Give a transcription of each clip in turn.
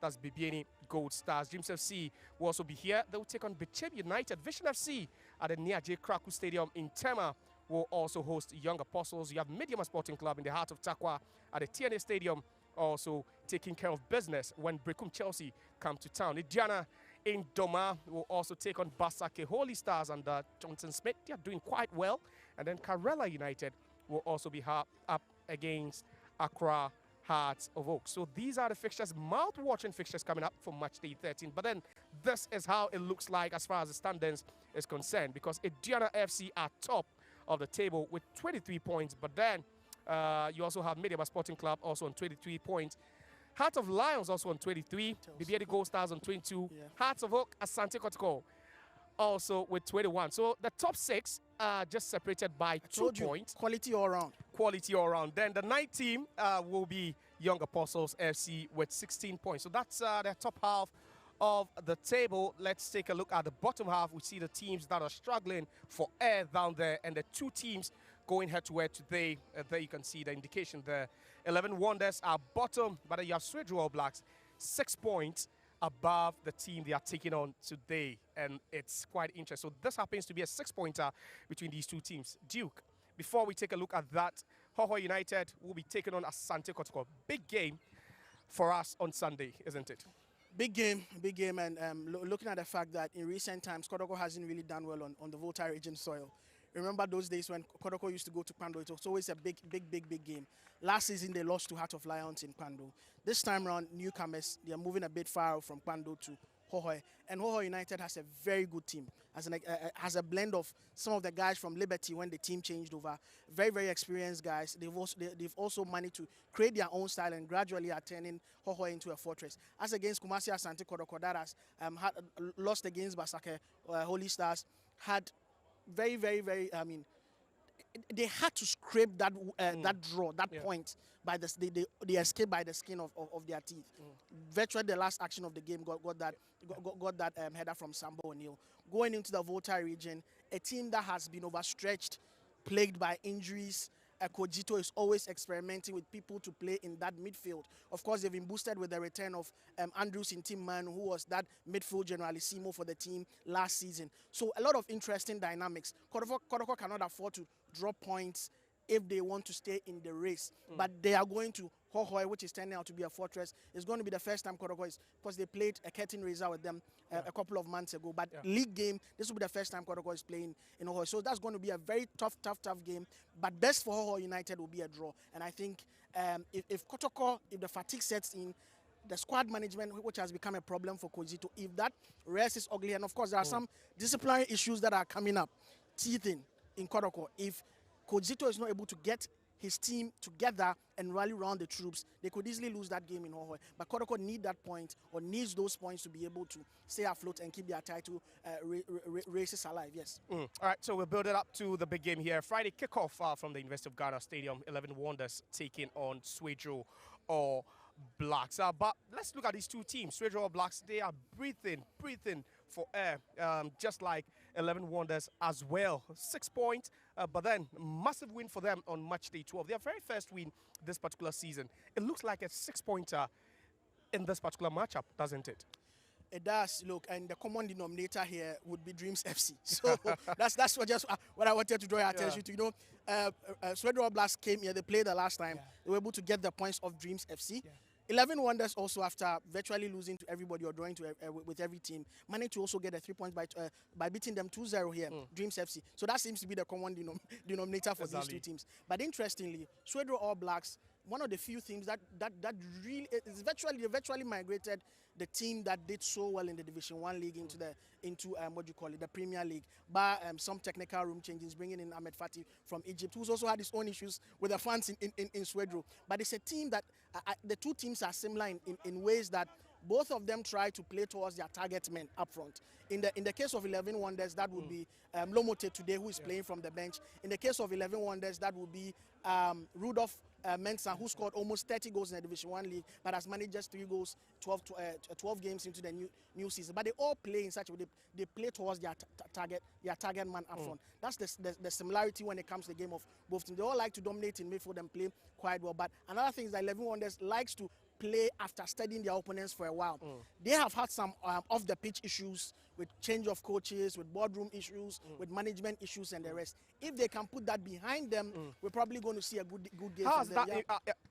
That's Bibiani Gold Stars. Dreams FC will also be here. They will take on Bicheb United. Vision FC at the Niaje Kraku Stadium in Tema will also host Young Apostles. You have Medium Sporting Club in the heart of Takwa at the TNA Stadium, also taking care of business when Brecum Chelsea come to town. Idiana in Doma will also take on Basake Holy Stars under Johnson Smith. They are doing quite well. And then Karela United will also be up against Accra Hearts of Oak. So these are the fixtures, mouth-watering fixtures coming up for match day 13. But then this is how it looks like as far as the standings is concerned, because Idiana FC are top of the table with 23 points. But then you also have Mediaba Sporting Club also on 23 points. Heart of Lions also on 23. Bibiani Gold Stars on 22. Yeah. Hearts of Oak, Asante Kotoko also with 21. So the top 6 are just separated by 2 points. Quality all round. Quality all round. Then the 9th team will be Young Apostles FC with 16 points. So that's the top half of the table. Let's take a look at the bottom half. We see the teams that are struggling for air down there, and the 2 teams going head-to-head today. There you can see the indication there. 11 Wonders are bottom, but you have Swedru All Blacks 6 points above the team they are taking on today, and it's quite interesting. So this happens to be a 6-pointer between these 2 teams. Duke, before we take a look at that, Hoho United will be taking on Asante Kotoko. Big game for us on Sunday, isn't it? Big game, and looking at the fact that in recent times, Kotoko hasn't really done well on the Volta region soil. Remember those days when Kotoko used to go to Pando? It was always a big game. Last season, they lost to Heart of Lions in Pando. This time around, newcomers, they are moving a bit far from Pando to Hohoi. And Hohoi United has a very good team. Has a blend of some of the guys from Liberty when the team changed over. Very, very experienced guys. They've also managed to create their own style and gradually are turning Hohoi into a fortress. As against Kumasi Asante Kotoko, that has lost against Basake Holy Stars, had very, very, very, they had to scrape that draw, that point by they escaped by the skin of their teeth. Virtually the last action of the game got that header from Sambo O'Neill. Going into the Volta region, a team that has been overstretched, plagued by injuries. Kojito is always experimenting with people to play in that midfield. Of course, they've been boosted with the return of Andrews in team man, who was that midfield generalissimo for the team last season. So a lot of interesting dynamics. Kotoko cannot afford to drop points if they want to stay in the race. But they are going to Hohoi, which is turning out to be a fortress. It's going to be the first time Kotoko is, because they played a curtain raiser with them a couple of months ago. But league game, this will be the first time Kotoko is playing in Hohoi. So that's going to be a very tough game. But best for Hohoi United will be a draw. And I think if Kotoko, if the fatigue sets in, the squad management, which has become a problem for Kojito, if that rest is ugly, and of course there are some disciplinary issues that are coming up, teething in Kotoko. If Kojito is not able to get his team together and rally around the troops, they could easily lose that game in Hohoi. But Kotoko need that point, or needs those points to be able to stay afloat and keep their title races alive, yes. All right, so we'll build it up to the big game here. Friday kickoff from the University of Ghana Stadium. 11 Wonders taking on Swedru or Blacks. But let's look at these 2 teams. Swedru or Blacks, they are breathing for air, just like 11 Wonders as well. 6 points, but then massive win for them on match day 12. Their very first win this particular season. It looks like a 6-pointer in this particular matchup, doesn't it? It does, look, and the common denominator here would be Dreams FC. So that's what I wanted to draw your attention to. You know, Swedru Blacks came here, they played the last time. They were able to get the points of Dreams FC. 11 Wonders also, after virtually losing to everybody or drawing to with every team, managed to also get the 3 points by beating them 2-0 here, Dreams FC. So that seems to be the common denominator for these 2 teams. But interestingly, Swedru All Blacks, one of the few teams that really is virtually migrated the team that did so well in the Division 1 league into the Premier League, by some technical room changes, bringing in Ahmed Fati from Egypt, who's also had his own issues with the fans in Swedru. But it's a team that the 2 teams are similar in ways that both of them try to play towards their target men up front. In the case of 11 Wonders, that would be Lomote today, who is playing from the bench. In the case of 11 Wonders, that would be Rudolph Mensah, who scored almost 30 goals in the Division 1 league, but has managed just 3 goals, 12 games into the new season. But they all play in such a way, they play towards their target man up front. That's the similarity when it comes to the game of both teams. They all like to dominate in midfield and play quite well. But another thing is that 11 Wonders likes to play after studying their opponents for a while. They have had some off-the-pitch issues with change of coaches, with boardroom issues, with management issues and the rest. If they can put that behind them, we're probably going to see a good game. How has that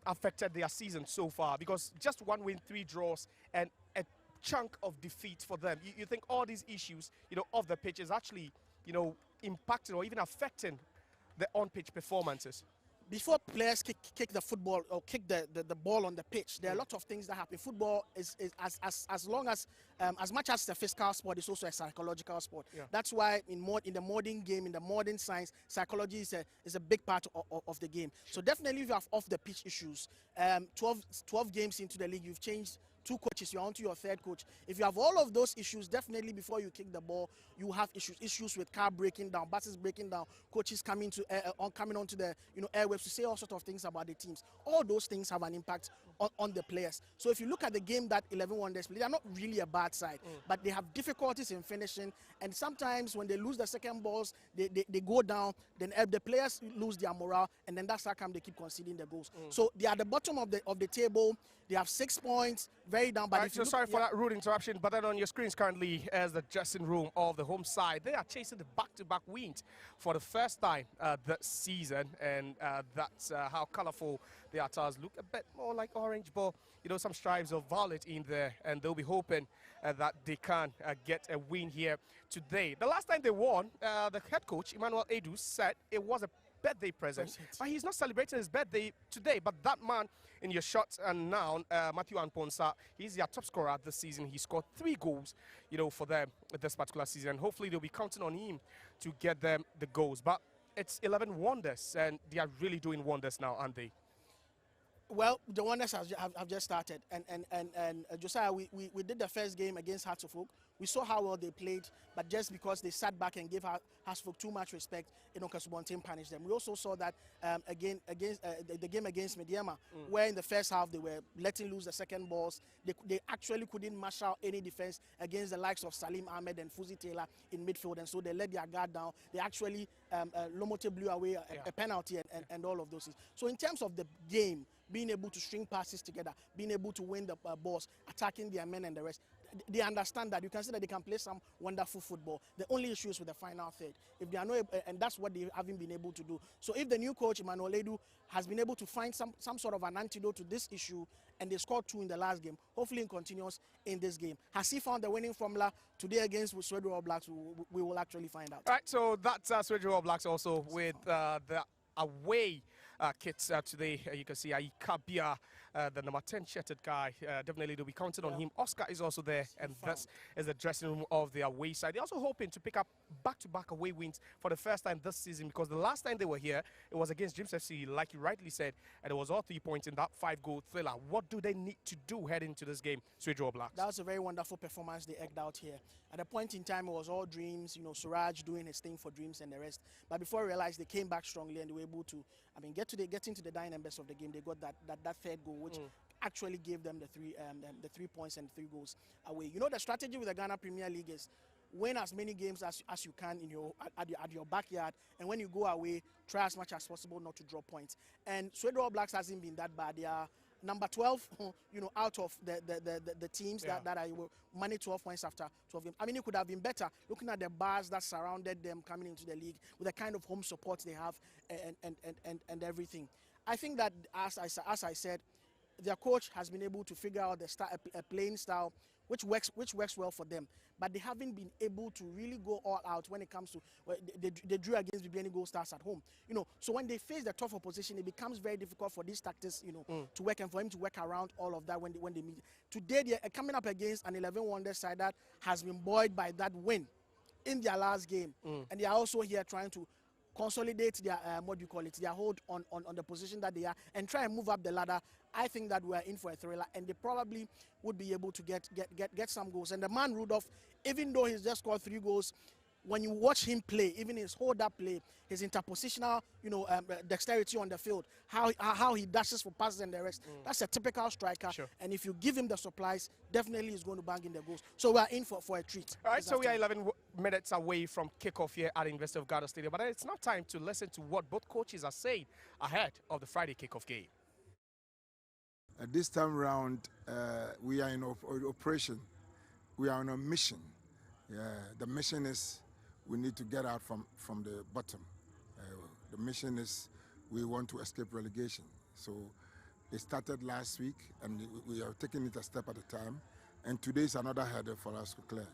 affected their season so far? Because just 1 win, 3 draws, and a chunk of defeat for them. You think all these issues, off the pitch is actually, impacting or even affecting the on-pitch performances? Before players kick the football or kick the ball on the pitch, there are a lot of things that happen. Football is as long as much as it's a physical sport, it's also a psychological sport. Yeah. That's why in the modern game, in the modern science, psychology is a big part of the game. Sure. So definitely if you have off the pitch issues, 12 games into the league, you've changed 2 coaches, you're on to your 3rd coach. If you have all of those issues, definitely before you kick the ball, you have issues with car breaking down, buses breaking down, coaches coming onto the airwaves to say all sorts of things about the teams. All those things have an impact on the players. So if you look at the game that 11 Wonders play, they're not really a bad side, but they have difficulties in finishing, and sometimes when they lose the second balls, they go down, then the players lose their morale, and then that's how come they keep conceding the goals. So they are at the bottom of the table. They have 6 points, very down. But so sorry for that rude interruption, but then on your screens currently as the dressing room of the home side, they are chasing the back-to-back wins for the first time this season, and that's how colorful the attires look. A bit more like orange, but some stripes of violet in there, and they'll be hoping that they can get a win here today. The last time they won, the head coach Emmanuel Edu said it was a birthday present, but he's not celebrating his birthday today. But that man in your shots and now, Matthew Anponsa, he's their top scorer this season. He scored 3 goals, for them this particular season. And hopefully they'll be counting on him to get them the goals. But it's 11 Wonders, and they are really doing wonders now, aren't they? Well, the Wonders have just started, and Josiah, we did the first game against Hearts of Oak. We saw how well they played, but just because they sat back and gave Hearts of Oak too much respect, Kasubontin punished them. We also saw that again against the game against Mediama, where in the first half they were letting loose the second balls. They actually couldn't mash out any defense against the likes of Salim Ahmed and Fuzi Taylor in midfield, and so they let their guard down. They actually Lomote blew away a penalty and all of those things. So in terms of the game, being able to string passes together, being able to win the balls, attacking their men and the rest, they understand that. You can see that they can play some wonderful football. The only issue is with the final third. If they are not, and that's what they haven't been able to do. So if the new coach, Emmanuel Edu, has been able to find some sort of an antidote to this issue, and they scored 2 in the last game, hopefully it continues in this game. Has he found the winning formula today against Swedru All Blacks? We will actually find out. All right, so that's Swedru All Blacks also with the away kits today. You can see Aikabia, the number 10 shirted guy. Definitely they'll be counting on him. Oscar is also there, and this is the dressing room of the away side. They're also hoping to pick up back-to-back away wins for the first time this season, because the last time they were here, it was against Dreams FC, like you rightly said, and it was all 3 points in that 5-goal thriller. What do they need to do heading into this game, Swedru All Blacks? That was a very wonderful performance they egged out here. At a point in time, it was all Dreams, Suraj doing his thing for Dreams and the rest. But before I realized, they came back strongly and they were able to, get into the dying embers of the game. They got that 3rd goal, which actually gave them the 3 points and 3 goals away. The strategy with the Ghana Premier League is win as many games as you can at your backyard, and when you go away, try as much as possible not to drop points. And Swedru All Blacks hasn't been that bad. They are number 12, out of the teams that I will manage 12 points after 12 games. I mean, it could have been better looking at the bars that surrounded them coming into the league with the kind of home support they have and everything. I think that, as I said, their coach has been able to figure out a playing style which works well for them, but they haven't been able to really go all out when it comes to they drew against Viviani Gold Stars at home. So when they face the tough opposition, it becomes very difficult for these tactics, to work, and for him to work around all of that when they meet. Today they're coming up against an 11 Wonders side that has been buoyed by that win in their last game, and they are also here trying to consolidate their their hold on the position that they are and try and move up the ladder. I think that we are in for a thriller, and they probably would be able to get some goals. And the man Rudolph, even though he's just scored 3 goals, when you watch him play, even his hold-up play, his interpositional, dexterity on the field, how he dashes for passes and the rest, that's a typical striker. Sure. And if you give him the supplies, definitely he's going to bang in the goals. So we are in for a treat. All right, so we are 11 minutes away from kickoff here at University of Ghana Stadium, but it's now time to listen to what both coaches are saying ahead of the Friday kickoff game. This time round, we are in operation. We are on a mission. The mission is we need to get out from the bottom. The mission is we want to escape relegation. So it started last week, and we are taking it a step at a time. And today is another hurdle for us to clear.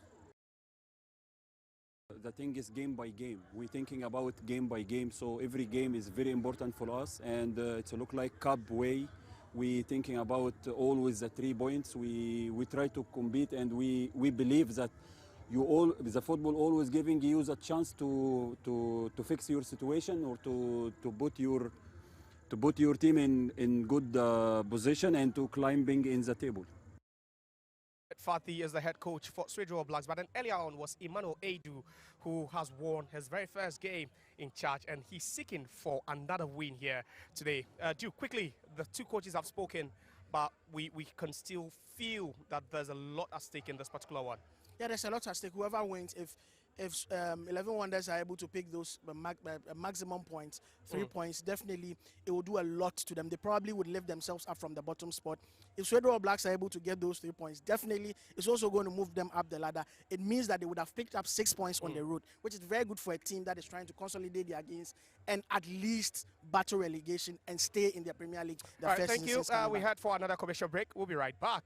The thing is game by game. We're thinking about game by game, so every game is very important for us, and it's a look like cup way. We thinking about always the 3 points. We try to compete, and we believe that the football always giving you the chance to fix your situation or to put your team in good position and to climbing in the table. Fatih is the head coach for Swedru All Blacks, but then earlier on was Emmanuel Edu, who has won his very first game in charge, and he's seeking for another win here today. Duke, quickly, the two coaches have spoken, but we can still feel that there's a lot at stake in this particular one. Yeah, there's a lot at stake. Whoever wins, if 11 Wonders are able to pick those maximum points, 3 points, definitely it will do a lot to them. They probably would lift themselves up from the bottom spot. If Swedru All Blacks are able to get those 3 points, definitely it's also going to move them up the ladder. It means that they would have picked up 6 points on the road, which is very good for a team that is trying to consolidate their gains and at least battle relegation and stay in the Premier League. All right, thank you. We head for another commercial break. We'll be right back.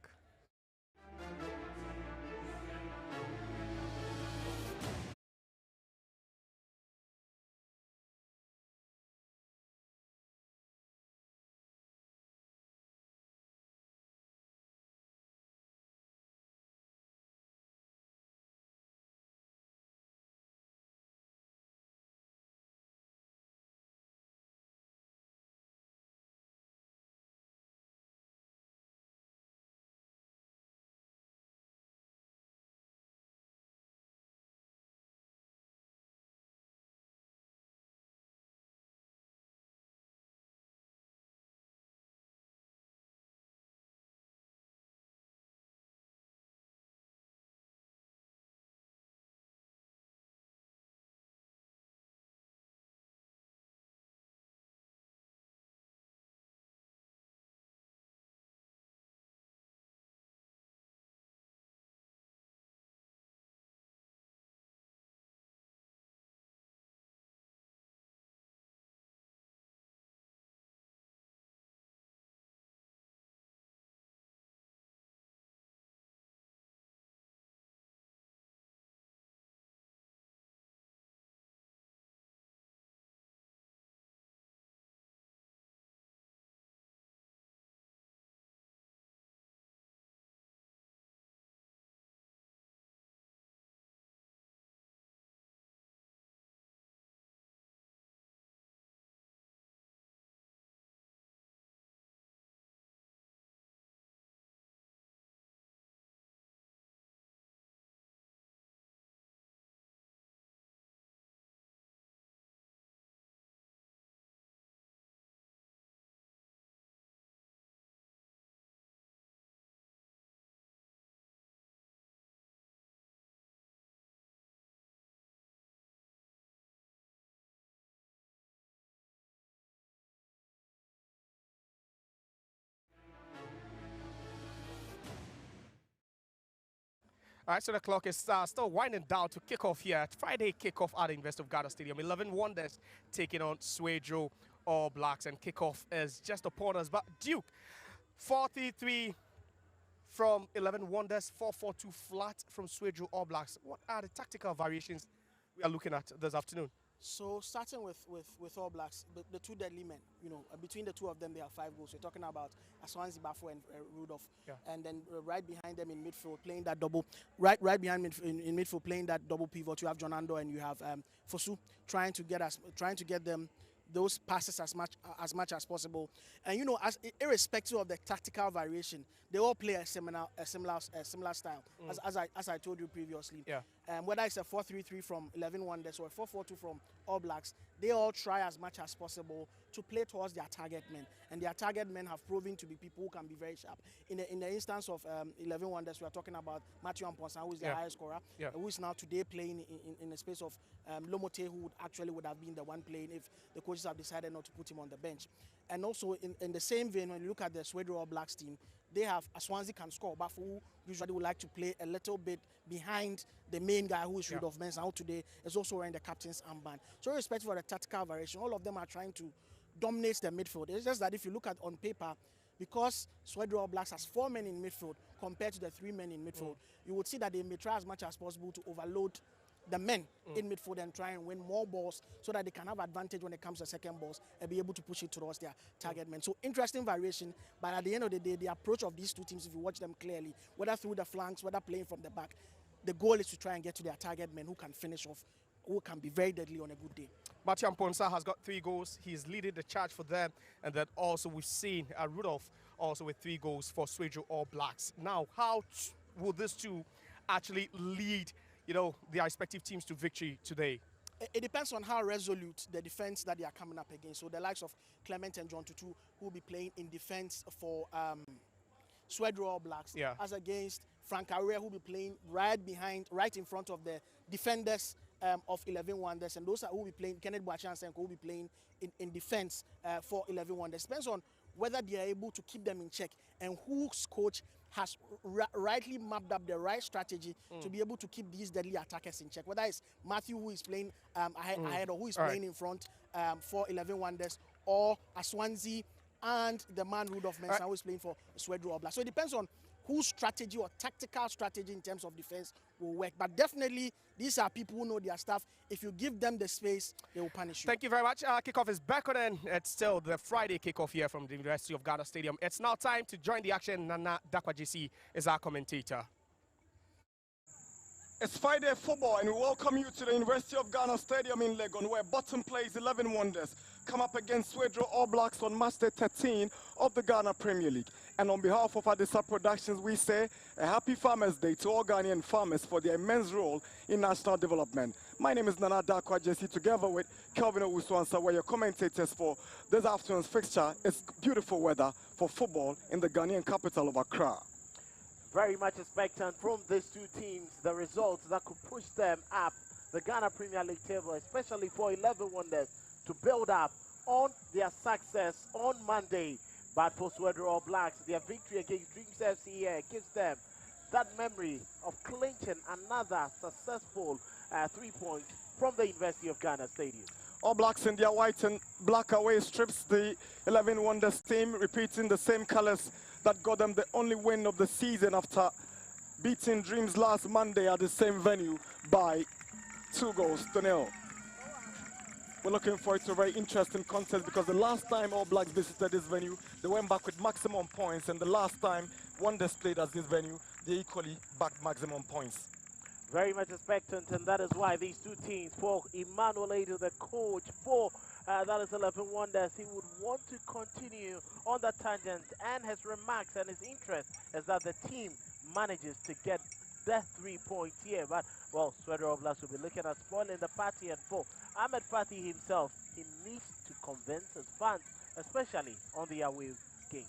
All right, so the clock is still winding down to kickoff here. Friday kickoff at the University of Ghana Stadium. 11 Wonders taking on Swedru All Blacks, and kickoff is just upon us. But Duke, 4-3-3 from 11 Wonders, 4-4-2 flat from Swedru All Blacks. What are the tactical variations we are looking at this afternoon? So starting with All Blacks, the two deadly men, between the two of them, they have 5 goals. We're talking about Asante and Rudolph, and then right behind them in midfield playing that double, right behind in midfield playing that double pivot. You have John Ando and you have Fosu trying to get them those passes as much as possible. And irrespective of the tactical variation, they all play a similar style. As I told you previously. Yeah. Whether it's a 4-3-3 from 11 Wonders or a 4-4-2 from All Blacks, they all try as much as possible to play towards their target men, and their target men have proven to be people who can be very sharp. In the instance of 11 Wonders, we are talking about Matthew Amponsa, who is the highest scorer, who is now today playing in the space of Lomote, who would have been the one playing if the coaches have decided not to put him on the bench. And also in the same vein, when you look at the Swedru All Blacks team, they have Asante can score, but who usually would like to play a little bit behind the main guy, who is Rudolph Mensah, who today is also wearing the captain's armband. So irrespective of the tactical variation, all of them are trying to dominate the midfield. It's just that if you look at on paper, because Swedru All Blacks has 4 men in midfield compared to the 3 men in midfield, you would see that they may try as much as possible to overload the men in midfield and try and win more balls so that they can have advantage when it comes to second balls and be able to push it towards their target men. So interesting variation, but at the end of the day, the approach of these two teams, if you watch them clearly, whether through the flanks, whether playing from the back, the goal is to try and get to their target men who can finish off, who can be very deadly on a good day. Matthew Amponsa has got 3 goals. He's leading the charge for them. And then also we've seen Rudolph also with 3 goals for Swedru All Blacks. Now, how will these two actually lead, their respective teams to victory today? It depends on how resolute the defense that they are coming up against. So the likes of Clement and John Tutu, who will be playing in defense for Swedru All Blacks, as against Frank Arrea, who will be playing right in front of the defenders of 11 Wonders, and those are who will be playing. Kenneth Boachan who will be playing in defense for 11 Wonders. Depends on whether they are able to keep them in check and whose coach has rightly mapped up the right strategy to be able to keep these deadly attackers in check. Whether it's Matthew, who is playing ahead, or who is playing in front for 11 Wonders, or Asante and the man Rudolph Mensah, who is playing for Swedru All Blacks. So it depends on whose strategy or tactical strategy in terms of defense will work. But definitely, these are people who know their stuff. If you give them the space, they will punish you. Thank you very much. Kickoff is back on, and it's still the Friday kickoff here from the University of Ghana Stadium. It's now time to join the action. Nana Dakwa JC is our commentator. It's Friday football, and we welcome you to the University of Ghana Stadium in Legon, where Bottom plays 11 Wonders come up against Swedru All Blacks on match day 13 of the Ghana Premier League. And on behalf of Adisa Productions, we say a happy Farmers Day to all Ghanaian farmers for their immense role in national development. My name is Nana Dakwa JC, together with Kelvin Owusu-Ansah, where your commentators for this afternoon's fixture. It's beautiful weather for football in the Ghanaian capital of Accra. Very much expectant from these two teams, the results that could push them up the Ghana Premier League table, especially for 11 Wonders to build up on their success on Monday. But for Swedru All Blacks, their victory against Dreams FC here gives them that memory of clinching another successful 3 points from the University of Ghana Stadium. All Blacks in their white and black away strips, the 11 Wonders team repeating the same colors that got them the only win of the season after beating Dreams last Monday at the same venue by 2-0. We're looking forward to a very interesting contest, because the last time All Blacks visited this venue, they went back with maximum points, and the last time Wonders played at this venue, they equally backed maximum points. Very much expectant, and that is why these two teams, for Emmanuel Ado, the coach for that is 11 Wonders, he would want to continue on that tangent, and his remarks and his interest is that the team manages to get that 3 points here. But, well, Swedru All Blacks will be looking at spoiling the party, and for Ahmed Fatih himself, he needs to convince his fans, especially on the away game.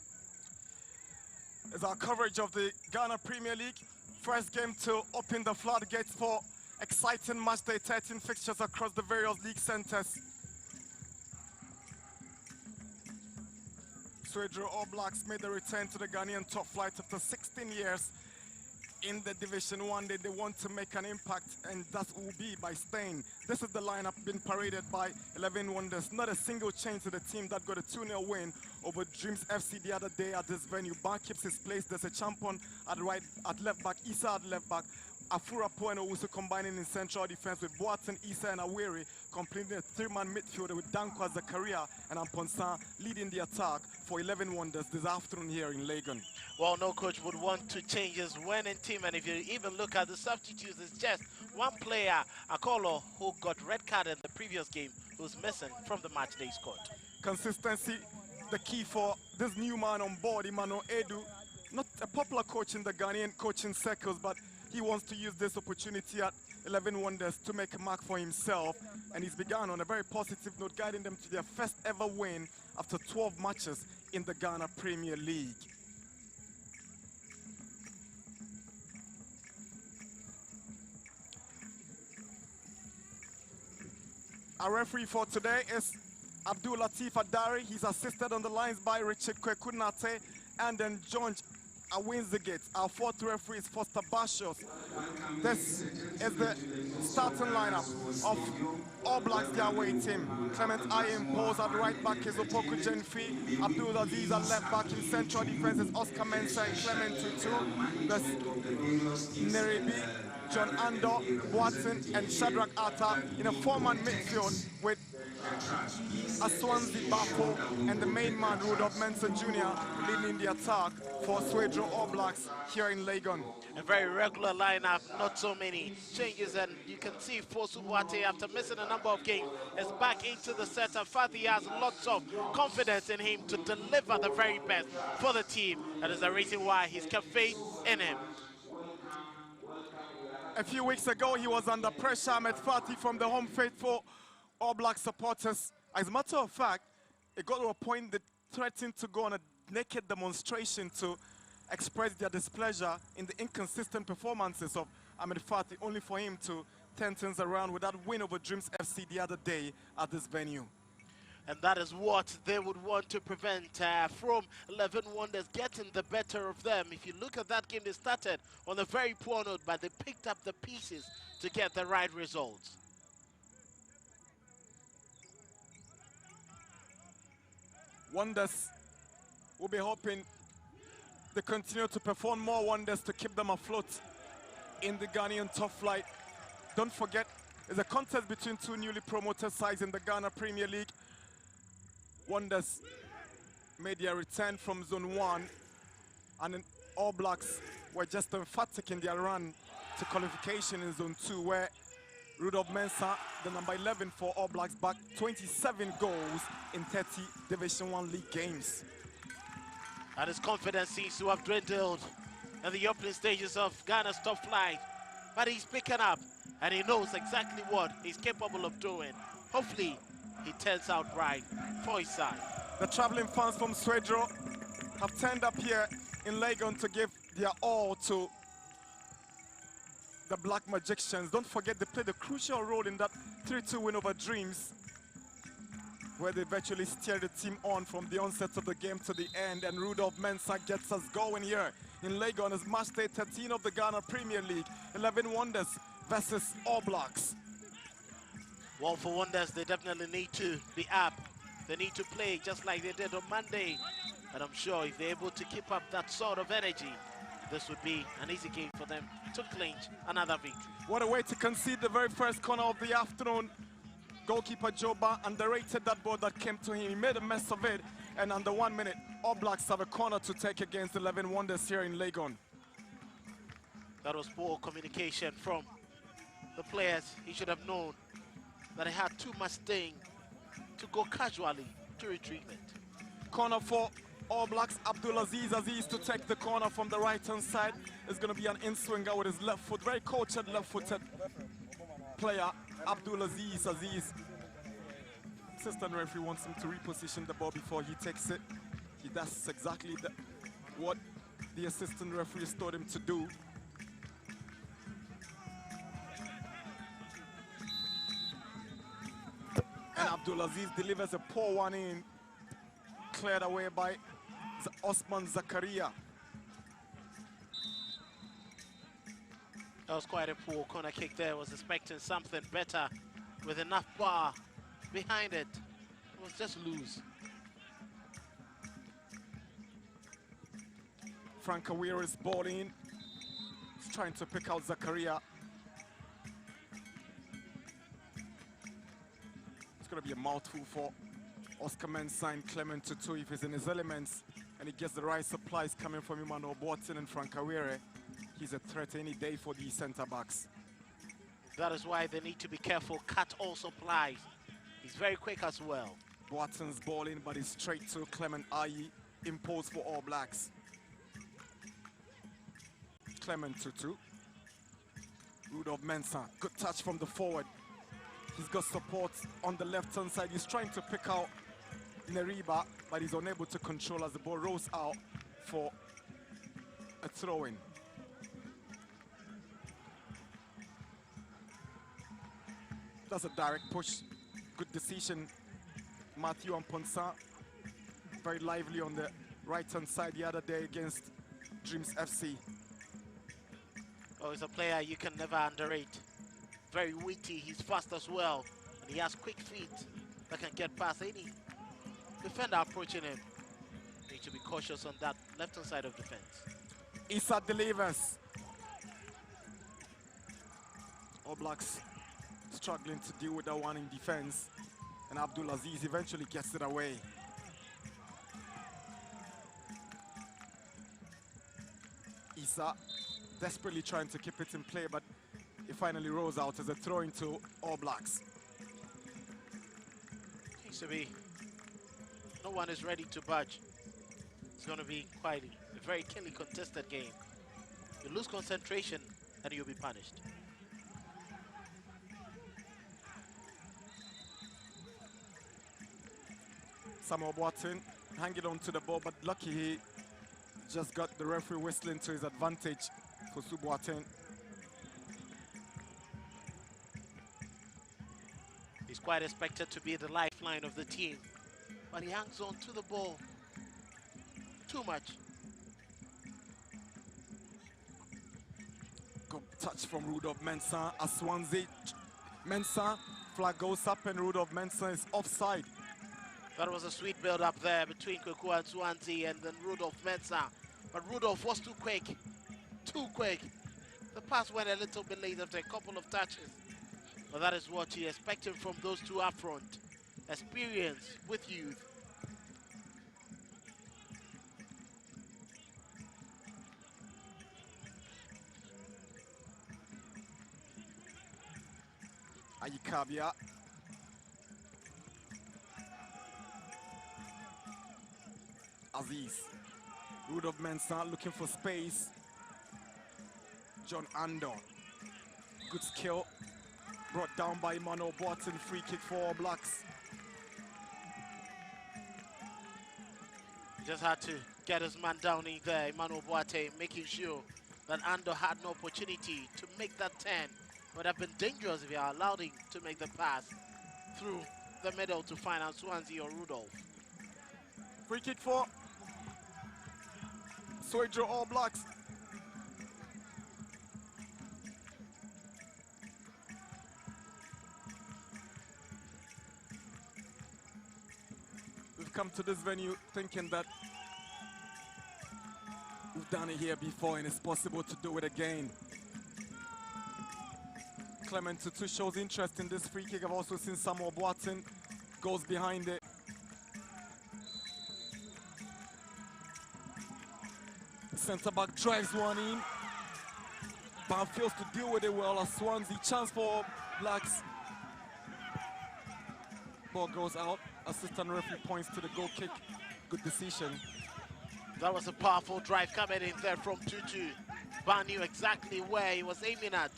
It's our coverage of the Ghana Premier League. First game to open the floodgates for exciting match day 13 fixtures across the various league centers. Swedru All Blacks made a return to the Ghanaian top flight after 16 years in the Division 1. They want to make an impact, and that will be by staying. This is the lineup being paraded by 11 Wonders. Not a single change to the team that got a 2-0 win over Dreams FC the other day at this venue. Ban keeps his place. There's a champion at left back, Issa at left back. Afurapo and Owusu combining in central defense with Boateng, Issa and Aweri, completing a 3-man midfield with Dankwa, Zakaria and Amponsa leading the attack for 11 Wonders this afternoon here in Legon. Well, no coach would want to change his winning team, and if you even look at the substitutes, it's just one player, Akolo, who got red card in the previous game, who's missing from the match day squad. Consistency, the key for this new man on board, Emmanuel Ado. Not a popular coach in the Ghanaian coaching circles, but He wants to use this opportunity at 11 Wonders to make a mark for himself, and he's begun on a very positive note, guiding them to their first ever win after 12 matches in the Ghana Premier League. Our referee for today is Abdul Latif Adari. He's assisted on the lines by Richard Kwekunate and then John Awinzigate. Our fourth referee is Foster Bashos. This is the starting lineup of All Blacks, their away team. Clement Ayim pose at right back is Opoku Jenfi. Abdul Aziz at left back. In central defense is Oscar Mensah and Clement Tutu. There's Nerebi, John Ando, Watson, and Shadrach Atta in a four-man midfield with Asante Bafo and the main man, Rudolph Mensah Jr., leading the attack for Swedru All Blacks here in Legon. A very regular lineup, not so many changes, and you can see Fosu Boate, after missing a number of games, is back into the setup. Fatih has lots of confidence in him to deliver the very best for the team. That is the reason why he's kept faith in him. A few weeks ago, he was under pressure, Ahmed Fatih, from the home faithful All Black supporters. As a matter of fact, it got to a point that threatened to go on a naked demonstration to express their displeasure in the inconsistent performances of Ahmed Fatih, only for him to turn things around with that win over Dreams FC the other day at this venue. And that is what they would want to prevent from 11 Wonders getting the better of them. If you look at that game, they started on a very poor note, but they picked up the pieces to get the right results. Wonders will be hoping they continue to perform more wonders to keep them afloat in the Ghanaian top flight. Don't forget, it's a contest between two newly promoted sides in the Ghana Premier League. Wonders made their return from Zone 1, and then All Blacks were just emphatic in their run to qualification in Zone 2, where Rudolph Mensah, the number 11 for All Blacks, backed 27 goals in 30 Division 1 league games. And his confidence seems to have dwindled in the opening stages of Ghana's top flight. But he's picking up, and he knows exactly what he's capable of doing. Hopefully, he turns out right for his side. The traveling fans from Swedru have turned up here in Legon to give their all to the Black Magicians. Don't forget, they played a crucial role in that 3-2 win over Dreams, where they virtually steered the team on from the onset of the game to the end. And Rudolph Mensah gets us going here in Legon as match day 13 of the Ghana Premier League. 11 Wonders versus All Blacks. Well, for Wonders, they definitely need to be up. They need to play just like they did on Monday. And I'm sure if they're able to keep up that sort of energy, this would be an easy game for them to clinch another victory. What a way to concede the very first corner of the afternoon. Goalkeeper Joba underrated that ball that came to him. He made a mess of it, and under 1 minute, All Blacks have a corner to take against 11 Wonders here in Legon. That was poor communication from the players. He should have known that he had too much sting to go casually to retrieve it. Corner for All Blacks. Abdulaziz Aziz to take the corner from the right-hand side. It's going to be an in-swinger with his left foot. Very cultured left-footed player, Abdulaziz Aziz. Assistant referee wants him to reposition the ball before he takes it. He does exactly what the assistant referees told him to do. And Abdulaziz delivers a poor one in, cleared away by Osman Zakaria. That was quite a poor corner kick there. Was expecting something better with enough bar behind it. It was just loose. Frank Awira is ball in. He's trying to pick out Zakaria. It's going to be a mouthful for Oscar Mensah and Clement Tutu if he's in his elements and he gets the right supplies coming from Emmanuel Boateng and Frank Awira. He's a threat any day for the centre-backs. That is why they need to be careful. Cut also applies. He's very quick as well. Boateng's ball in, but it's straight to Clement Ayi. Impose for All Blacks. Clement Tutu. Rudolph Mensah, good touch from the forward. He's got support on the left-hand side. He's trying to pick out Neriba, but he's unable to control as the ball rolls out for a throw-in. That's a direct push. Good decision. Matthew and Ponsa, very lively on the right-hand side the other day against Dreams FC. Oh, he's a player you can never underrate. Very witty, he's fast as well. And he has quick feet that can get past any defender approaching him. Need to be cautious on that left-hand side of defense. Issa delivers. All Blacks struggling to deal with that one in defense. And Abdulaziz eventually gets it away. Issa desperately trying to keep it in play, but it finally rolls out as a throw into All Blacks. Seems to be no one is ready to budge. It's going to be quite a very keenly contested game. You lose concentration and you'll be punished. Samuel Boateng hanging on to the ball, but lucky he just got the referee whistling to his advantage for Boateng. He's quite expected to be the lifeline of the team, but he hangs on to the ball too much. Good touch from Rudolph Mensah as Swansea. Mensah, flag goes up and Rudolph Mensah is offside. That was a sweet build up there between Kotoko and Swansea and then Rudolph Mensah. But Rudolph was too quick. Too quick. The pass went a little bit late after a couple of touches. But that is what you expected from those two up front. Experience with youth. Ayikabia. Aziz. Rudolph Mensah looking for space. John Andor. Good skill. Brought down by Emmanuel Boateng. Free kick for All Blacks. Just had to get his man down in there, Emmanuel Boateng, making sure that Andor had no opportunity to make that 10. Would have been dangerous if you allowed him to make the pass through the middle to find out Swansea or Rudolph. Free kick for Swedru All Blacks. We've come to this venue thinking that we've done it here before and it's possible to do it again. Clement Tutu shows interest in this free kick. I've also seen Samuel Boateng goes behind it. Centre back drives one in. But fails to deal with it well as Swansea. Chance for Blacks. Ball goes out. Assistant referee points to the goal kick. Good decision. That was a powerful drive coming in there from Tutu. Ban knew exactly where he was aiming at.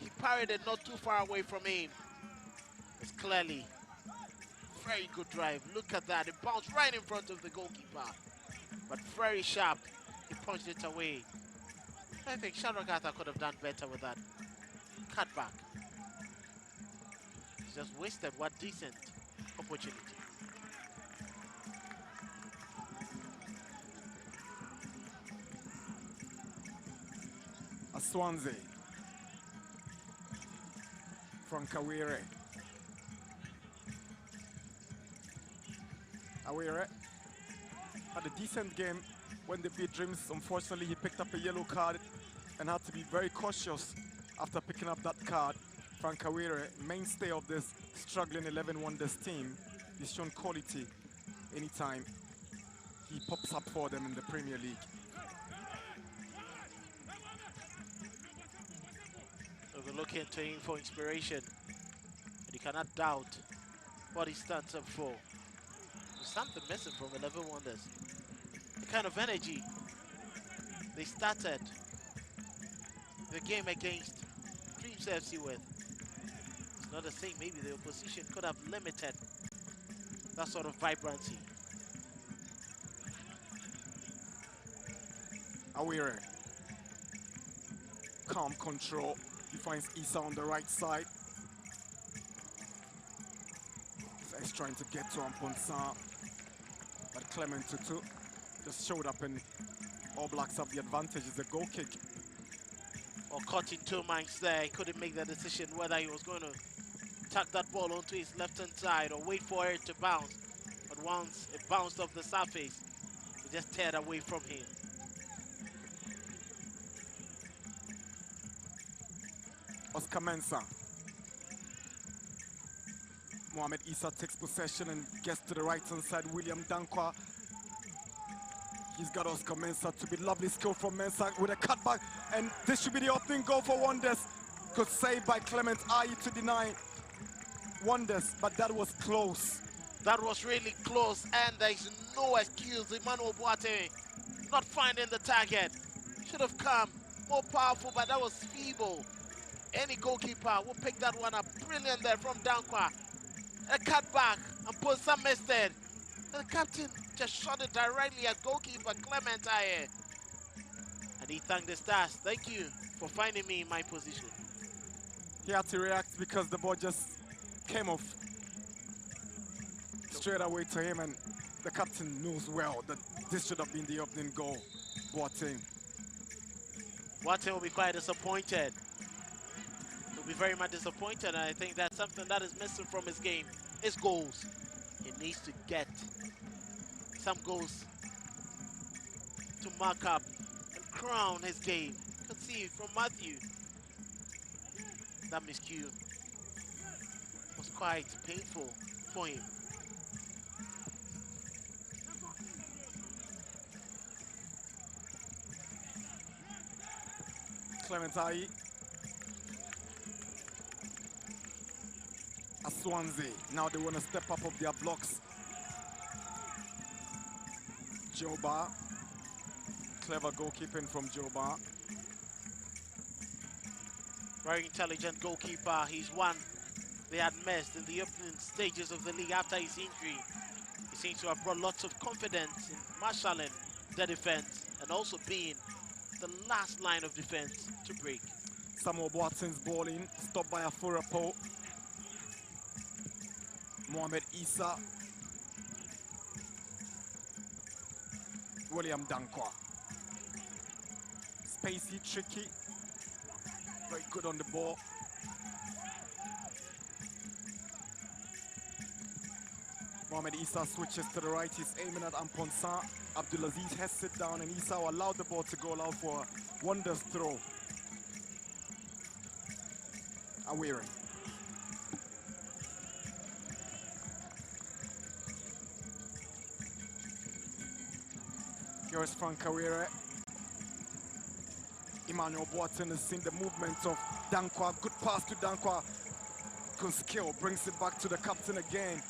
He parried it not too far away from him. It's clearly very good drive. Look at that. It bounced right in front of the goalkeeper. But very sharp. He punched it away. I think Shadrach Arthur could have done better with that. Cut back. He's just wasted one decent opportunity. A Swansea. Frank Awere. Awere had a decent game when they beat Dreams. Unfortunately, he picked up a yellow card and had to be very cautious after picking up that card. Frank Awere, mainstay of this struggling 11 Wonders team, he's shown quality anytime he pops up for them in the Premier League. So we're looking to him for inspiration, and you cannot doubt what he stands up for. There's something missing from 11 Wonders. The kind of energy they started the game against Dreams FC with. It's not the same. Maybe the opposition could have limited that sort of vibrancy. Awire. Calm control. He finds Issa on the right side. He's trying to get to Amponsan. But Clement Tutu just showed up and All Blacks have the advantage. It's a goal kick. Or caught in two minds there. He couldn't make the decision whether he was going to tuck that ball onto his left-hand side or wait for it to bounce. But once it bounced off the surface, it just teared away from him. Oscar Mensah. Mohamed Issa takes possession and gets to the right-hand side. William Dankwa. He's got Oscar Mensah to be lovely skill from Mensah with a cutback. And this should be the opening goal for Wonders. Good save by Clement Ayi to deny Wonders, but that was close. That was really close, and there's no excuse. Emmanuel Boateng not finding the target. Should have come more powerful, but that was feeble. Any goalkeeper will pick that one up. Brilliant there from Dankwa. A cutback and Ponsa missed it. And the captain just shot it directly at goalkeeper Clement Aye. And he thanked the stars. Thank you for finding me in my position. He had to react because the ball just came off straight away to him, and the captain knows well that this should have been the opening goal. Boateng. Boateng will be quite disappointed. He'll be very much disappointed, and I think that's something that is missing from his game, his goals. He needs to get some goals to mark up and crown his game. You can see from Matthew, that miscue was quite painful for him. Clement Ayi. Swansea. Now they want to step up their blocks. Joba. Clever goalkeeping from Joba. Very intelligent goalkeeper. He's one they had missed in the opening stages of the league after his injury. He seems to have brought lots of confidence in marshalling the defense and also being the last line of defense to break. Samuel Boateng's ball in, stopped by Afurapo. Mohamed Issa. William Dankwa. Spacey, tricky. Very good on the ball. Mohamed Issa switches to the right. He's aiming at Amponsan. Abdulaziz has sit down, and Issa allowed the ball to go out for a Wonders throw. Awire. Here's Frank Awire. Emmanuel Boateng has seen the movement of Dankwa. Good pass to Dankwa. Good skill, brings it back to the captain again.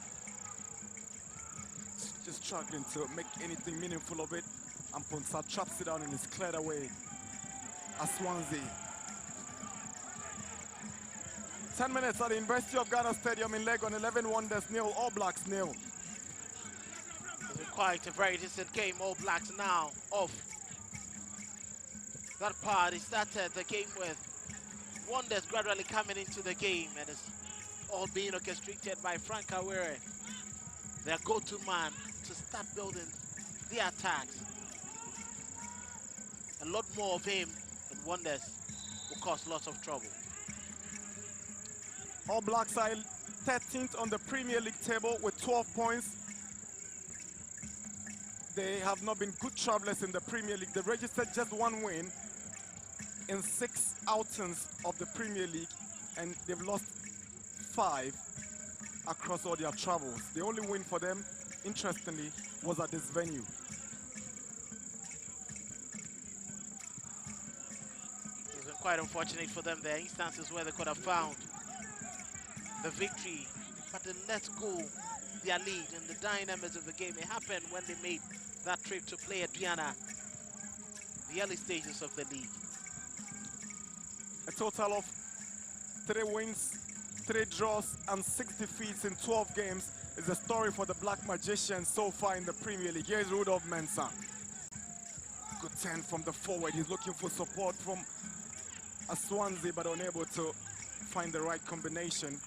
Just struggling to make anything meaningful of it. And Ponsa traps it down and is cleared away. Swansea. 10 minutes at the University of Ghana Stadium in Legon. 11 Wonders 0, All Blacks 0. It's been quite a very decent game. All Blacks now off that part. He started the game with Wonders gradually coming into the game, and it's all being orchestrated by Frank Awire, their go-to man to start building the attacks. A lot more of him, and Wonders will cause lots of trouble. All Blacks are 13th on the Premier League table with 12 points. They have not been good travelers in the Premier League. They registered just one win in 6 outings of the Premier League, and they've lost 5 across all their travels. The only win for them, interestingly, was at this venue. It's been quite unfortunate for them. There are instances where they could have found the victory, but they let go their lead in the dying embers of the game. It happened when they made that trip to play at Diana, the early stages of the league. A total of 3 wins, 3 draws, and 6 defeats in 12 games is the story for the Black Magician so far in the Premier League. Here's Rudolph Mensah. Good turn from the forward. He's looking for support from Asante, but unable to find the right combination.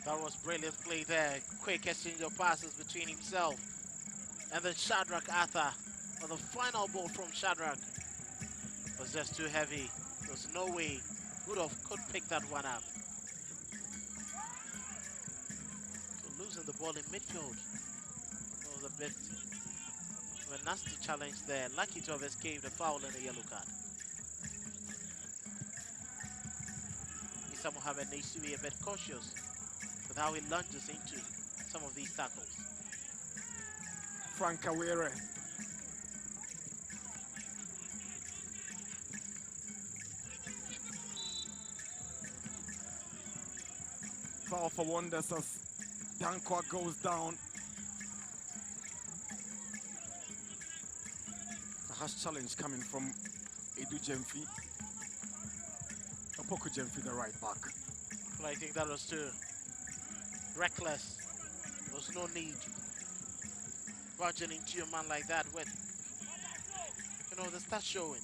That was brilliant play there. Quick exchange of passes between himself and then Shadrach Arthur. But the final ball from Shadrach was just too heavy. There was no way Rudolph could pick that one up. So losing the ball in midfield was a bit of a nasty challenge there. Lucky to have escaped a foul and a yellow card. Isa Mohammed needs to be a bit cautious with how he lunges into some of these tackles. Frank Awere. Foul for Wonders as Dankwa goes down. A harsh challenge coming from Edu Jemfi. Opoku Jemfi, the right back. Well, I think that was too reckless. There was no need barging into a man like that with, you know, the stats showing.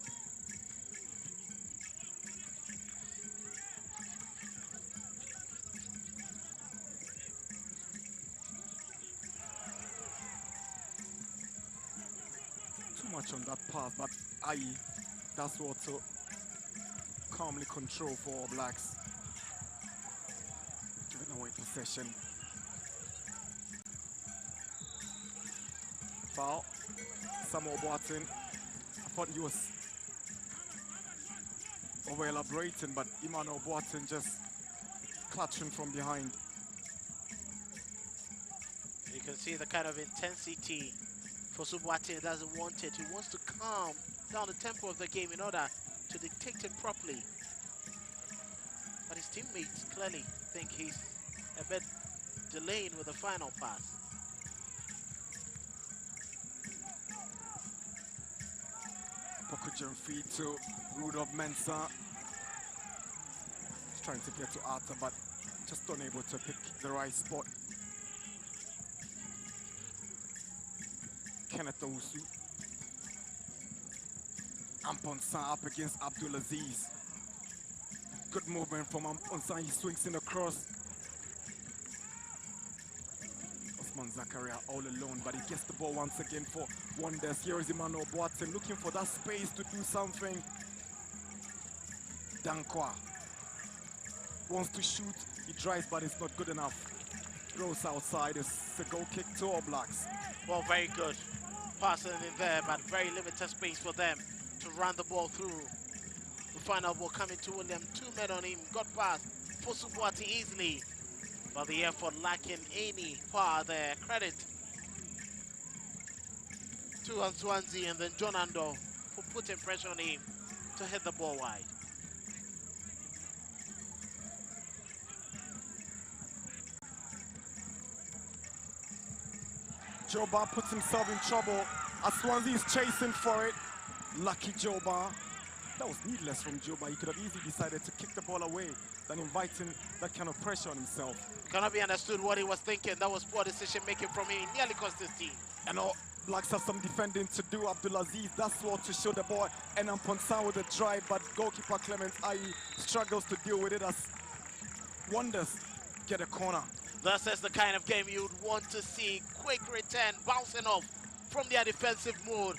Too much on that pass, but Aye, that's what to calmly control for All Blacks. Giving away possession. Foul. Samuel Boateng. I thought he was over elaborating, but Emmanuel Boateng just clutching from behind. You can see the kind of intensity for Boateng doesn't want it. He wants to calm down the tempo of the game in order to dictate it properly. But his teammates clearly think he's a bit delaying with the final pass. Pokujan feed to Rudolph Mensah. He's trying to get to Arthur, but just unable to pick the right spot. Kenneth Owusu. Amponsan up against Abdulaziz. Good movement from Amponsan. He swings in across. Osman Zakaria all alone, but he gets the ball once again for Wonders. Here is Emmanuel Boateng looking for that space to do something. Dankwa wants to shoot. He tries, but it's not good enough. Throws outside. It's a goal kick to All Blacks. Well, very good. Passing in there, but very limited space for them to run the ball through. The final ball coming to William. 2 men on him. Got past for Boateng easily. But the effort lacking any power there. Credit to Answanzi and then John Ando for putting pressure on him to hit the ball wide. Joba puts himself in trouble. Aswanzi is chasing for it. Lucky Joba. That was needless from Joba. He could have easily decided to kick the ball away than inviting that kind of pressure on himself. Cannot be understood what he was thinking. That was poor decision making from him. He nearly cost his team. And All Blacks have some defending to do. Abdulaziz, that's what to show the ball. And Amponsan with a drive, but goalkeeper Clement Aye struggles to deal with it as Wonders get a corner. This is the kind of game you'd want to see. Quick return, bouncing off from their defensive mode.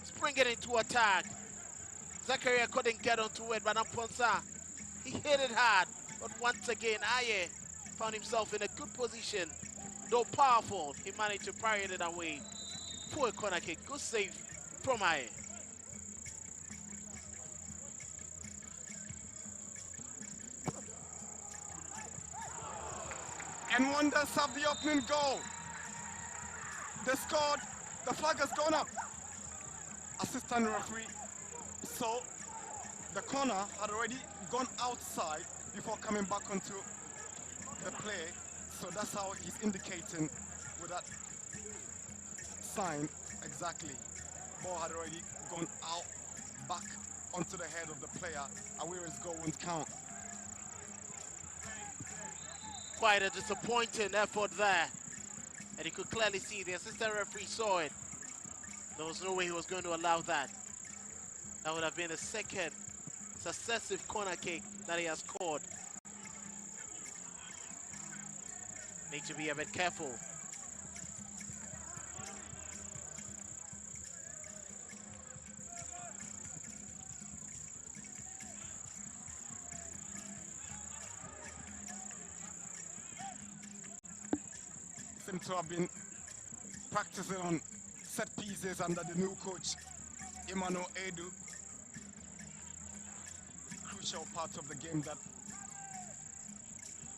Springing into attack. Zakaria couldn't get onto it, but Amponsa, he hit it hard. But once again, Aye found himself in a good position. Though powerful, he managed to parry it away. Poor corner kick, good save from Aye. And Wonders have the opening goal. They scored. The flag has gone up. Assistant referee. So the corner had already gone outside before coming back onto the play. So that's how he's indicating with that sign exactly. Ball had already gone out, back onto the head of the player. Awira's goal won't count. Quite a disappointing effort there. And you could clearly see the assistant referee saw it. There was no way he was going to allow that. That would have been a second successive corner kick that he has scored. Need to be a bit careful. Seem to have been practicing on set pieces under the new coach, Emmanuel Edu. Crucial part of the game that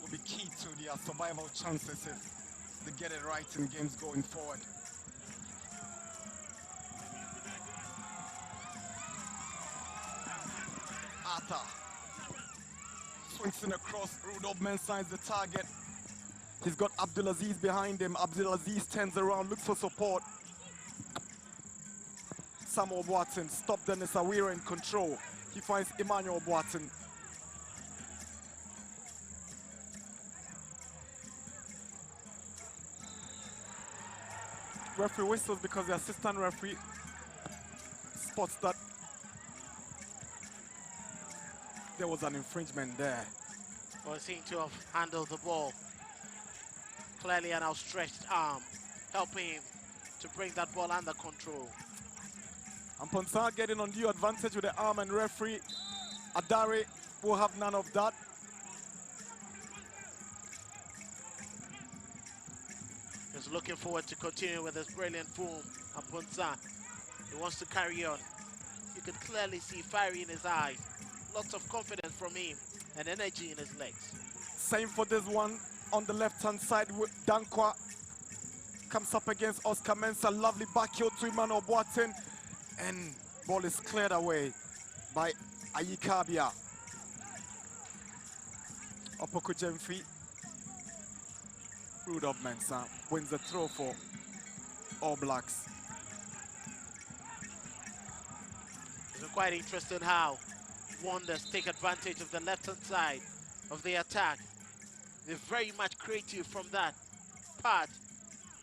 will be key to their survival chances if they get it right in games going forward. Arthur swings in across. Rudolph Mensah is the target. He's got Abdulaziz behind him. Abdulaziz turns around, looks for support. Samuel Boateng stopped Dennis Awira in control. He finds Emmanuel Boateng. Referee whistles because the assistant referee spots that there was an infringement there. Well, he seemed to have handled the ball. Clearly an outstretched arm, helping him to bring that ball under control. And Ponsah getting undue advantage with the arm, and referee Adare will have none of that. He's looking forward to continue with his brilliant form. And Ponsah, he wants to carry on. You can clearly see fire in his eyes. Lots of confidence from him and energy in his legs. Same for this one on the left-hand side. Dankwa comes up against Oscar Mensah. Lovely back heel to Emmanuel Boateng. And ball is cleared away by Ayikabia. Opoku Jemfi. Rudolph Mensah wins the throw for All Blacks. It's quite interesting how Wonders take advantage of the left-hand side of the attack. They're very much creative from that part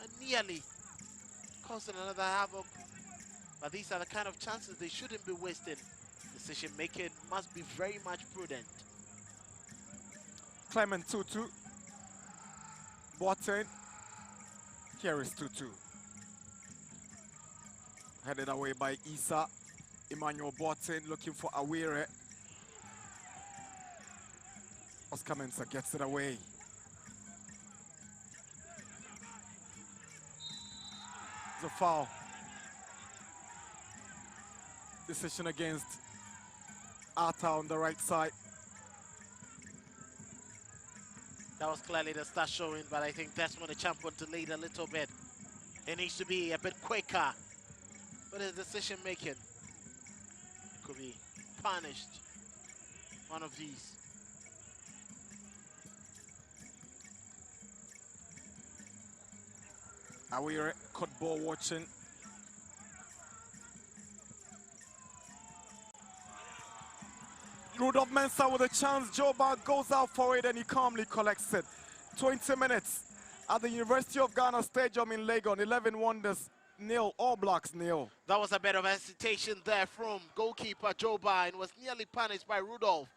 and nearly causing another havoc. But these are the kind of chances they shouldn't be wasting. Decision making must be very much prudent. Clement 2-2. Boateng. Here is 2-2. Headed away by Issa. Emmanuel Boateng looking for Awire. Oscar Mensah gets it away. It's a foul. Decision against Arta on the right side. That was clearly the start showing, but I think that's when the champion delayed a little bit. It needs to be a bit quicker. But his decision making could be punished. One of these. Awire caught ball watching. Rudolph Mensah with a chance. Joba goes out for it and he calmly collects it. 20 minutes at the University of Ghana Stadium in Lagos. 11 Wonders nil, All Blacks nil. That was a bit of hesitation there from goalkeeper Joba and was nearly punished by Rudolph.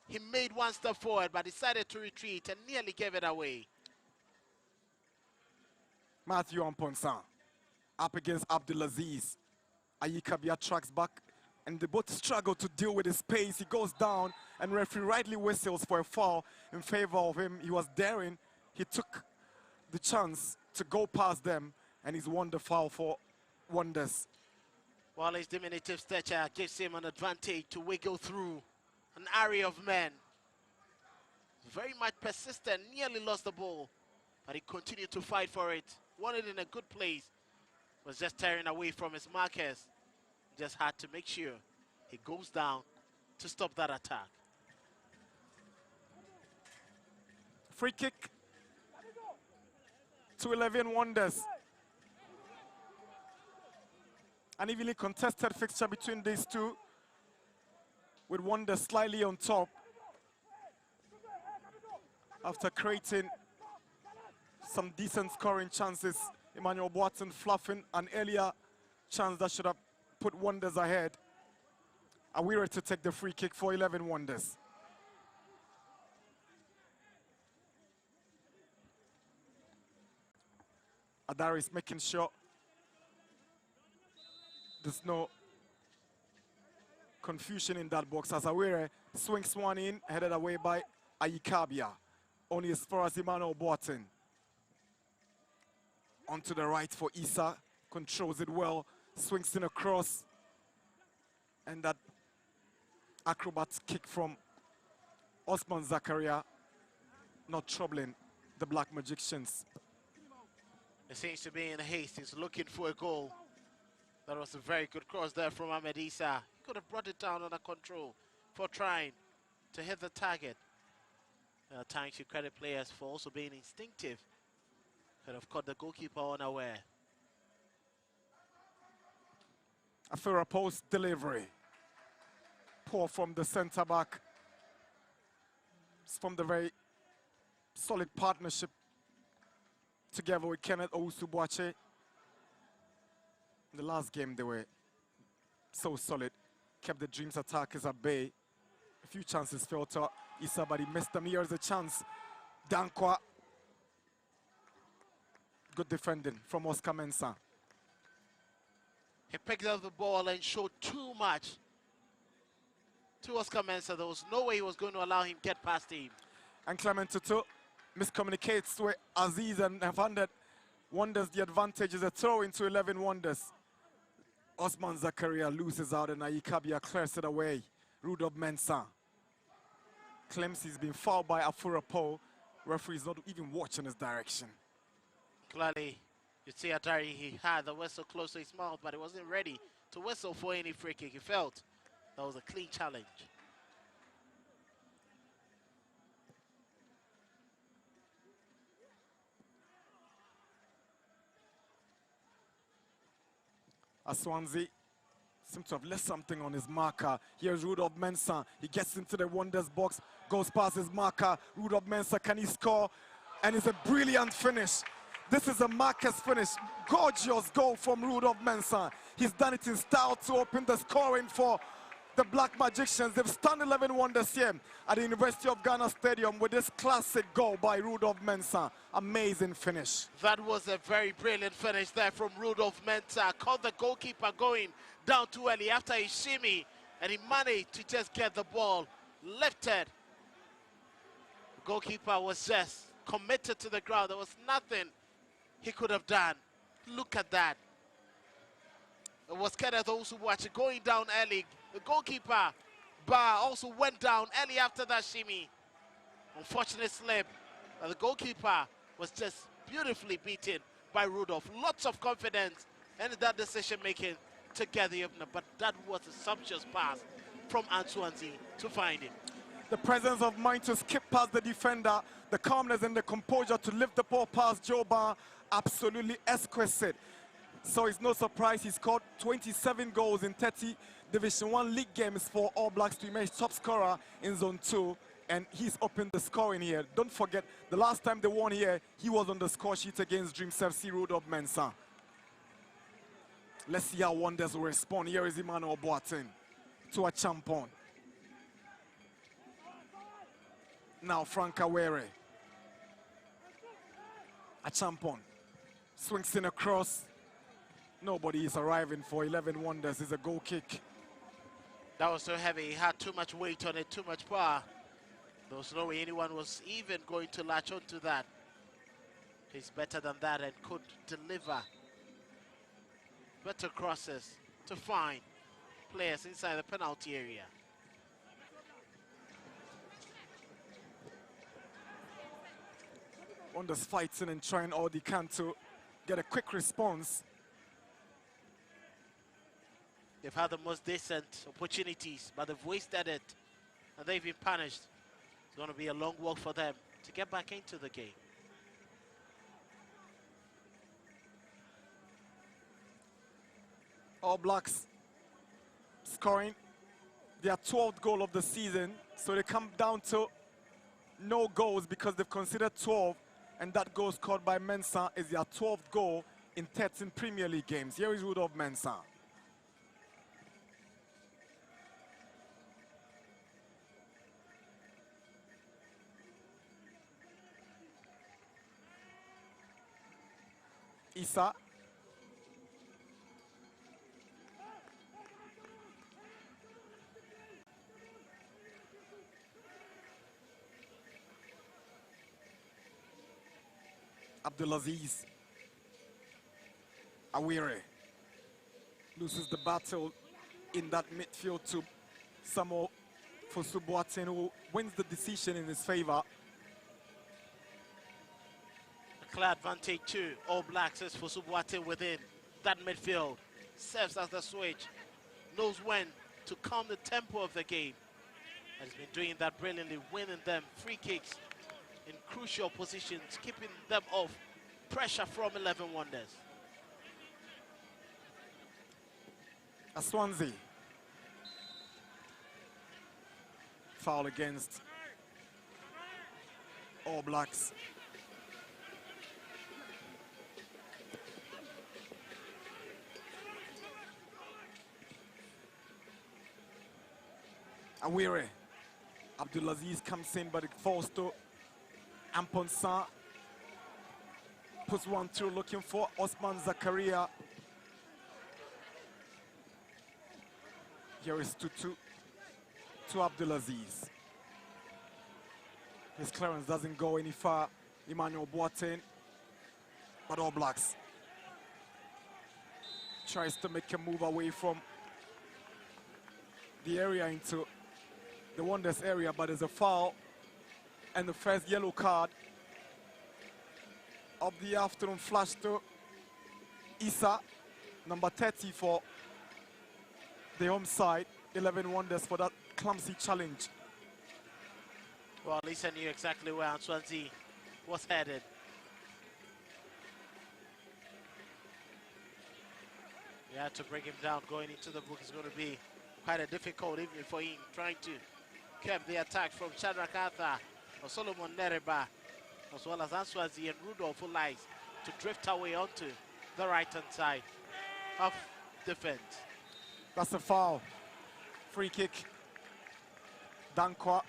He made one step forward but decided to retreat and nearly gave it away. Matthew Amponsah up against Abdulaziz. Ayikabia tracks back and they both struggle to deal with his pace. He goes down and referee rightly whistles for a foul in favor of him. He was daring. He took the chance to go past them and he's won the foul for Wonders. While his diminutive stature gives him an advantage to wiggle through an array of men. Very much persistent, nearly lost the ball, but he continued to fight for it. Won it in a good place. Was just tearing away from his markers. Just had to make sure he goes down to stop that attack. Free kick to 11 Wonders. An evenly contested fixture between these two. with Wonders slightly on top after creating some decent scoring chances. Emmanuel Boateng fluffing an earlier chance that should have put Wonders ahead. Awira to take the free kick for 11 Wonders. Adaris making sure there's no confusion in that box as Awira swings one in, headed away by Ayikabia. Only as far as Emmanuel Boateng. Onto the right for Issa, controls it well, swings in across. And that acrobat kick from Osman Zakaria, not troubling the Black Magicians. It seems to be in haste. He's looking for a goal. That was a very good cross there from Ahmed Issa. He could have brought it down under control for trying to hit the target. At times you credit players for also being instinctive. Could have caught the goalkeeper unaware. After a post delivery. Poor from the centre back. It's from the very solid partnership together with Kenneth Owusu-Boakye. In the last game they were so solid, kept the Dreams attackers at bay. A few chances fell to Issa, but he missed them. Here's a chance. Dankwa. Good defending from Oscar Mensah. He picked up the ball and showed too much to Oscar Mensah. There was no way he was going to allow him get past him. And Clement Tutu miscommunicates with Aziz and have handed Wonders the advantage. Is a throw into 11 Wonders. Osman Zakaria loses out and Ayikabia clears it away. Rudolph Mensah claims he's been fouled by Afura Po. Referee is not even watching his direction. Clearly, you see Atari, he had the whistle close to his mouth, but he wasn't ready to whistle for any free kick. He felt that was a clean challenge. Swansea seems to have left something on his marker. Here's Rudolph Mensah. He gets into the Wonders box, goes past his marker. Rudolph Mensah, can he score? And it's a brilliant finish. This is a Marcus finish. Gorgeous goal from Rudolph Mensah. He's done it in style to open the scoring for the Black Magicians. They've stunned 11 Wonders here at the University of Ghana Stadium with this classic goal by Rudolph Mensah. Amazing finish. That was a very brilliant finish there from Rudolph Mensah. Caught the goalkeeper going down too early after a shimmy, and he managed to just get the ball lifted. The goalkeeper was just committed to the ground. There was nothing he could have done. Look at that. It was Kenneth Owusu-Boakye going down early. The goalkeeper, Bar, also went down early after that shimmy. Unfortunate slip. The goalkeeper was just beautifully beaten by Rudolph. Lots of confidence in that decision-making to get the opener, but that was a sumptuous pass from Swansea to find him. The presence of mind to skip past the defender, the calmness and the composure to lift the ball past Joe Bar, absolutely exquisite. So it's no surprise he scored 27 goals in 30 Division 1 league games for All Blacks to emerge top scorer in Zone 2. And he's opened the scoring here. Don't forget, the last time they won here, he was on the score sheet against Dreams FC, Rudolph Mensah. Let's see how Wonders will respond. Here is Emmanuel Boateng to a champon. Now Frank Awere. A champon. Swings in across. Nobody is arriving for 11 Wonders. It's a goal kick. That was so heavy. He had too much weight on it, too much power. There was no way anyone was even going to latch onto that. He's better than that and could deliver better crosses to find players inside the penalty area. Wonders fighting and trying all they can to get a quick response. They've had the most decent opportunities, but they've wasted it, and they've been punished. It's going to be a long walk for them to get back into the game. All Blacks scoring their 12th goal of the season, so they come down to no goals because they've considered 12, and that goal scored by Mensah is their 12th goal in 13 Premier League games. Here is Rudolph Mensah. Issa. Abdulaziz. Awire loses the battle in that midfield to Samuel Fosu-Boateng, who wins the decision in his favor. A clear advantage to All Blacks as Fosu-Boateng within that midfield. Serves as the switch. Knows when to calm the tempo of the game. And he's been doing that brilliantly, winning them free kicks in crucial positions, keeping them off pressure from 11 Wonders. Swansea. Foul against All Blacks. Awire. Abdulaziz comes in, but it falls to Amponsa. Puts one through, looking for Osman Zakaria. Here is Tutu to Abdulaziz. His clearance doesn't go any far. Emmanuel Boateng, but All Blacks tries to make a move away from the area into the Wonders area, but there's a foul and the first yellow card of the afternoon. Flash to Issa, number 30 for the home side. 11 Wonders for that clumsy challenge. Well, Issa knew exactly where Swansea was headed. He had to bring him down. Going into the book is going to be quite a difficult evening for him, trying to curb the attack from Shadrack Arthur or Solomon Nereba, as well as Swansea and Rudolph, who likes to drift away onto the right-hand side of defense. That's a foul. Free kick. Dankwa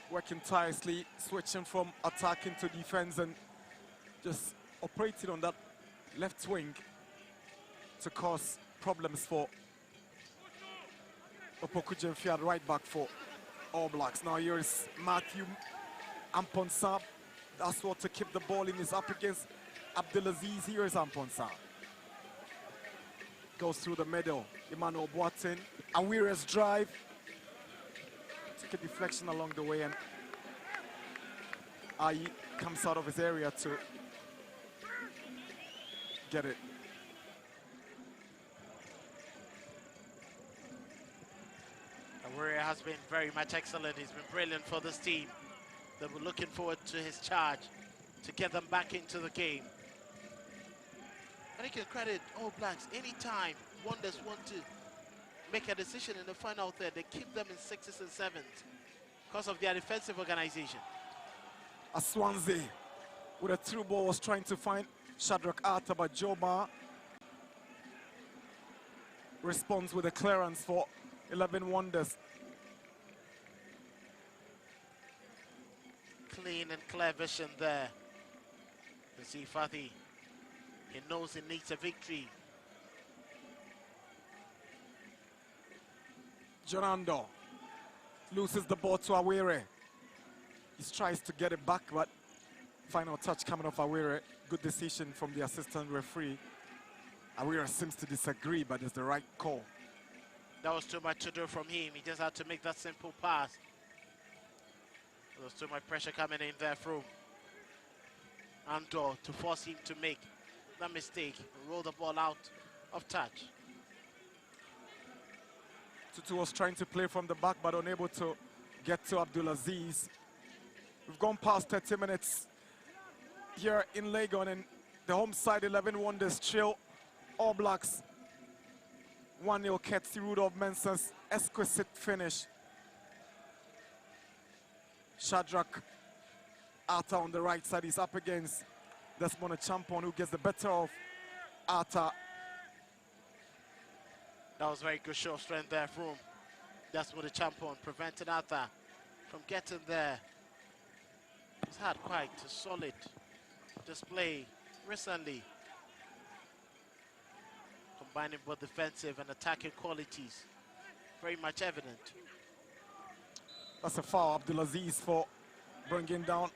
working tirelessly, switching from attacking to defense and just operating on that left wing to cause problems for Opoku Fiat, right back for All Blacks. Now here is Matthew Amponsa. That's what to keep the ball in, is up against Abdulaziz. Here is Amponsa. Goes through the middle. Emmanuel Boateng. Awire's drive. Took a deflection along the way, and Ayi comes out of his area to get it. Awire has been very much excellent. He's been brilliant for this team. They were looking forward to his charge to get them back into the game. And I can credit All Blacks. Anytime Wonders want to make a decision in the final third, they keep them in 6s and 7s because of their defensive organization. Swansea with a through ball was trying to find Shadrack Arthur, but Joma responds with a clearance for 11 Wonders. Clean and clear vision there. You see Fathy, he knows he needs a victory. Jonando loses the ball to Awire. He tries to get it back, but final touch coming off Awire. Good decision from the assistant referee. Awire seems to disagree, but it's the right call. That was too much to do from him. He just had to make that simple pass. There was too much pressure coming in there from Andor to force him to make that mistake and roll the ball out of touch. Tutu was trying to play from the back, but unable to get to Abdulaziz. We've gone past 30 minutes here in Legon, and the home side 11 Wonders trail All Blacks 1-0 Ketsi, Rudolph Mensah's exquisite finish. Shadrach Arthur on the right side is up against Desmond Champon, who gets the better of Arthur. That was very good show of strength there from Desmond Champon, preventing Arthur from getting there. He's had quite a solid display recently, combining both defensive and attacking qualities. Very much evident. That's a foul, Abdulaziz, for bringing down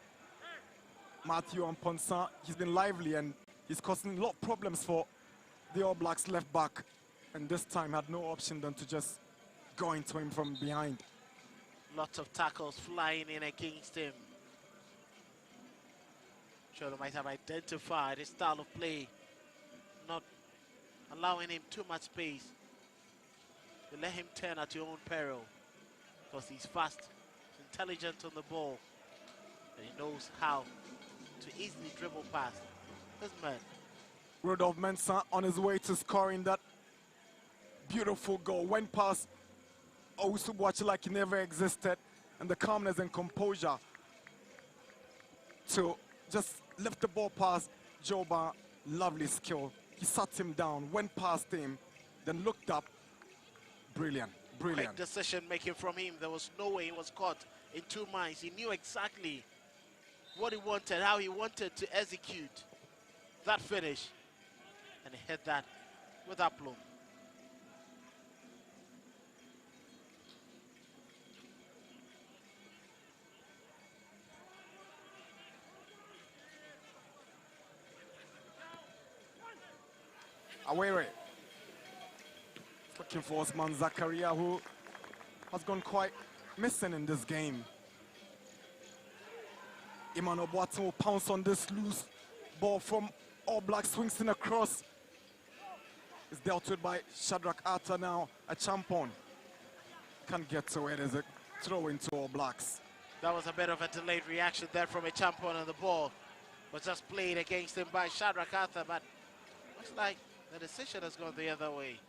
Matthew Amponsan. He's been lively and he's causing a lot of problems for the All Blacks left back, and this time had no option than to just go into him from behind. Lots of tackles flying in against him. Sure, they might have identified his style of play, not allowing him too much space. You let him turn at your own peril, because he's fast, he's intelligent on the ball, and he knows how to easily dribble past this man. Rudolph Mensah on his way to scoring that beautiful goal. Went past Owusu like he never existed, and the calmness and composure to just lift the ball past Joba. Lovely skill. He sat him down, went past him, then looked up. Brilliant, brilliant. Quick decision making from him. There was no way he was caught in two minds. He knew exactly what he wanted, how he wanted to execute that finish, and he hit that with aplomb. Awere. Looking for Osman Zakaria, who has gone quite missing in this game. Emmanuel Boateng will pounce on this loose ball from All Black, swings in across. It's dealt with by Shadrach Arthur now, a Champon. Can't get to it as a throw into All Blacks. That was a bit of a delayed reaction there from a Champon, on the ball was just played against him by Shadrach Arthur, but looks like the decision has gone the other way.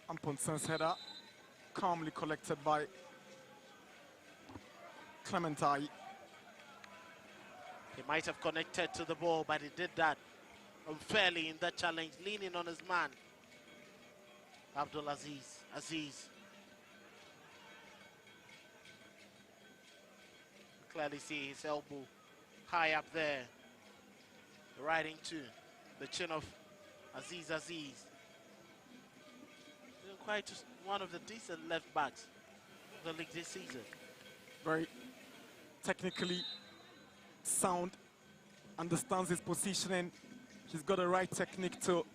Amponsen's header, calmly collected by Clementai. He might have connected to the ball, but he did that unfairly in that challenge, leaning on his man, Aziz. Clearly see his elbow high up there, right into the chin of Aziz. Quite one of the decent left backs of the league this season. Very technically sound, understands his positioning. He's got the right technique to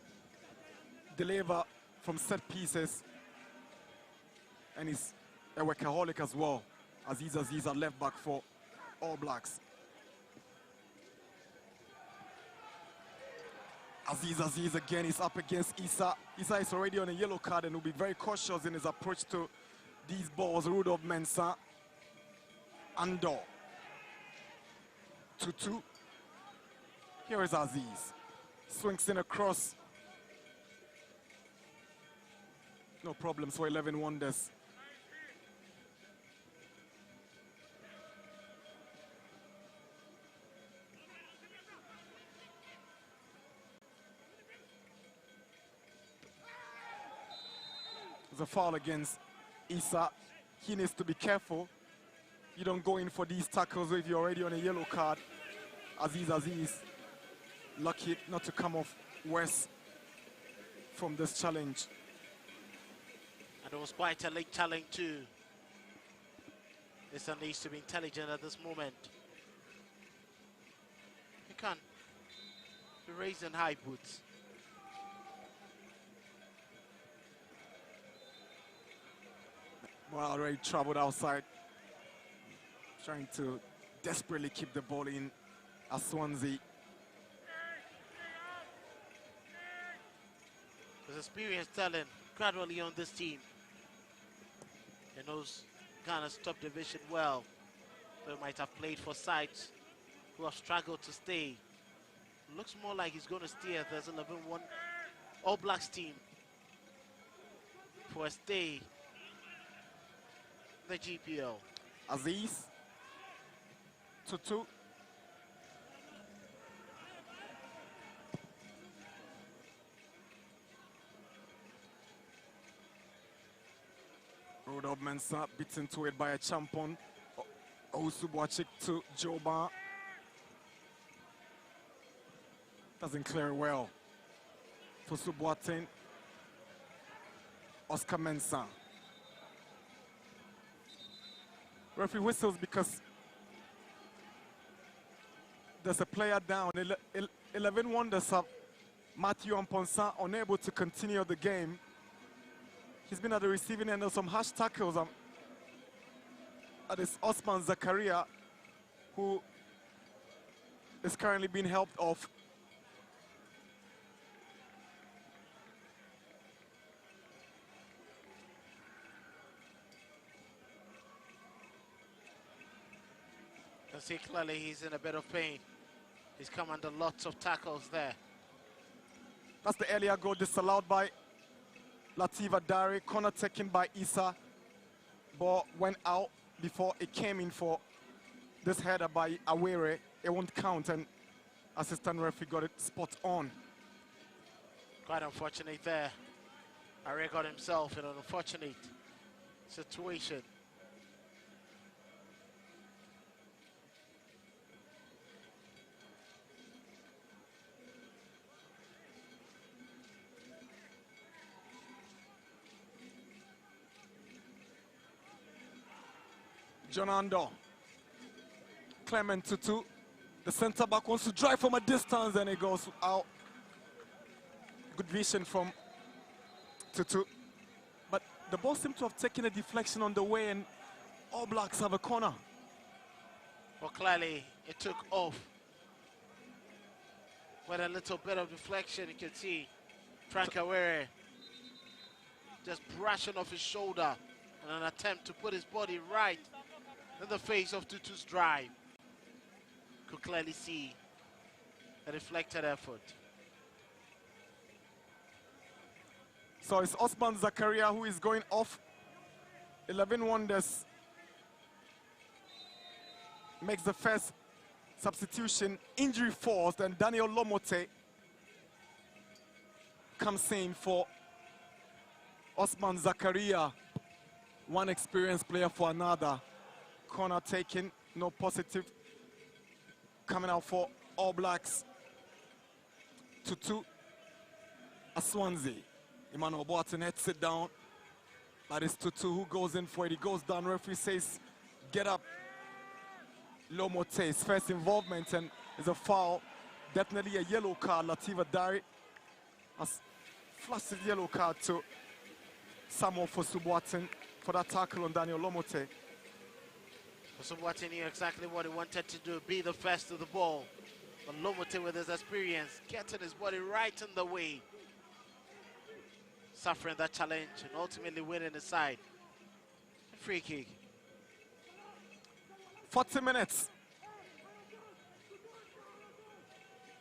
deliver from set pieces, and he's a workaholic as well. Aziz, a left back for All Blacks. Aziz again is up against Issa. Issa is already on a yellow card and will be very cautious in his approach to these balls. Rudolph Mensah. Andor. 2-2. Here is Aziz. Swings in across. No problems for 11 Wonders. There's a foul against Issa. He needs to be careful. You don't go in for these tackles if you're already on a yellow card. Aziz, lucky not to come off worse from this challenge. And it was quite a late challenge too. Issa needs to be intelligent at this moment. He can't be raising high boots. Well, already traveled outside, trying to desperately keep the ball in as Swansea. There's experience telling gradually on this team. He knows Ghana's top division well. who might have played for sides who have struggled to stay. Looks more like he's going to steer this 11-1 All Blacks team for a stay in the GPL. Aziz, Tutu. Rudolph Mensah beaten to it by a champion. Owusu-Boateng to Joba. Doesn't clear well. For Boateng. Oscar Mensah. Referee whistles because there's a player down. 11 wonders of Matthew Amponsa unable to continue the game. He's been at the receiving end of some harsh tackles. It's Osman Zakaria who is currently being helped off. You see clearly he's in a bit of pain. He's come under lots of tackles there. That's the earlier goal disallowed by Lativa Dari. Corner taken by Issa. Ball went out before it came in for this header by Awere. It won't count, and assistant referee got it spot on. Quite unfortunate there. Awere got himself in an unfortunate situation. John Ando. Clement Tutu. The centre back wants to drive from a distance and it goes out. Good vision from Tutu. But the ball seemed to have taken a deflection on the way and All Blacks have a corner. Well, clearly it took off. With a little bit of deflection, you can see Frank Awere just brushing off his shoulder in an attempt to put his body right in the face of Tutu's drive. Could clearly see a deflected effort. So it's Osman Zakaria who is going off. 11 wonders makes the first substitution. Injury forced, and Daniel Lomote comes in for Osman Zakaria. One experienced player for another. Corner taken, no positive. Coming out for All Blacks. Tutu Aswanzi. Emmanuel Boateng heads it down. That is Tutu who goes in for it. He goes down. Referee says, get up. Lomote's first involvement and is a foul. Definitely a yellow card. Lativa Dari has flashed his yellow card to Samuel Fosu-Boateng for that tackle on Daniel Lomote. Fosu-Boateng knew exactly what he wanted to do, be the first to the ball. But Lomote, with his experience, getting his body right in the way, suffering that challenge and ultimately winning the side. A free kick. 40 minutes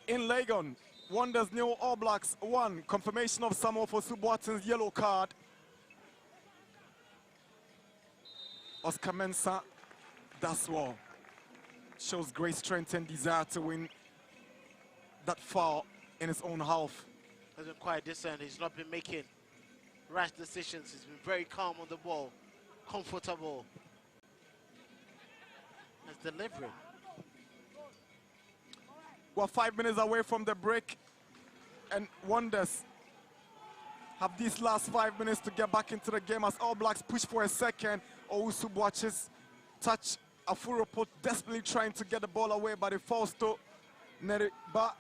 in Legon. Wonders new All Blacks 1. Confirmation of Samuel Fosu-Boateng's yellow card. Oscar Mensah, that's well. Shows great strength and desire to win that foul in his own half. He's been quite decent. He's not been making rash decisions. He's been very calm on the ball, comfortable. He's delivering. We're 5 minutes away from the break, and Wonders have these last 5 minutes to get back into the game as All Blacks push for a second. Owusu-Boateng's touch. Afuropo desperately trying to get the ball away, but it falls to Neriba.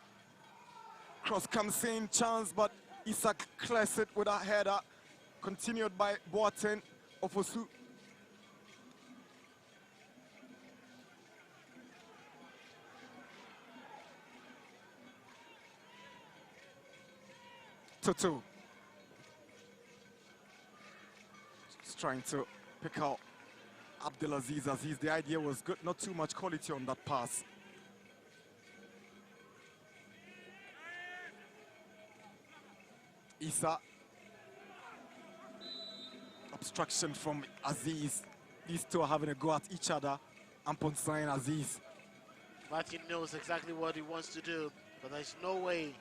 Cross comes in, chance, but Isaac clears it with a header. Continued by Boateng. Ofosu. Tutu. Just trying to pick out Abdulaziz Aziz. The idea was good, not too much quality on that pass. Issa. Obstruction from Aziz. These two are having a go at each other. Amponsah and Aziz. Martin knows exactly what he wants to do, but there's no way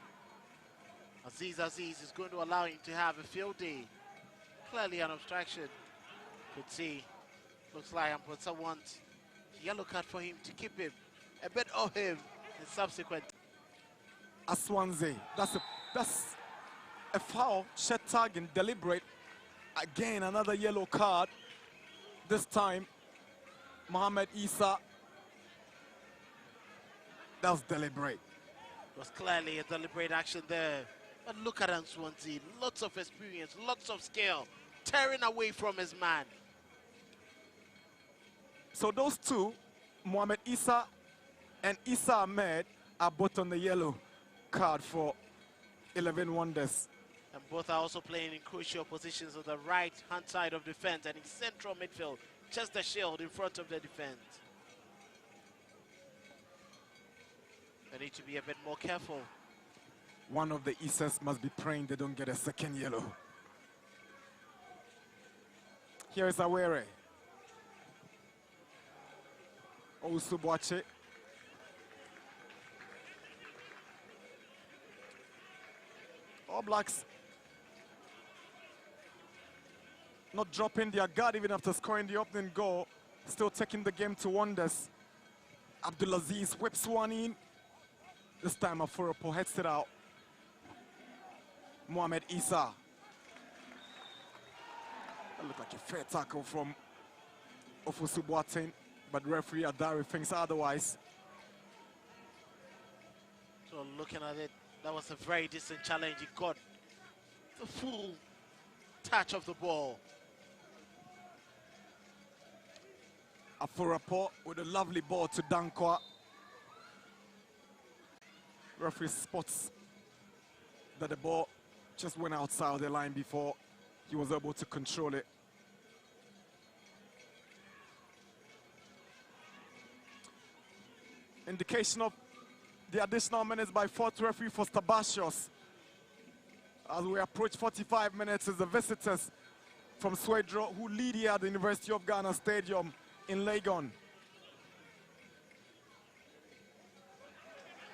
Aziz is going to allow him to have a field day. Clearly an obstruction. Could see. Looks like Amponsah wants a yellow card for him to keep him a bit of him in subsequent. Aswanze. That's a foul. Shed tagging, deliberate. Again, another yellow card. This time, Mohamed Issa. That was deliberate. It was clearly a deliberate action there. But look at Aswanze. Lots of experience, lots of skill. Tearing away from his man. So those two, Mohamed Issa and Issa Ahmed, are both on the yellow card for 11 Wonders. And both are also playing in crucial positions on the right-hand side of defense and in central midfield, just a shield in front of the defense. They need to be a bit more careful. One of the Issas must be praying they don't get a second yellow. Here is Awere. Osubwache. All Blacks not dropping their guard even after scoring the opening goal. Still taking the game to Wonders. Abdulaziz whips one in. This time Afurapo heads it out. Mohamed Issa. That looked like a fair tackle from Ofosu-Boateng, but referee Adari thinks otherwise. So looking at it, that was a very decent challenge. He got the full touch of the ball. Afurapo with a lovely ball to Dankwa. Referee spots that the ball just went outside the line before he was able to control it. Indication of the additional minutes by fourth referee for Stabasios. As we approach 45 minutes as the visitors from Swedru who lead here at the University of Ghana Stadium in Legon.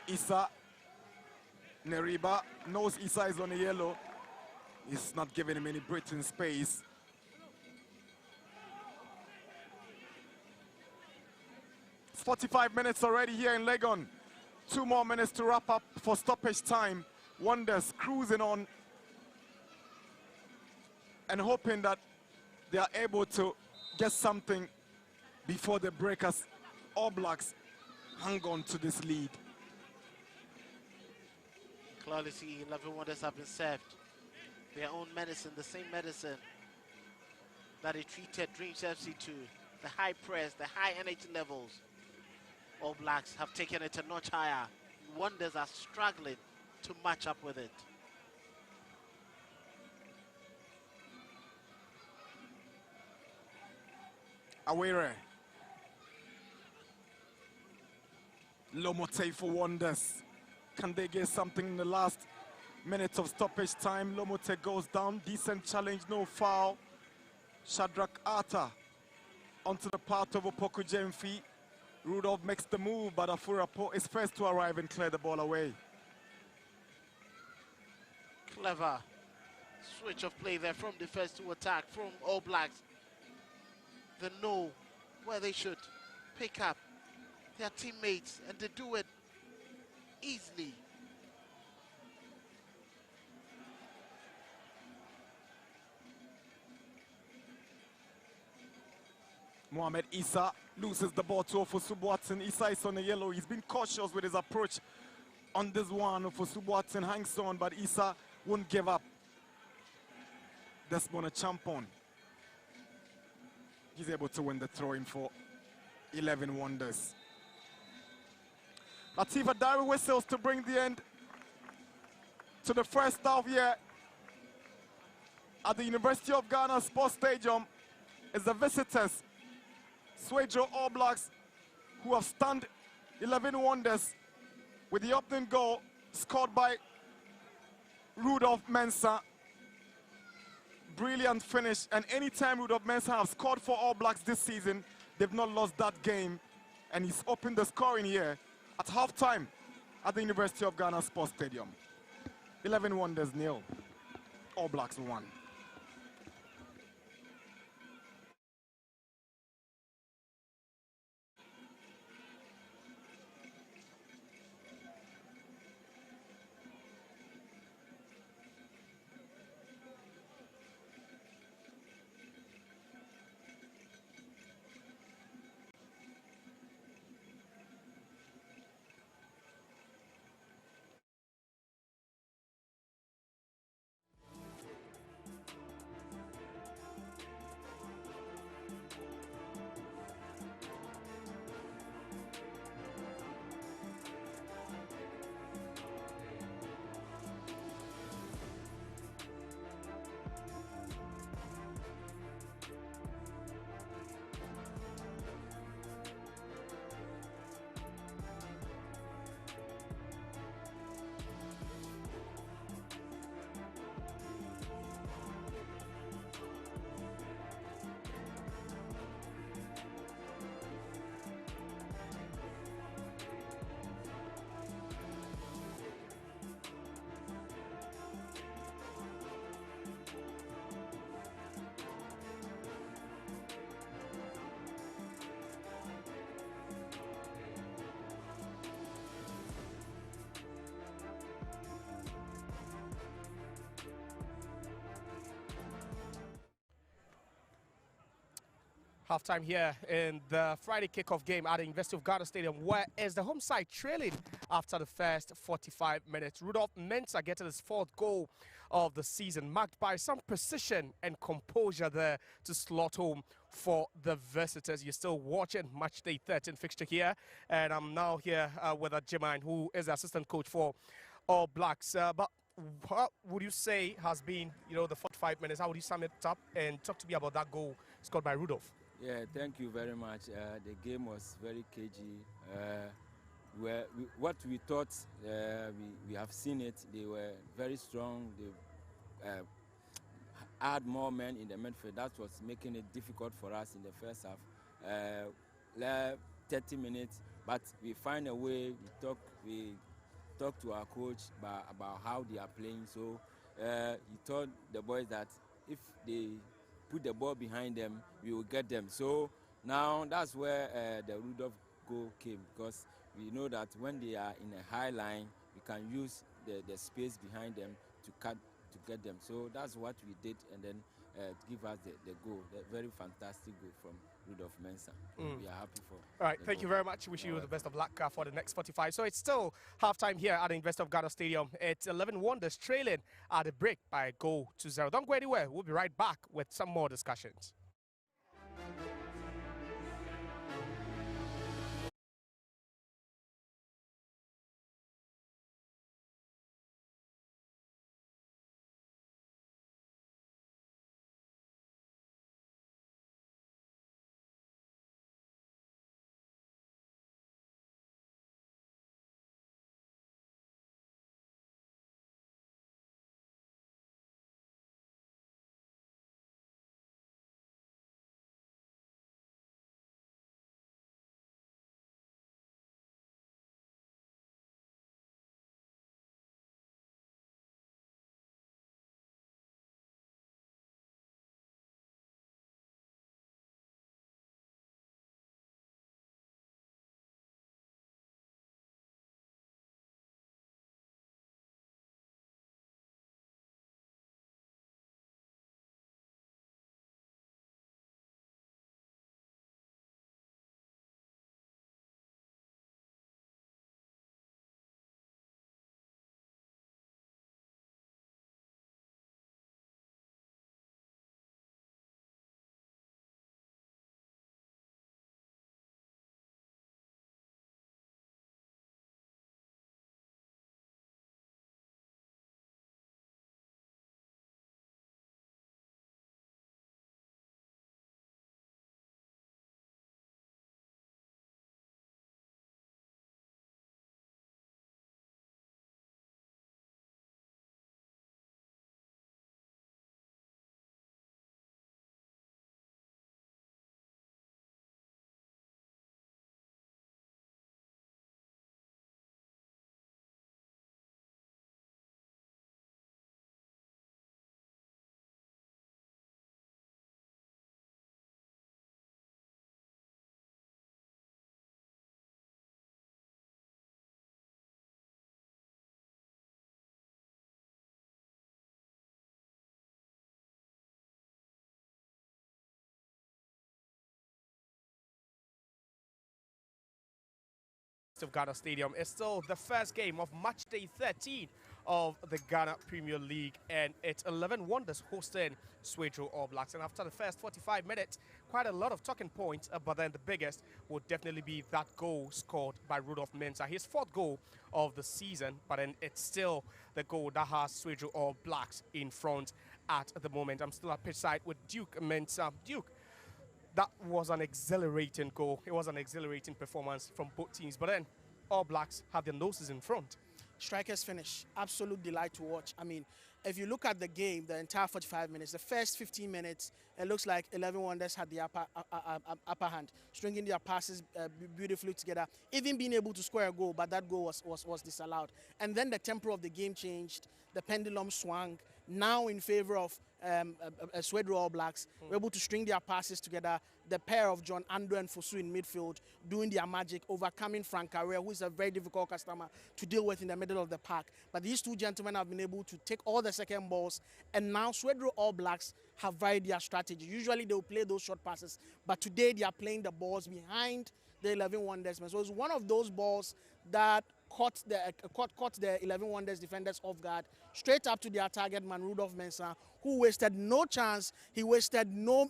Issa Neriba knows Issa is on a yellow. He's not giving him any breathing space. It's 45 minutes already here in Legon. 2 more minutes to wrap up for stoppage time. Wonders cruising on and hoping that they are able to get something before the breakers. All Blacks hang on to this lead. Clearly see 11 Wonders have been served their own medicine, the same medicine that they treated Dreams FC to. The high press, the high energy levels. All Blacks have taken it a notch higher. Wonders are struggling to match up with it. Awere. Lomote for Wonders. Can they get something in the last minutes of stoppage time? Lomote goes down. Decent challenge, no foul. Shadrach Atta onto the part of Opoku Jemfi. Rudolph makes the move, but Afurapo is first to arrive and clear the ball away. Clever switch of play there from defense to attack from All Blacks. They know where they should pick up their teammates, and they do it easily. Mohamed Issa loses the ball to Ofosu-Boateng. Issa is on the yellow. He's been cautious with his approach on this one. Ofosu-Boateng hangs on, but Issa won't give up. Desmond Champon. He's able to win the throw-in for 11 Wonders. Latif Adari whistles to bring the end to the first half here at the University of Ghana Sports Stadium as the visitors Swedru All Blacks, who have stunned 11 wonders with the opening goal scored by Rudolph Mensah. Brilliant finish, and anytime Rudolph Mensah have scored for All Blacks this season, they've not lost that game, and he's opened the scoring here at halftime at the University of Ghana Sports Stadium. 11 wonders 0, All Blacks 1. Halftime here in the Friday kickoff game at the University of Ghana Stadium, where is the home side trailing after the first 45 minutes. Rudolph Mensah getting his 4th goal of the season, marked by some precision and composure there to slot home for the visitors. You're still watching match day 13 fixture here, and I'm now here with Jiman, who is the assistant coach for All Blacks. But what would you say has been, the 45 minutes? How would you sum it up and talk to me about that goal scored by Rudolph? Yeah, thank you very much. The game was very cagey. What we thought, we have seen it. They were very strong. They add more men in the midfield. That was making it difficult for us in the first half. 30 minutes, but we find a way. We talk to our coach about how they are playing. So he told the boys that if they put the ball behind them, we will get them. So now that's where the Rudolph goal came, because we know that when they are in a high line, we can use the space behind them to get them. So that's what we did, and then give us the goal, the very fantastic goal from Rudolph Mensah. We are happy for. All right, thank you very much. Wish you the best of luck for the next 45. So it's still halftime here at the University of Ghana Stadium. It's 11 Wonders trailing at the break by a goal to 0. Don't go anywhere. We'll be right back with some more discussions. University of Ghana Stadium. It's still the first game of match day 13 of the Ghana Premier League, and it's 11 Wonders hosting Swedru All Blacks. And after the first 45 minutes, quite a lot of talking points, but then the biggest would definitely be that goal scored by Rudolph Mensah, his 4th goal of the season, but then it's still the goal that has Swedru All Blacks in front at the moment. I'm still at pitch side with Duke Mensah. Duke, that was an exhilarating goal. It was an exhilarating performance from both teams, but then All Blacks have their noses in front. Strikers finish, absolute delight to watch. I mean, if you look at the game, the entire 45 minutes, the first 15 minutes, it looks like 11 Wonders had the upper hand, stringing their passes beautifully together, even being able to score a goal, but that goal was disallowed. And then the tempo of the game changed, the pendulum swung, now in favor of Swedru All Blacks. We're able to string their passes together. The pair of John Ando and Fosu in midfield doing their magic, overcoming Frank Carrera, who is a very difficult customer to deal with in the middle of the park. But these two gentlemen have been able to take all the second balls, and now Swedru All Blacks have varied their strategy. Usually they will play those short passes, but today they are playing the balls behind the 11 Wonders. So it's one of those balls that caught the 11 Wonders defenders off guard, straight up to their target man, Rudolph Mensah, who wasted no chance. He wasted no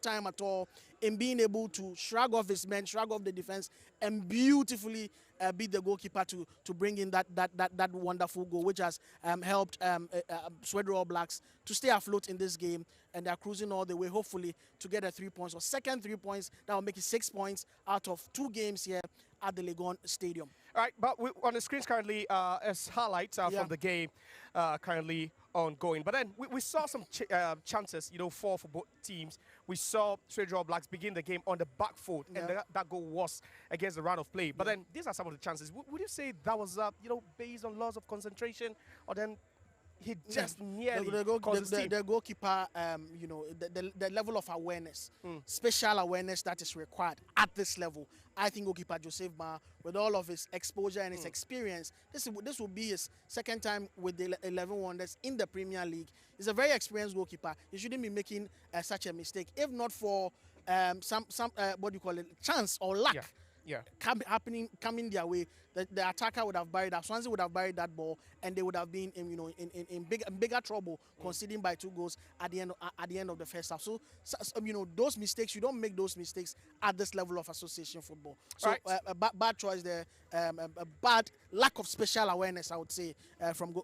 time at all in being able to shrug off his men, shrug off the defense, and beautifully beat the goalkeeper to bring in that wonderful goal, which has helped Swedru All Blacks to stay afloat in this game, and they're cruising all the way, hopefully, to get a 3 points or second 3 points. That will make it 6 points out of 2 games here at the Legon Stadium. All right, but on the screens currently as highlights from the game currently ongoing. But then we saw some chances, for both teams. We saw Swedru All Blacks begin the game on the back foot, and that goal was against the round of play. But then these are some of the chances. Would you say that was, based on loss of concentration, or then he just nearly the goalkeeper, the level of awareness, special awareness that is required at this level. I think goalkeeper Joseph Ma, with all of his exposure and his experience, this will be his second time with the 11 Wonders in the Premier League. He's a very experienced goalkeeper. He shouldn't be making such a mistake, if not for some chance or luck. Coming their way, the attacker would have buried that. Swansea would have buried that ball, and they would have been in bigger trouble, conceding by 2 goals at the end of the first half. So those mistakes, you don't make those mistakes at this level of association football. So a bad choice there, a bad lack of special awareness, I would say, from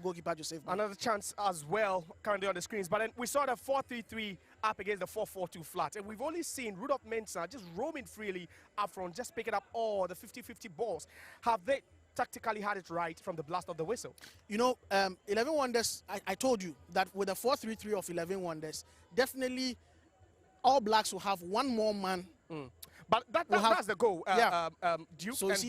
goalkeeper Joseph. Another chance as well currently on the screens, but then we saw the 4-3-3 up against the 4-4-2 flat, and we've only seen Rudolph Mensah just roaming freely up front, just picking up all the 50-50 balls. Have they tactically had it right from the blast of the whistle? 11 Wonders, I told you that with the 4-3-3 of 11 Wonders, definitely All Blacks will have one more man. But that's the goal, Duke. So and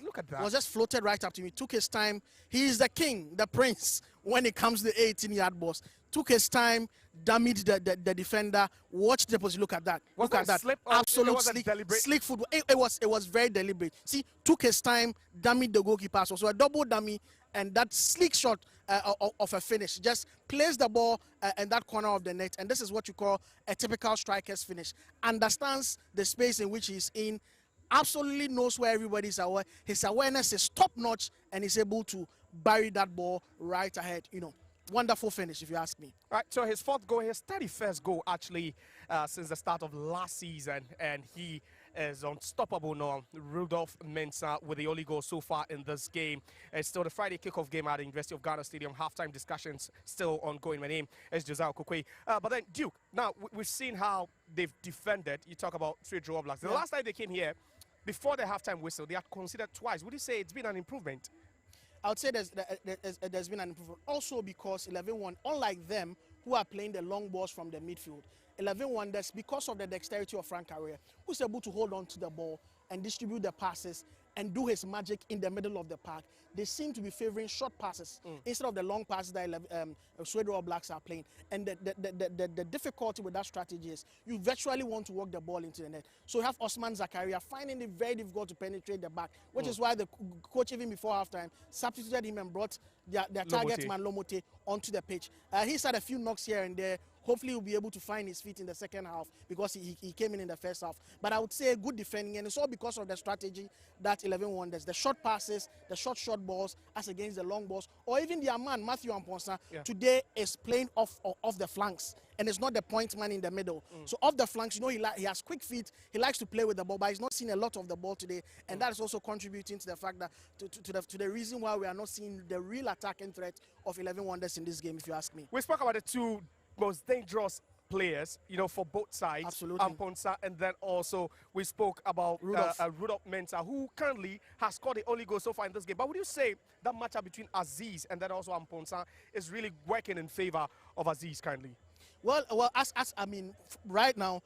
look at that. Was just floated right up to me. Took his time. He is the king, the prince, when it comes to the 18-yard balls. Took his time, damaged the defender. Watch the position. Look at that. Look at that. Absolute slick football. It was very deliberate. See, took his time, damaged the goalkeeper. So a double dummy, and that slick shot of a finish. Just placed the ball in that corner of the net, and this is what you call a typical striker's finish. Understands the space in which he's in, absolutely knows where everybody's aware. His awareness is top-notch, and he's able to bury that ball right ahead. Wonderful finish, if you ask me. Right, so his 4th goal, his 31st goal actually since the start of last season, and he is unstoppable now. Rudolph Mensah with the only goal so far in this game. It's still the Friday kickoff game at the University of Ghana Stadium. Halftime discussions still ongoing. My name is Josiah Kokwe. But then Duke, now we've seen how they've defended. You talk about Swedru All Blacks. The last time they came here, before the halftime whistle, they had considered twice. Would you say it's been an improvement? I would say there's been an improvement. Also because 11-1, unlike them, who are playing the long balls from the midfield, 11 Wonders, because of the dexterity of Frank Carrera, who's able to hold on to the ball and distribute the passes and do his magic in the middle of the park, they seem to be favoring short passes instead of the long passes that Swedru All Blacks are playing. And the difficulty with that strategy is you virtually want to work the ball into the net. So you have Osman Zakaria finding it very difficult to penetrate the back, which is why the coach, even before halftime, substituted him and brought their target man Lomote onto the pitch. He's had a few knocks here and there, Hopefully he'll be able to find his feet in the second half because he came in the first half. But I would say good defending, and it's all because of the strategy that 11 Wonders, the short passes, the short balls as against the long balls, or even their man, Matthew Amponsa, today is playing off the flanks. And it's not the point man in the middle. So off the flanks, you know, he has quick feet. He likes to play with the ball, but he's not seeing a lot of the ball today. And that is also contributing to the fact that to the reason why we are not seeing the real attacking threat of 11 Wonders in this game, if you ask me. We spoke about the two most dangerous players, you know, for both sides. Absolutely. Amponsa, and then also we spoke about Rudolph Mensah, who currently has scored the only goal so far in this game. But would you say that matchup between Aziz and then also Amponsa is really working in favor of Aziz currently? Well, as I mean, right now,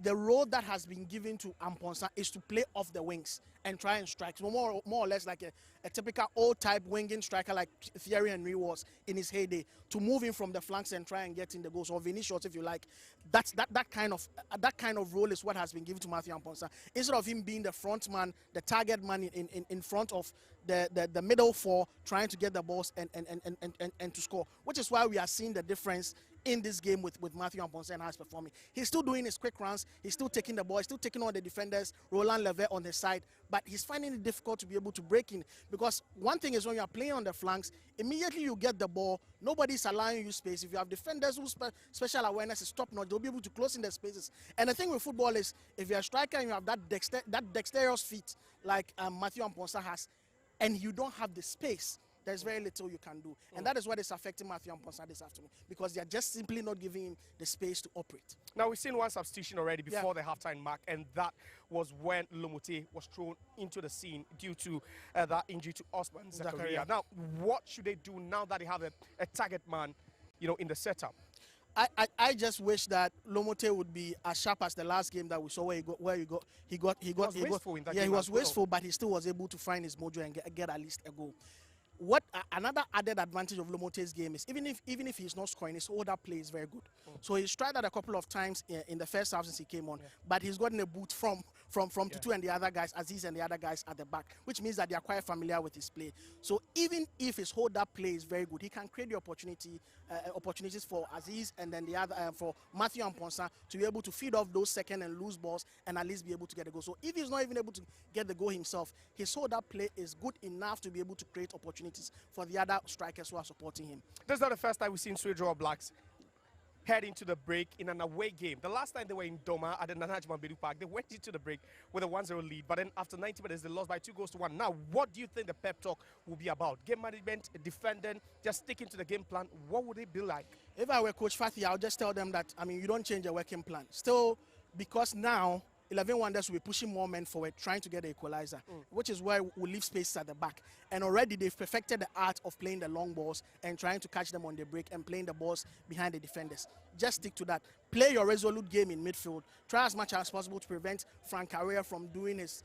the role that has been given to Amponsa is to play off the wings and try and strike. So more or less like a typical old-type winging striker like Thierry Henry was in his heyday, to move in from the flanks and try and get in the goals, or Vinicius, if you like. That kind of role is what has been given to Matthew Amponsa. Instead of him being the front man, the target man in front of the middle four, trying to get the balls and to score, which is why we are seeing the difference in this game with Matthew Amponsa and how he's performing. He's still doing his quick runs, he's still taking the ball, he's still taking on the defenders, Roland Levet on his side, but he's finding it difficult to be able to break in, because one thing is when you are playing on the flanks, immediately you get the ball, nobody's allowing you space. If you have defenders whose special awareness is top-notch, they'll be able to close in the spaces. And the thing with football is, if you're a striker and you have that dexterous feet like Matthew Amponsa has, and you don't have the space, there's very little you can do. And that is what is affecting Matthew Amponsa this afternoon, because they are just simply not giving him the space to operate. Now, we've seen one substitution already before the halftime mark, and that was when Lomote was thrown into the scene due to that injury to Osman Zakaria. Now, what should they do now that they have a target man, you know, in the setup? I just wish that Lomote would be as sharp as the last game that we saw he was wasteful, but he still was able to find his mojo and get at least a goal. What another added advantage of Lomote's game is, even if he's not scoring, his hold-up play is very good. So he's tried that a couple of times in the first half since he came on, but he's gotten a boot from Tutu and the other guys, Aziz and the other guys at the back, which means that they are quite familiar with his play. So even if his hold-up play is very good, he can create the opportunities for Aziz and then the other for Matthew Amponsa to be able to feed off those second and loose balls and at least be able to get a goal. So if he's not even able to get the goal himself, his hold-up play is good enough to be able to create opportunities for the other strikers who are supporting him. This is not the first time we've seen Swedru Blacks head into the break in an away game. The last time they were in Doma at the Nana Ajman Bedu Park, they went into the break with a 1-0 lead, but then after 90 minutes, they lost by 2-1. Now, what do you think the pep talk will be about? Game management, defending, just sticking to the game plan. What would it be like? If I were Coach Fatih, I'll just tell them that, I mean, you don't change a working plan. Still, because now 11 Wonders will be pushing more men forward, trying to get the equalizer, which is why we leave spaces at the back. And already they've perfected the art of playing the long balls and trying to catch them on the break and playing the balls behind the defenders. Just stick to that. Play your resolute game in midfield. Try as much as possible to prevent Frank Carrera from doing his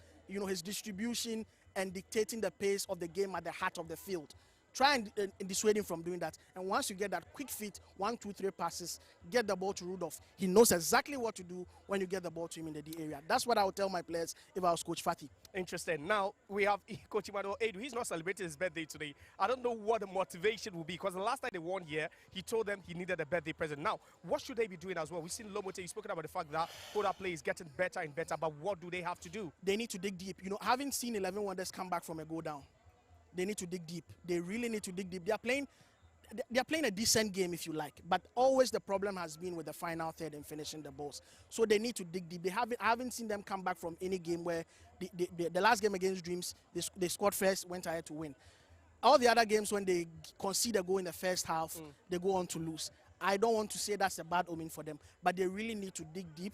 distribution and dictating the pace of the game at the heart of the field. Try and dissuade him from doing that. And once you get that quick feet, 1, 2, 3 passes, get the ball to Rudolph. He knows exactly what to do when you get the ball to him in the D area. That's what I would tell my players if I was Coach Fatih. Interesting. Now, we have Coach Emmanuel Edu. He's not celebrating his birthday today. I don't know what the motivation will be, because the last time they won here, he told them he needed a birthday present. Now, what should they be doing as well? We've seen Lomote, you've spoken about the fact that hold-up play is getting better and better, but what do they have to do? They need to dig deep. You know, having seen 11 Wonders come back from a go down, they need to dig deep. They really need to dig deep. They are playing a decent game, if you like, but always the problem has been with the final third and finishing the balls. So they need to dig deep. I haven't seen them come back from any game where the last game against Dreams, they scored first, went ahead to win. All the other games, when they concede a goal in the first half, they go on to lose. I don't want to say that's a bad omen for them, but they really need to dig deep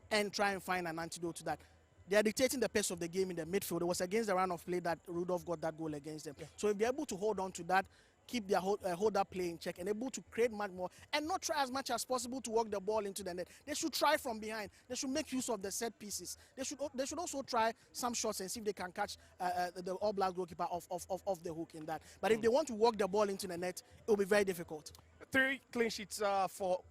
and try and find an antidote to that. They are dictating the pace of the game in the midfield. It was against the run of play that Rudolph got that goal against them. So if they're able to hold on to that, keep their hold-up play in check, and able to create much more, and not try as much as possible to work the ball into the net. They should try from behind. They should make use of the set pieces. They should also try some shots and see if they can catch the All Black goalkeeper off the hook in that. But if they want to work the ball into the net, it will be very difficult. 3 clean sheets for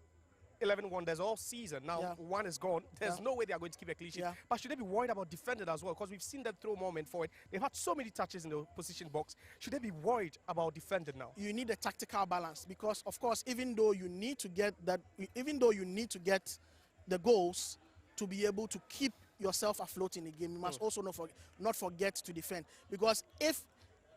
11 wonders all season. Now, one is gone. There's no way they are going to keep a clean sheet. But should they be worried about defending as well? Because we've seen them throw more men forward. They've had so many touches in the position box. Should they be worried about defending now? You need a tactical balance because, of course, even though you need to get the goals to be able to keep yourself afloat in the game, you must also not forget to defend. Because if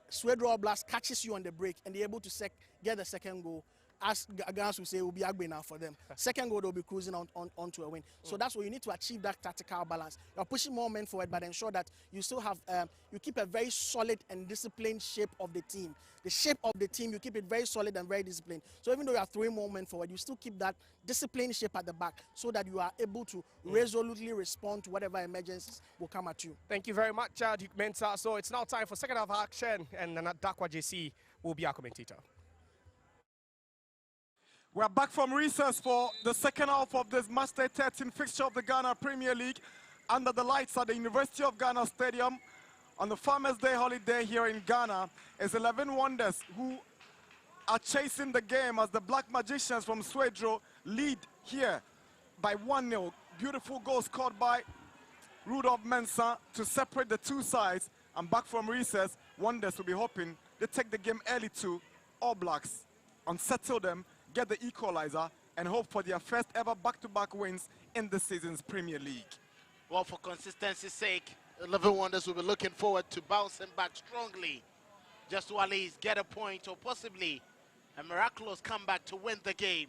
Swedru Blast catches you on the break and they're able to get the second goal, as Ghana will say, it will be Agbe now for them. Second goal, they'll be cruising onto a win. So that's why you need to achieve that tactical balance. You're pushing more men forward, but ensure that you still have, you keep a very solid and disciplined shape of the team. The shape of the team, you keep it very solid and very disciplined. So even though you are throwing more men forward, you still keep that disciplined shape at the back so that you are able to resolutely respond to whatever emergencies will come at you. Thank you very much, Duke Mensah. So it's now time for second half action, and Dakwa JC will be our commentator. We're back from recess for the second half of this Match Day 13 fixture of the Ghana Premier League under the lights at the University of Ghana Stadium on the Farmers' Day holiday here in Ghana. Is 11 Wonders who are chasing the game as the Black Magicians from Swedru lead here by 1-0. Beautiful goal scored by Rudolph Mensah to separate the two sides. And back from recess, Wonders will be hoping they take the game early to All Blacks, unsettle them, get the equalizer, and hope for their first ever back-to-back wins in this season's Premier League. Well, for consistency's sake, 11 Wonders will be looking forward to bouncing back strongly just to at least get a point or possibly a miraculous comeback to win the game.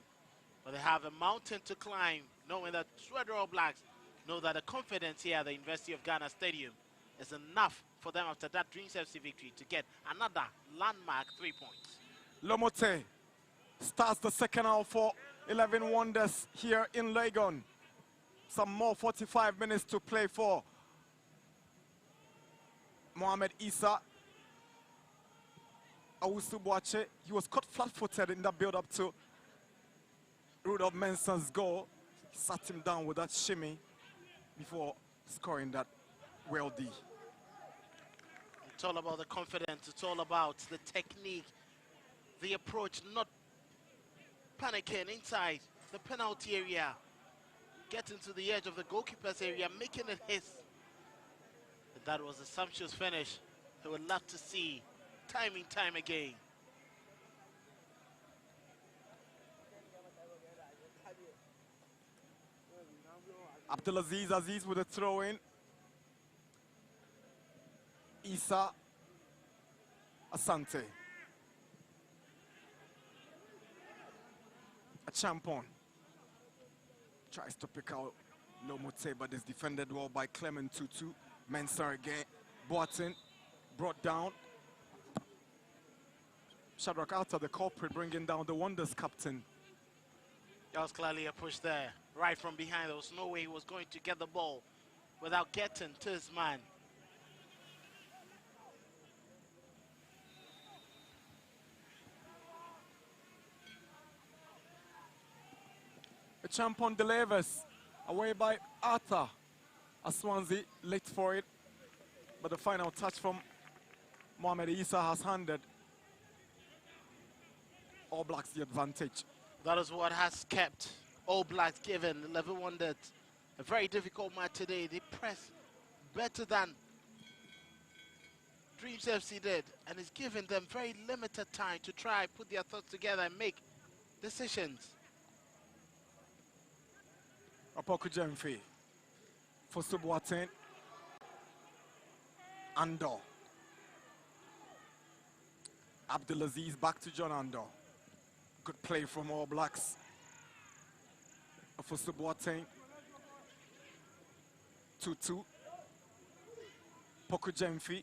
But they have a mountain to climb, knowing that Swedru Blacks know that the confidence here at the University of Ghana Stadium is enough for them after that Dreams FC victory to get another landmark 3 points. Lomote starts the second half for 11 Wonders here in Legon. Some more 45 minutes to play for Mohamed Issa. Awusu Boache, he was caught flat-footed in that build-up to Rudolph Mensah's goal. He sat him down with that shimmy before scoring that well-D. It's all about the confidence, it's all about the technique, the approach, not panicking inside the penalty area, getting to the edge of the goalkeeper's area, making it his. But that was a sumptuous finish. They would love to see time and time again. Abdulaziz Aziz with a throw-in. Issa Asante. Champon tries to pick out Lomote, but is defended well by Clement Tutu. Mensah again, Boateng brought down. Shadrach Alta, the culprit, bringing down the Wonders captain. That was clearly a push there, right from behind. There was no way he was going to get the ball without getting to his man. The Champon delivers away by Arthur. Swansea late for it, but the final touch from Mohamed Issa has handed All Blacks the advantage. That is what has kept All Blacks given 11 Wonders a very difficult match today. They press better than Dreams FC did, and it's given them very limited time to try put their thoughts together and make decisions. Apoku Jemfi for Boateng. Andor. Abdulaziz back to John Andor. Good play from All Blacks. For Boateng. 2-2. Poku Jemfi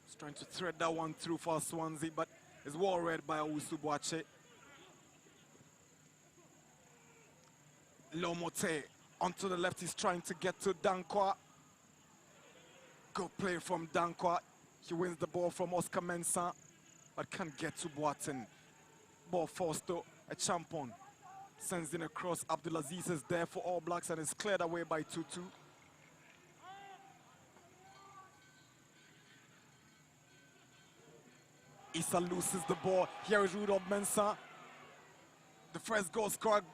is trying to thread that one through for Swansea, but is well read by Awusu Boache. Lomote onto the left, he's trying to get to Dankwa. Good play from Dankwa. He wins the ball from Oscar Mensah, but can't get to Boateng. Ball forced to a Champon. Sends in across. Abdulaziz is there for All Blacks and is cleared away by Tutu. Issa loses the ball. Here is Rudolph Mensah. The first goal scored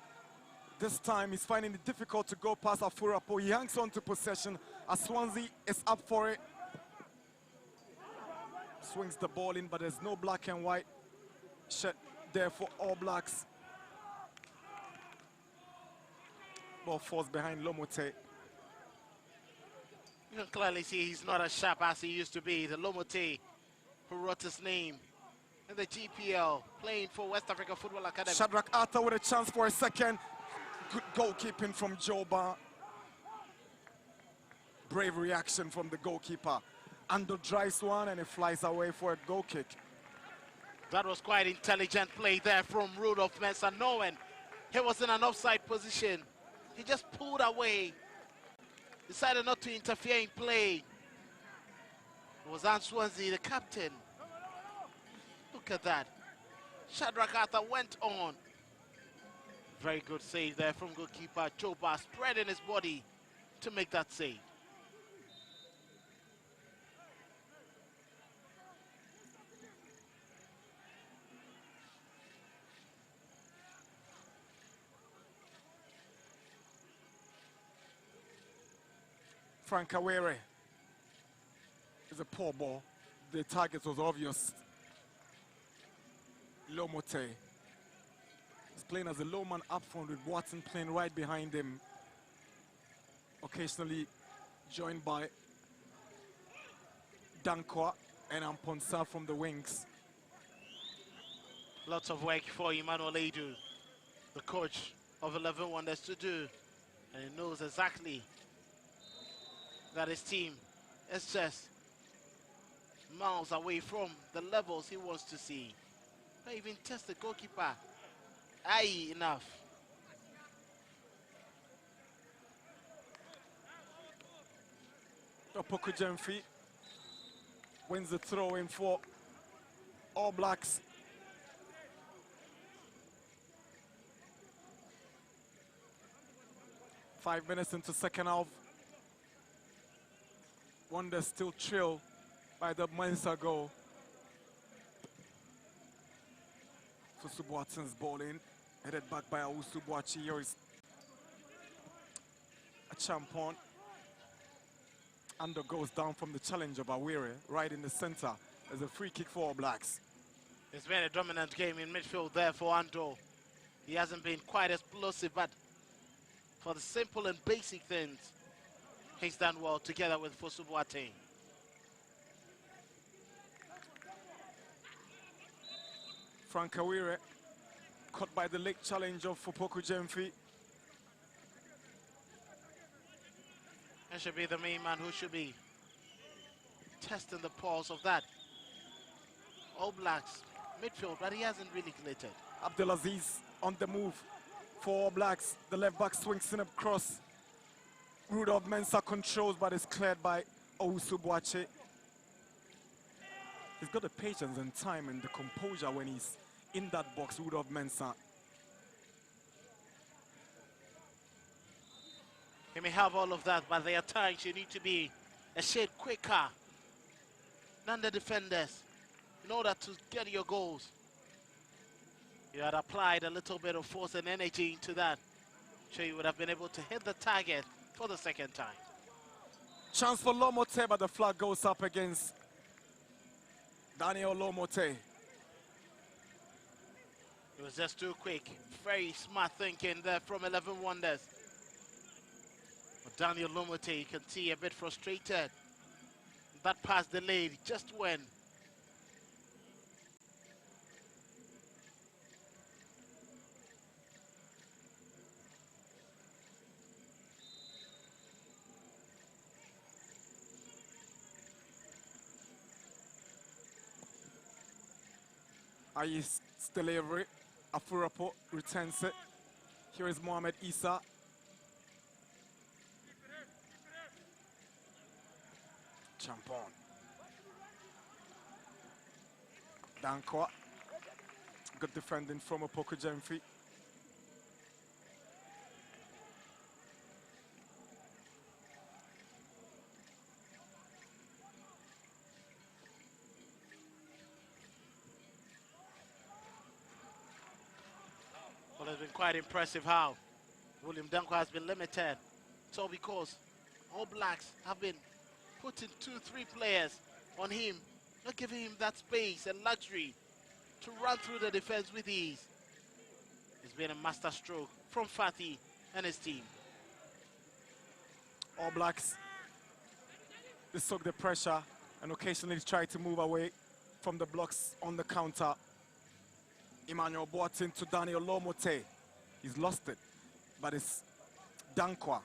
This time he's finding it difficult to go past Afurapo. He hangs on to possession as Swansea is up for it. Swings the ball in, but there's no black and white shirt there for All Blacks. Ball falls behind Lomote. You can clearly see he's not as sharp as he used to be. The Lomote who wrote his name in the GPL, playing for West Africa Football Academy. Shadrach Arthur with a chance for a second. Good goalkeeping from Joba. Brave reaction from the goalkeeper. Ando drives one and it flies away for a goal kick. That was quite intelligent play there from Rudolph Mensah, knowing he was in an offside position. He just pulled away, decided not to interfere in play. It was Swansea, the captain. Look at that. Shadrach Arthur went on. Very good save there from goalkeeper Joba, spreading his body to make that save. Frank Awere is a poor ball. The target was obvious. Lomote is playing as a low man up front with Watson playing right behind him. Occasionally joined by Dankwa and Amponsa from the wings. Lots of work for Emmanuel Edu, the coach of 11 Wonders, to do. And he knows exactly that his team is just miles away from the levels he wants to see. Not even test the goalkeeper high enough. Opoku Jemfi wins the throw in for All Blacks. Five minutes into second half. Wonder still thrilled by the Mensah goal. For Watson's ball in, headed back by Awusu Boakye. Here is a champon. Ando goes down from the challenge of Awere, right in the center. There's a free kick for All Blacks. It's been a dominant game in midfield there for Ando. He hasn't been quite explosive, but for the simple and basic things, he's done well together with Fosu Boateng. Frank Awere caught by the leg challenge of Opoku Jemfi. That should be the main man who should be testing the pulse of that All Blacks midfield, but he hasn't really glittered. Abdelaziz on the move for All Blacks. The left back swings in across. Rudolph Mensah controls, but is cleared by Awusu Boakye. He's got the patience and time and the composure when he's in that box, Rudolph Mensah. He may have all of that, but there are times you need to be a shade quicker than the defenders in order to get your goals. You had applied a little bit of force and energy into that, so you would have been able to hit the target for the second time. Chance for Lomote, but the flag goes up against Daniel Lomote. It was just too quick. Very smart thinking there from 11 Wonders. But Daniel Lomote, you can see a bit frustrated. That pass delayed just when. Ayis delivery. Afurapo returns it. Here is Mohamed Issa. Champon. Dankwa. Good defending from Opoku Jemfi. Well, it's been quite impressive how William Danko has been limited. It's all because All Blacks have been putting 2-3 players on him, not giving him that space and luxury to run through the defense with ease. It's been a master stroke from Fatih and his team. All Blacks, they soak the pressure and occasionally try to move away from the blocks on the counter. Emmanuel Boateng to Daniel Lomote. He's lost it, but it's Dankwa.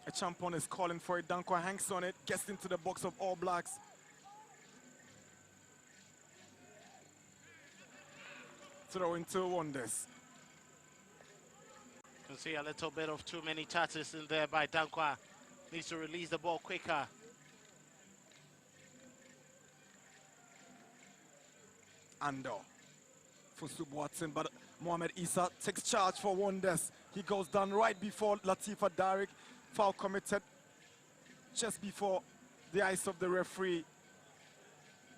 A champion is calling for it. Dankwa hangs on it, gets into the box of All Blacks. Throw into Wonders. You can see a little bit of too many touches in there by Dankwa. Needs to release the ball quicker. Ando for Subwatin, but Mohamed Issa takes charge for Wonders. He goes down right before Latifa Darik. Foul committed just before the eyes of the referee.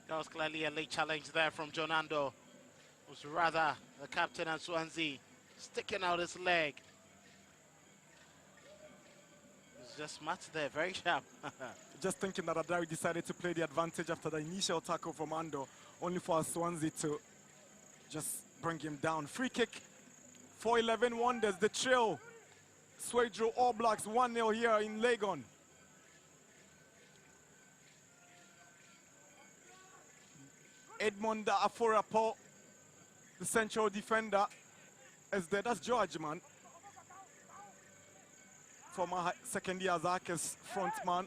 That was clearly a late challenge there from John Ando. It was rather the captain and Swansea sticking out his leg. It's just smart there, very sharp. Just thinking that Adari decided to play the advantage after the initial tackle from Ando, only for Swansea to just bring him down. Free kick for 11 Wonders, the trail. Swedru All Blacks 1-0 here in Legon. Edmond Aforapo, the central defender, is there. That's George, man. Former second year Zarkes frontman,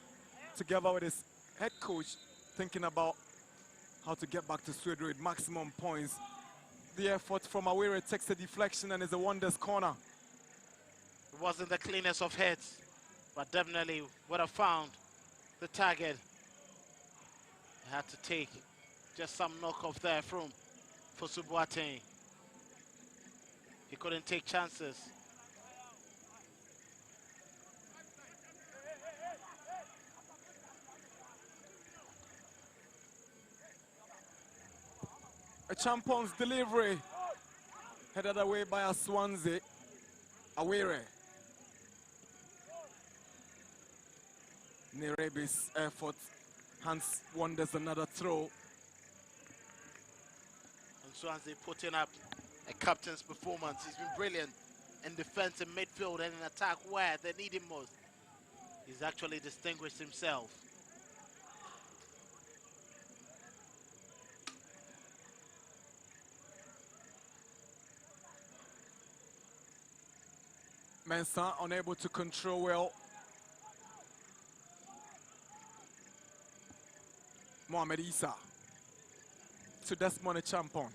together with his head coach, thinking about how to get back to Swedru with maximum points. The effort from Awere takes a deflection and is a Wonders corner. It wasn't the cleanest of hits, but definitely would have found the target. He had to take just some knock-off there for Subwateng. He couldn't take chances. A champions delivery headed away by a Swansea. Awere. Nerebi's effort. Hans Wonders another throw. And Swansea putting up a captain's performance. He's been brilliant in defense and midfield and in attack where they need him most. He's actually distinguished himself. Mensah unable to control well. Mohamed Issa to Desmond Champon.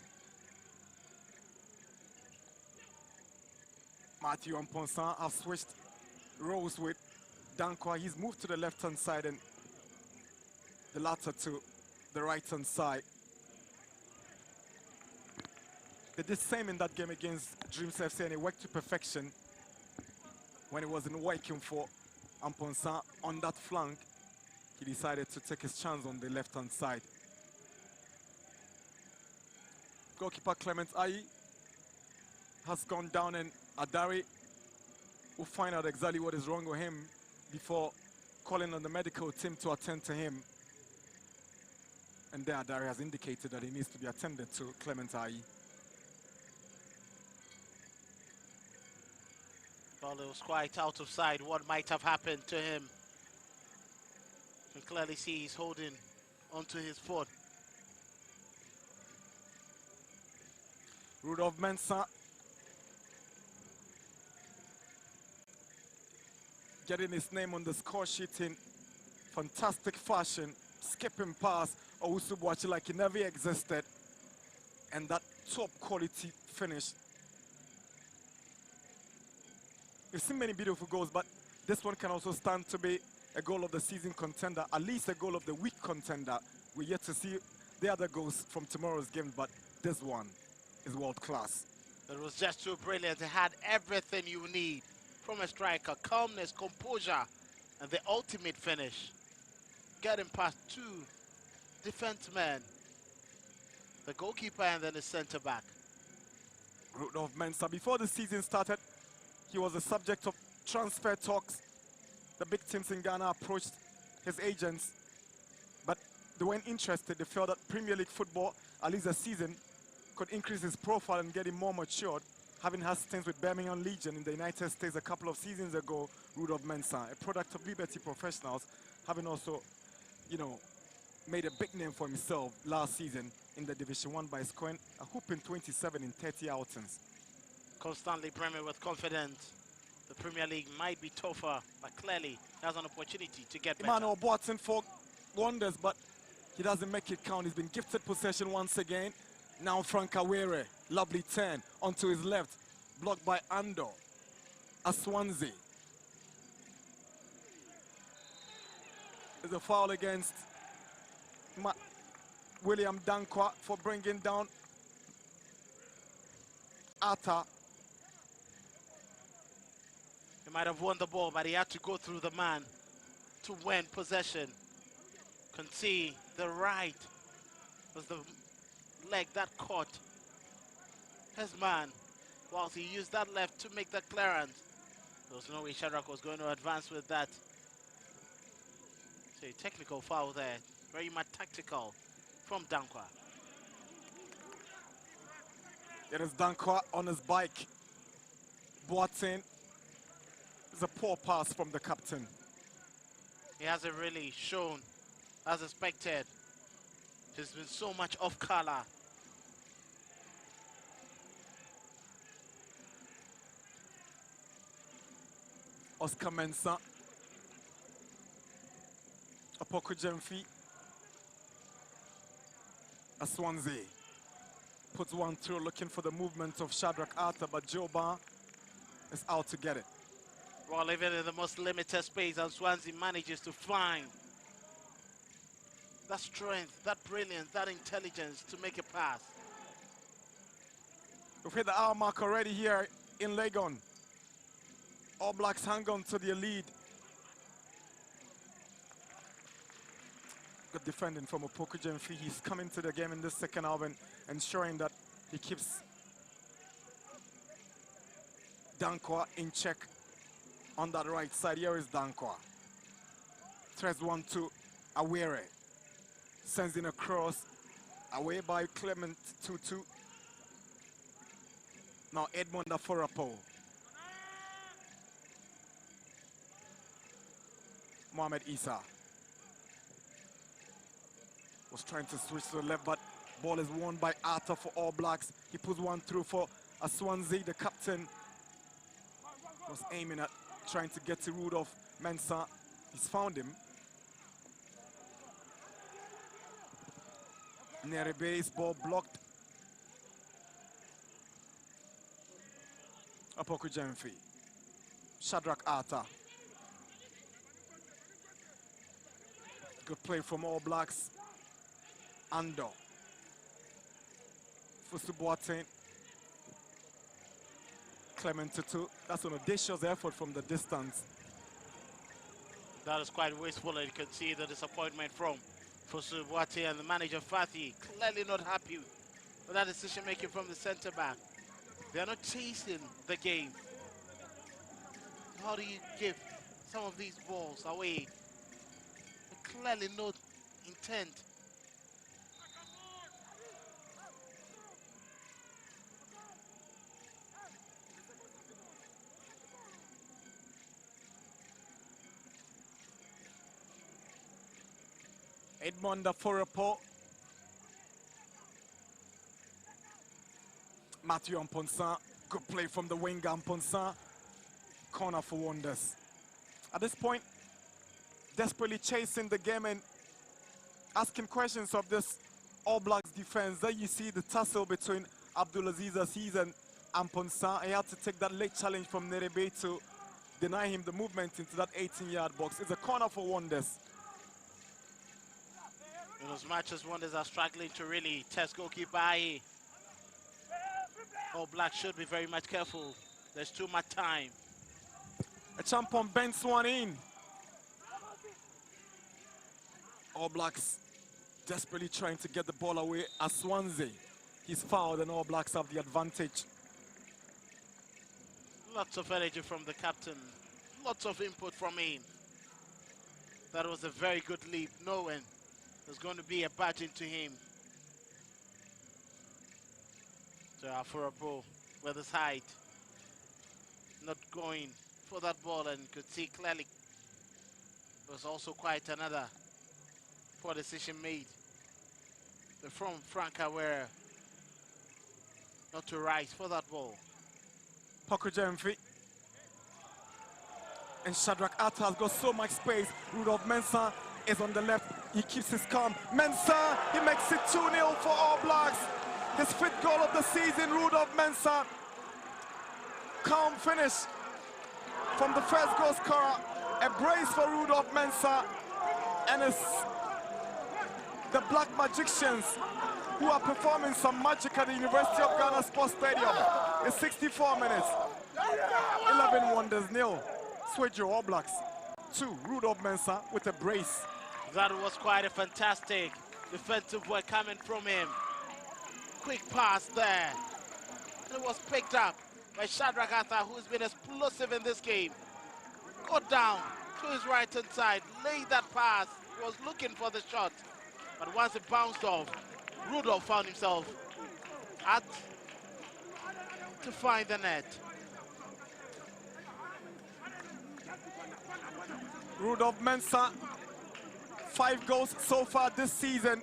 Matthew and Ponsan have switched roles with Dankwa. He's moved to the left-hand side and the latter to the right-hand side. They did the same in that game against Dreams FC and it worked to perfection. When it wasn't working for Amponsan on that flank, he decided to take his chance on the left-hand side. Goalkeeper Clement Ayi has gone down and Adari will find out exactly what is wrong with him before calling on the medical team to attend to him. And there Adari has indicated that he needs to be attended to, Clement Ayi. Well, it was quite out of sight what might have happened to him. You can clearly see he's holding onto his foot. Rudolph Mensah getting his name on the score sheet in fantastic fashion, skipping past Owusu like he never existed, and that top quality finish. We've seen many beautiful goals, but this one can also stand to be a goal of the season contender, at least a goal of the week contender. We're yet to see the other goals from tomorrow's game, but this one is world class. It was just too brilliant. It had everything you need from a striker: calmness, composure, and the ultimate finish. Getting past two defensemen, the goalkeeper and then the centre back. Rudolph Mensah, before the season started, he was the subject of transfer talks. The big teams in Ghana approached his agents, but they weren't interested. They felt that Premier League football, at least a season, could increase his profile and get him more matured. Having had stints with Birmingham Legion in the United States a couple of seasons ago, Rudolph Mensah, a product of Liberty Professionals, having also, made a big name for himself last season in the Division 1 by scoring a whooping 27 in 30 outings. Constantly brimming with confidence. The Premier League might be tougher, but clearly he has an opportunity to get better. Emmanuel Boateng for wonders, but he doesn't make it count. He's been gifted possession once again. Now Frank Awere, lovely turn onto his left, blocked by Ando. Asante. There's a foul against William Dankwa for bringing down Atta. He might have won the ball, but he had to go through the man to win possession. Can see the right was the leg that caught his man, whilst he used that left to make the clearance. There was no way Shadrach was going to advance with that. So a technical foul there, very much tactical from Dankwa. It is Dankwa on his bike. Boateng. It's a poor pass from the captain. He hasn't really shown as expected. There's been so much off color. Oscar Mensah. Apoko Jemfi. Asante puts one through, looking for the movement of Shadrach Atta, but Joe Barr is out to get it. Well, even in the most limited space, Swansea manages to find that strength, that brilliance, that intelligence to make a pass. We've hit the hour mark already here in Legon. All Blacks hang on to their lead. Good defending from Opoku Jemfi. He's coming to the game in this second half and ensuring that he keeps Dankwa in check on that right side. Here is Dankwa. Threads one to Awere. Sends in a cross. Away by Clement 2-2. Now Edmond Afolapo. Mohamed Issa was trying to switch to the left, but ball is won by Atta for All Blacks. He puts one through for Asante. The captain was aiming at trying to get to Rudolph Mensah. He's found him. Nerebe's ball blocked. Opoku Jemfi. Shadrach Atta. Good play from All Blacks. Ando. Fusu Boateng. Clement 2-2. That's an audacious effort from the distance. That is quite wasteful, and you can see the disappointment from Fusu Boateng and the manager Fatih. Clearly not happy with that decision making from the centre back. They are not chasing the game. How do you give some of these balls away? Clearly no intent. Edmond Afolapo. Matthew Amponsa. Good play from the winger Amponsa. Corner for Wonders. At this point, desperately chasing the game and asking questions of this All Blacks defense. There you see the tussle between Abdulaziz Aziz and Amponsa. He had to take that late challenge from Nerebe to deny him the movement into that 18-yard box. It's a corner for Wonders. In as much as Wonders are struggling to really test goalkeeper Aye, All Blacks should be very much careful. There's too much time. A Champon bends one in. All Blacks desperately trying to get the ball away. Asante, he's fouled and All Blacks have the advantage. Lots of energy from the captain. Lots of input from him. That was a very good leap, knowing there's going to be a badge into him. So Afurapo with his height, not going for that ball, and could see clearly there was also quite another poor decision made. From Franca were not to rise for that ball. Poku Jemfi. And Shadrach Atta has got so much space. Rudolph Mensah is on the left. He keeps his calm. Mensah, he makes it 2-0 for All Blacks. His 5th goal of the season, Rudolph Mensah. Calm finish from the first goal scorer. A brace for Rudolph Mensah. And it's the Black Magicians who are performing some magic at the University of Ghana Sports Stadium. It's 64 minutes. 11 wonders, 0. Swedru All Blacks. 2, Rudolph Mensah with a brace. That was quite a fantastic defensive work coming from him. Quick pass there. It was picked up by Shadrach Atta, who's been explosive in this game. Got down to his right-hand side, laid that pass. He was looking for the shot. But once it bounced off, Rudolph found himself to find the net. Rudolph Mensah, 5 goals so far this season.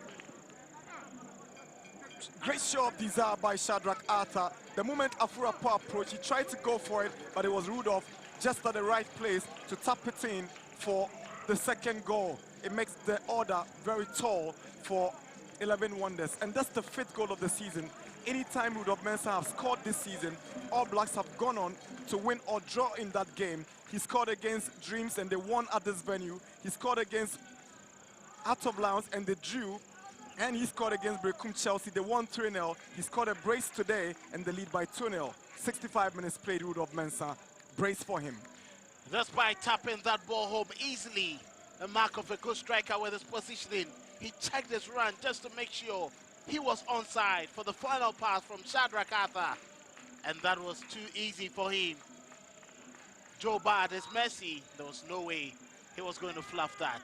Great show of desire by Shadrach Atta. The moment Afurapo approached, he tried to go for it, but it was Rudolph just at the right place to tap it in for the 2nd goal. It makes the order very tall for 11 wonders, and that's the 5th goal of the season. Anytime Rudolph Mensah have scored this season, All Blacks have gone on to win or draw in that game. He scored against Dreams and they won at this venue. He scored against Out of Bounds and they drew. And he scored against Brekum Chelsea. They won 3-0. He scored a brace today and they lead by 2-0. 65 minutes played, Rudolph Mensah. Brace for him. Just by tapping that ball home easily, a mark of a good striker with his positioning. He checked his run just to make sure he was onside for the final pass from Shadrach Atta. And that was too easy for him. Joe Bard is Messi. There was no way he was going to fluff that.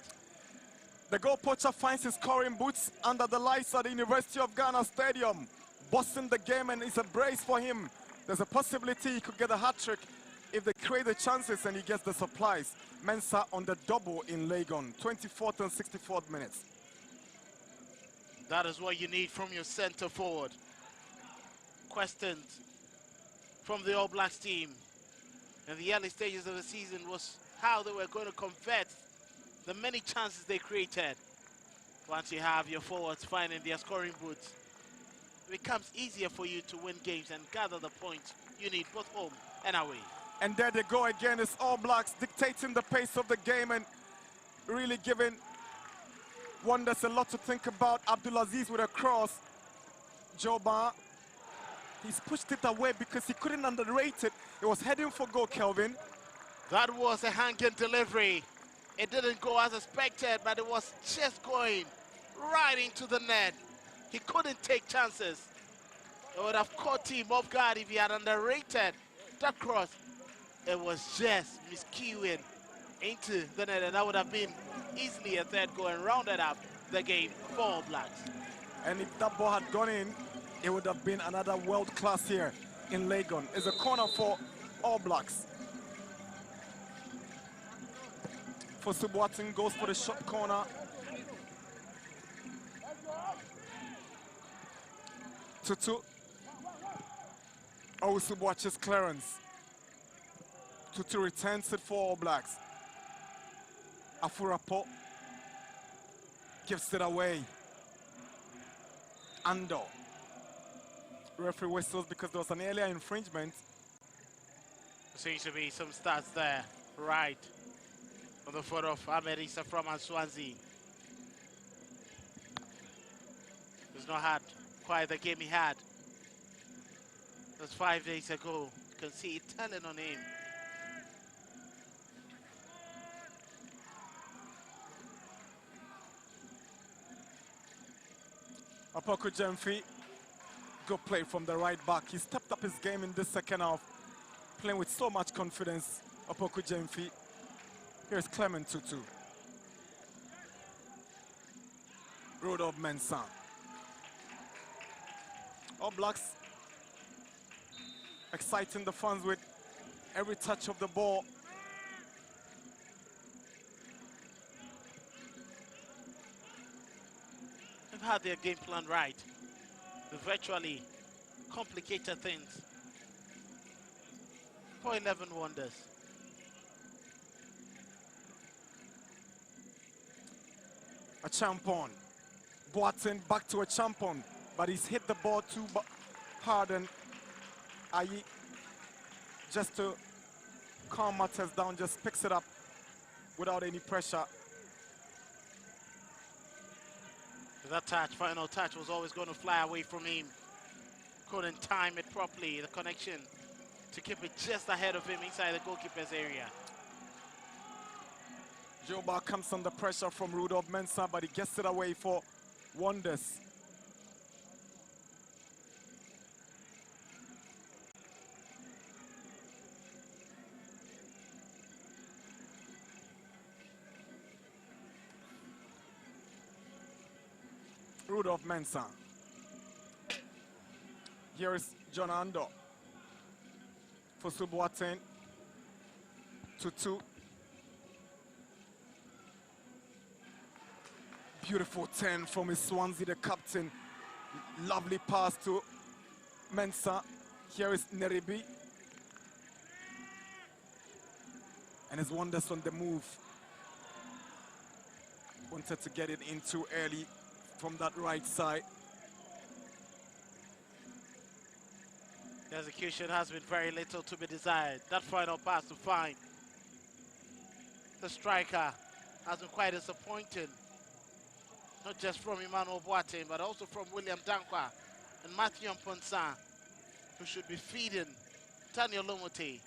The goal poacher finds his scoring boots under the lights at the University of Ghana Stadium. Bossing the game, and it's a brace for him. There's a possibility he could get a hat-trick if they create the chances and he gets the supplies. Mensah on the double in Legon, 24th and 64th minutes. That is what you need from your center forward. Questions from the All Blacks team in the early stages of the season was how they were going to convert the many chances they created. Once you have your forwards finding their scoring boots, it becomes easier for you to win games and gather the points you need both home and away. And there they go again. It's All Blacks dictating the pace of the game and really giving Wonders a lot to think about. Abdulaziz with a cross. Joba, he's pushed it away because he couldn't underrate it. It was heading for goal, Kelvin. That was a hanging delivery. It didn't go as expected, but it was just going right into the net. He couldn't take chances. It would have caught him off guard if he had underrated that cross. It was just miscuing into the net, and that would have been easily a 3rd goal and rounded up the game for All Blacks. And if that ball had gone in, it would have been another world class here in Legon. It's a corner for All Blacks. For Suboatin goes for the short corner. Tutu. Oh, Suboatin's clearance. Tutu returns it for All Blacks. Afurapo gives it away. Ando. Referee whistles because there was an earlier infringement. There seems to be some stats there, right on the foot of Ahmed Issa from Swansea. He's not had quite the game he had just 5 days ago. You can see it telling on him. Apoko Jemfi, good play from the right back. He stepped up his game in this second half. playing with so much confidence. Opoku Jemfi. Here's Clement Tutu. Rudolph Mensah. All Blacks exciting the fans with every touch of the ball. They've had their game plan right. They virtually complicated things for 11 wonders. A champon. Boateng back to a champon, but he's hit the ball too hard, and Ayi, just to calm matters down, just picks it up without any pressure. That touch, final touch, was always going to fly away from him. Couldn't time it properly, the connection to keep it just ahead of him inside the goalkeeper's area. Joba comes under pressure from Rudolph Mensah, but he gets it away for Wonders. Rudolph Mensah. Here is John Ando for Boateng. Tutu. Beautiful 10 from his Swansea, the captain. Lovely pass to Mensah. Here is Neribi. And his Wonders on the move. Wanted to get it in too early from that right side. The execution has been very little to be desired. That final pass to find the striker has been quite disappointing. Not just from Emmanuel Boateng, but also from William Dankwa and Matthew Mponsa, who should be feeding Daniel Lomote.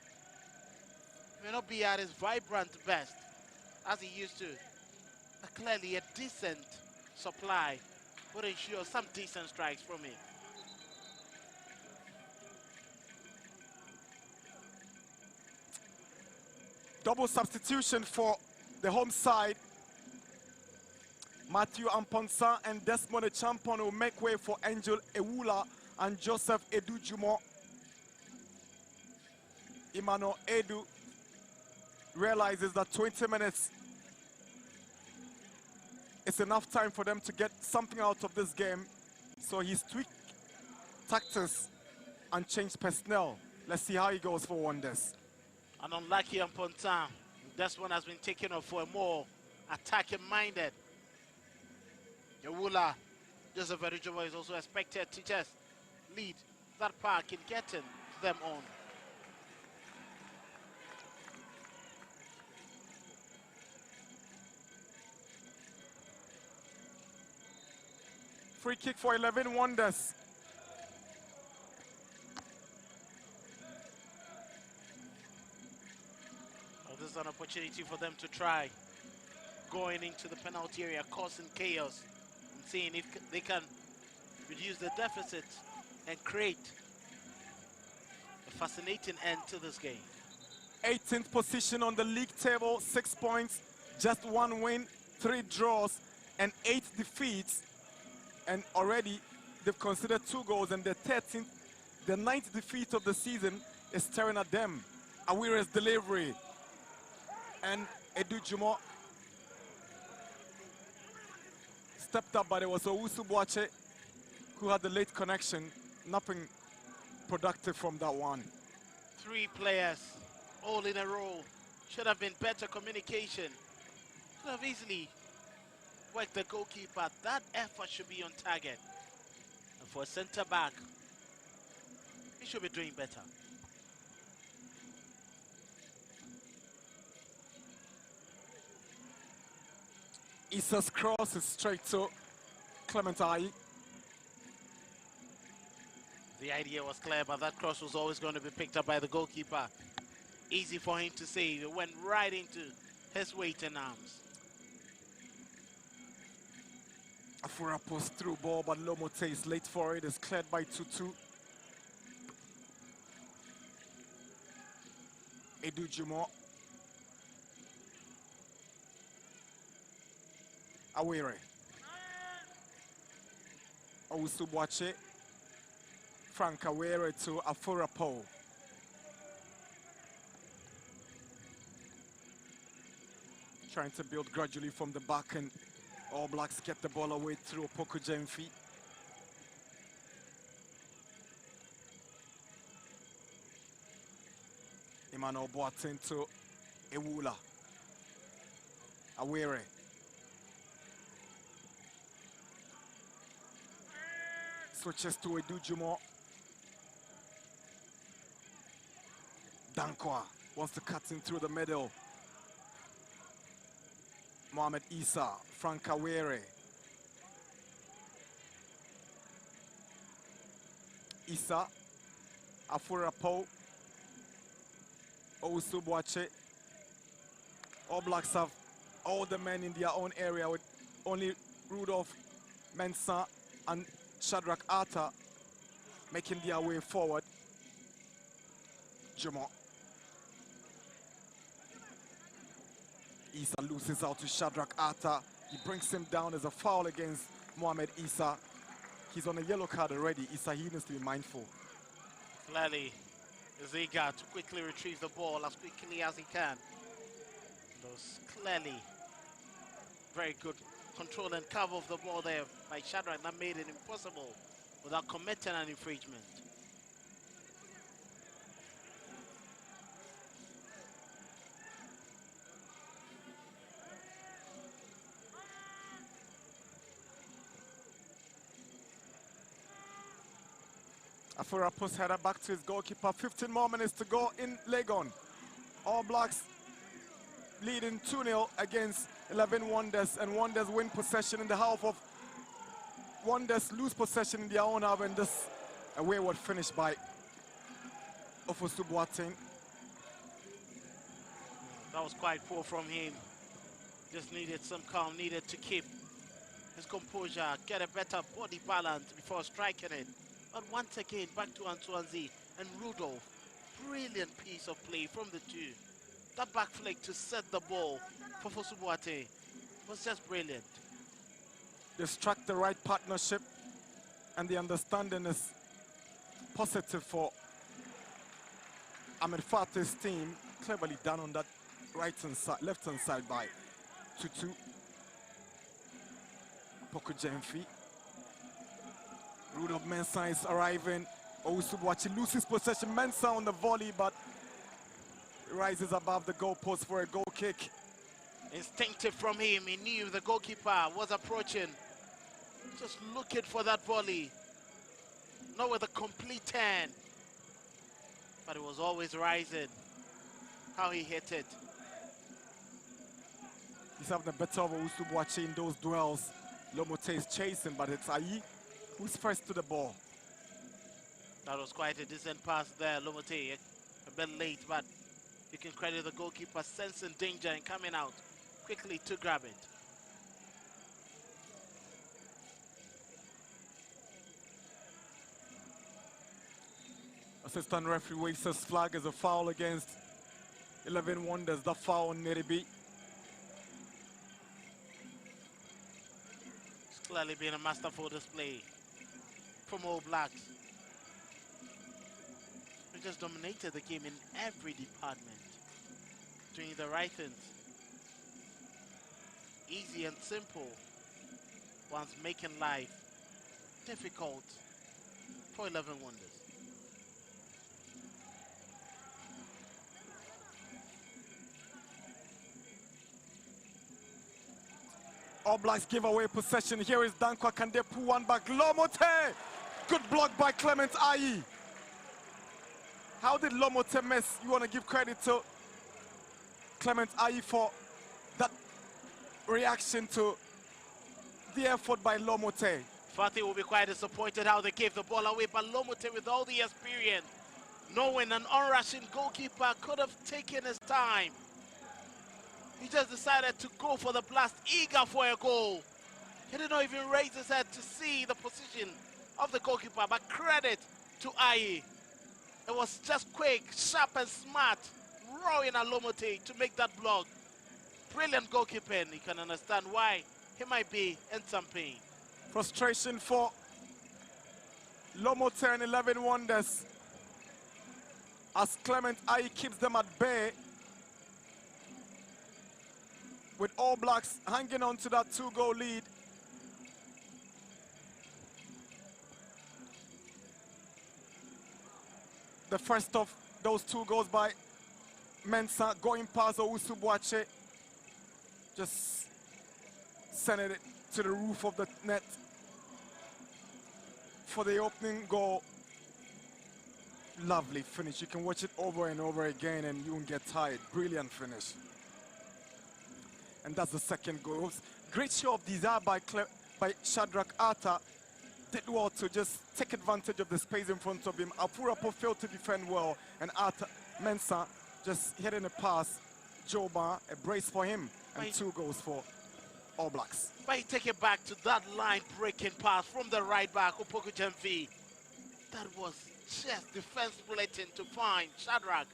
May not be at his vibrant best as he used to. But clearly a decent supply would ensure some decent strikes from him. Double substitution for the home side. Matthew Amponsa and Desmond Champon will make way for Angel Ewula and Joseph Edu-Jumo. Emmanuel Edu realizes that 20 minutes is enough time for them to get something out of this game. So he's tweaked tactics and changed personnel. Let's see how he goes for Wonders. And unlucky Amponsa, Desmond has been taken off for a more attacking-minded Ewula. Joseph Edu-Jumo is also expected to just lead that pack in getting them on. Free kick for 11 Wonders. Well, this is an opportunity for them to try going into the penalty area, causing chaos, and seeing if they can reduce the deficit and create a fascinating end to this game. 18th position on the league table, 6 points, just 1 win, 3 draws, and 8 defeats. And already they've considered 2 goals, and the 13th, the 9th defeat of the season is staring at them. Awira's delivery. And Edu-Jumo stepped up, but it was Owusu Boache who had the late connection. Nothing productive from that one. 3 players all in a row. Should have been better communication. Could have easily worked the goalkeeper. That effort should be on target. And for a centre back, he should be doing better. Issa's cross is straight to Clement Ayi. The idea was clear, but that cross was always going to be picked up by the goalkeeper. Easy for him to save. It went right into his weight and arms. Afura post through ball, but Lomote is late for it. It's cleared by Tutu. Edu Jumo. Awere. Owusu-Boakye. Frank Awere to Afurapo. Trying to build gradually from the back, and All Blacks get the ball away through Opoku Gyamfi. Emmanuel Boateng to Ewula. Awere. Switches to Edu Jumo. Dankwa wants to cut in through the middle. Mohamed Issa, Frank Awere. Issa, Afurapo, Owusu-Boakye. All Blacks have all the men in their own area with only Rudolph Mensah and Shadrach Arthur making their way forward. Jumo. Issa loses out to Shadrach Arthur. He brings him down as a foul against Mohamed Issa. He's on a yellow card already. Issa, he needs to be mindful. Clearly is eager to quickly retrieve the ball as quickly as he can. Those clearly very good control and cover of the ball there by Shadrach. That made it impossible without committing an infringement. Afurapo's header back to his goalkeeper. 15 more minutes to go in Legon. All Blacks leading 2-0 against 11 Wonders, and Wonders win possession in the half of Wonders lose possession in their own half, and this a wayward finish by Owusu-Boateng. That was quite poor from him. Just needed some calm, needed to keep his composure, get a better body balance before striking it. But once again, back to Antoine and Rudolph. Brilliant piece of play from the two. That back flick to set the ball for Owusu-Boakye was just brilliant. They struck the right partnership, and the understanding is positive for Ahmed Fateh's team. Cleverly done on that right-hand side, left-hand side by Tutu. Opoku Gyamfi. Rudolph Mensah is arriving. Owusu-Boakye loses possession. Mensah on the volley, but rises above the goalpost for a goal kick. Instinctive from him. He knew the goalkeeper was approaching. Just looking for that volley. Not with a complete turn, but it was always rising. How he hit it. He's having the better of Owusu-Boakye in those duels. Lomote is chasing, but it's Ayi who's first to the ball. That was quite a decent pass there, Lomote. A bit late, but you can credit the goalkeeper sensing danger and coming out quickly to grab it. Assistant referee waves his flag as a foul against 11 Wonders. The foul on Neribi. It's clearly been a masterful display from All Blacks. We just dominated the game in every department, doing the right things. Easy and simple, once making life difficult for 11 Wonders. All Blacks give away possession. Here is Dankwa. Can they pull one back? Lomote! Good block by Clement Ayi. How did Lomote miss? You want to give credit to Clement Ayi for that reaction to the effort by Lomote. Fateh will be quite disappointed how they gave the ball away, but Lomote, with all the experience, knowing an on-rushing goalkeeper could have taken his time. He just decided to go for the blast, eager for a goal. He did not even raise his head to see the position of the goalkeeper, but credit to Ayi. It was just quick, sharp and smart, throwing Alomote to make that block. Brilliant goalkeeping. You can understand why he might be in some pain. Frustration for Lomote and 11 Wonders as Clement Ai keeps them at bay, with All Blacks hanging on to that 2-goal lead. The first of those 2 goals by Mensah going past Owusu-Boakye, just sending it to the roof of the net for the opening goal. Lovely finish. You can watch it over and over again and you won't get tired. Brilliant finish. And that's the second goal. Great show of desire by Shadrach Arthur. Did well to just take advantage of the space in front of him. Apurapo failed to defend well, and Arthur Mensah just hitting a pass. Joba, a brace for him, and 2 goals for All Blacks. But he take it back to that line-breaking pass from the right back, Opoku Jemfi. That was just defense splitting to find Shadrach,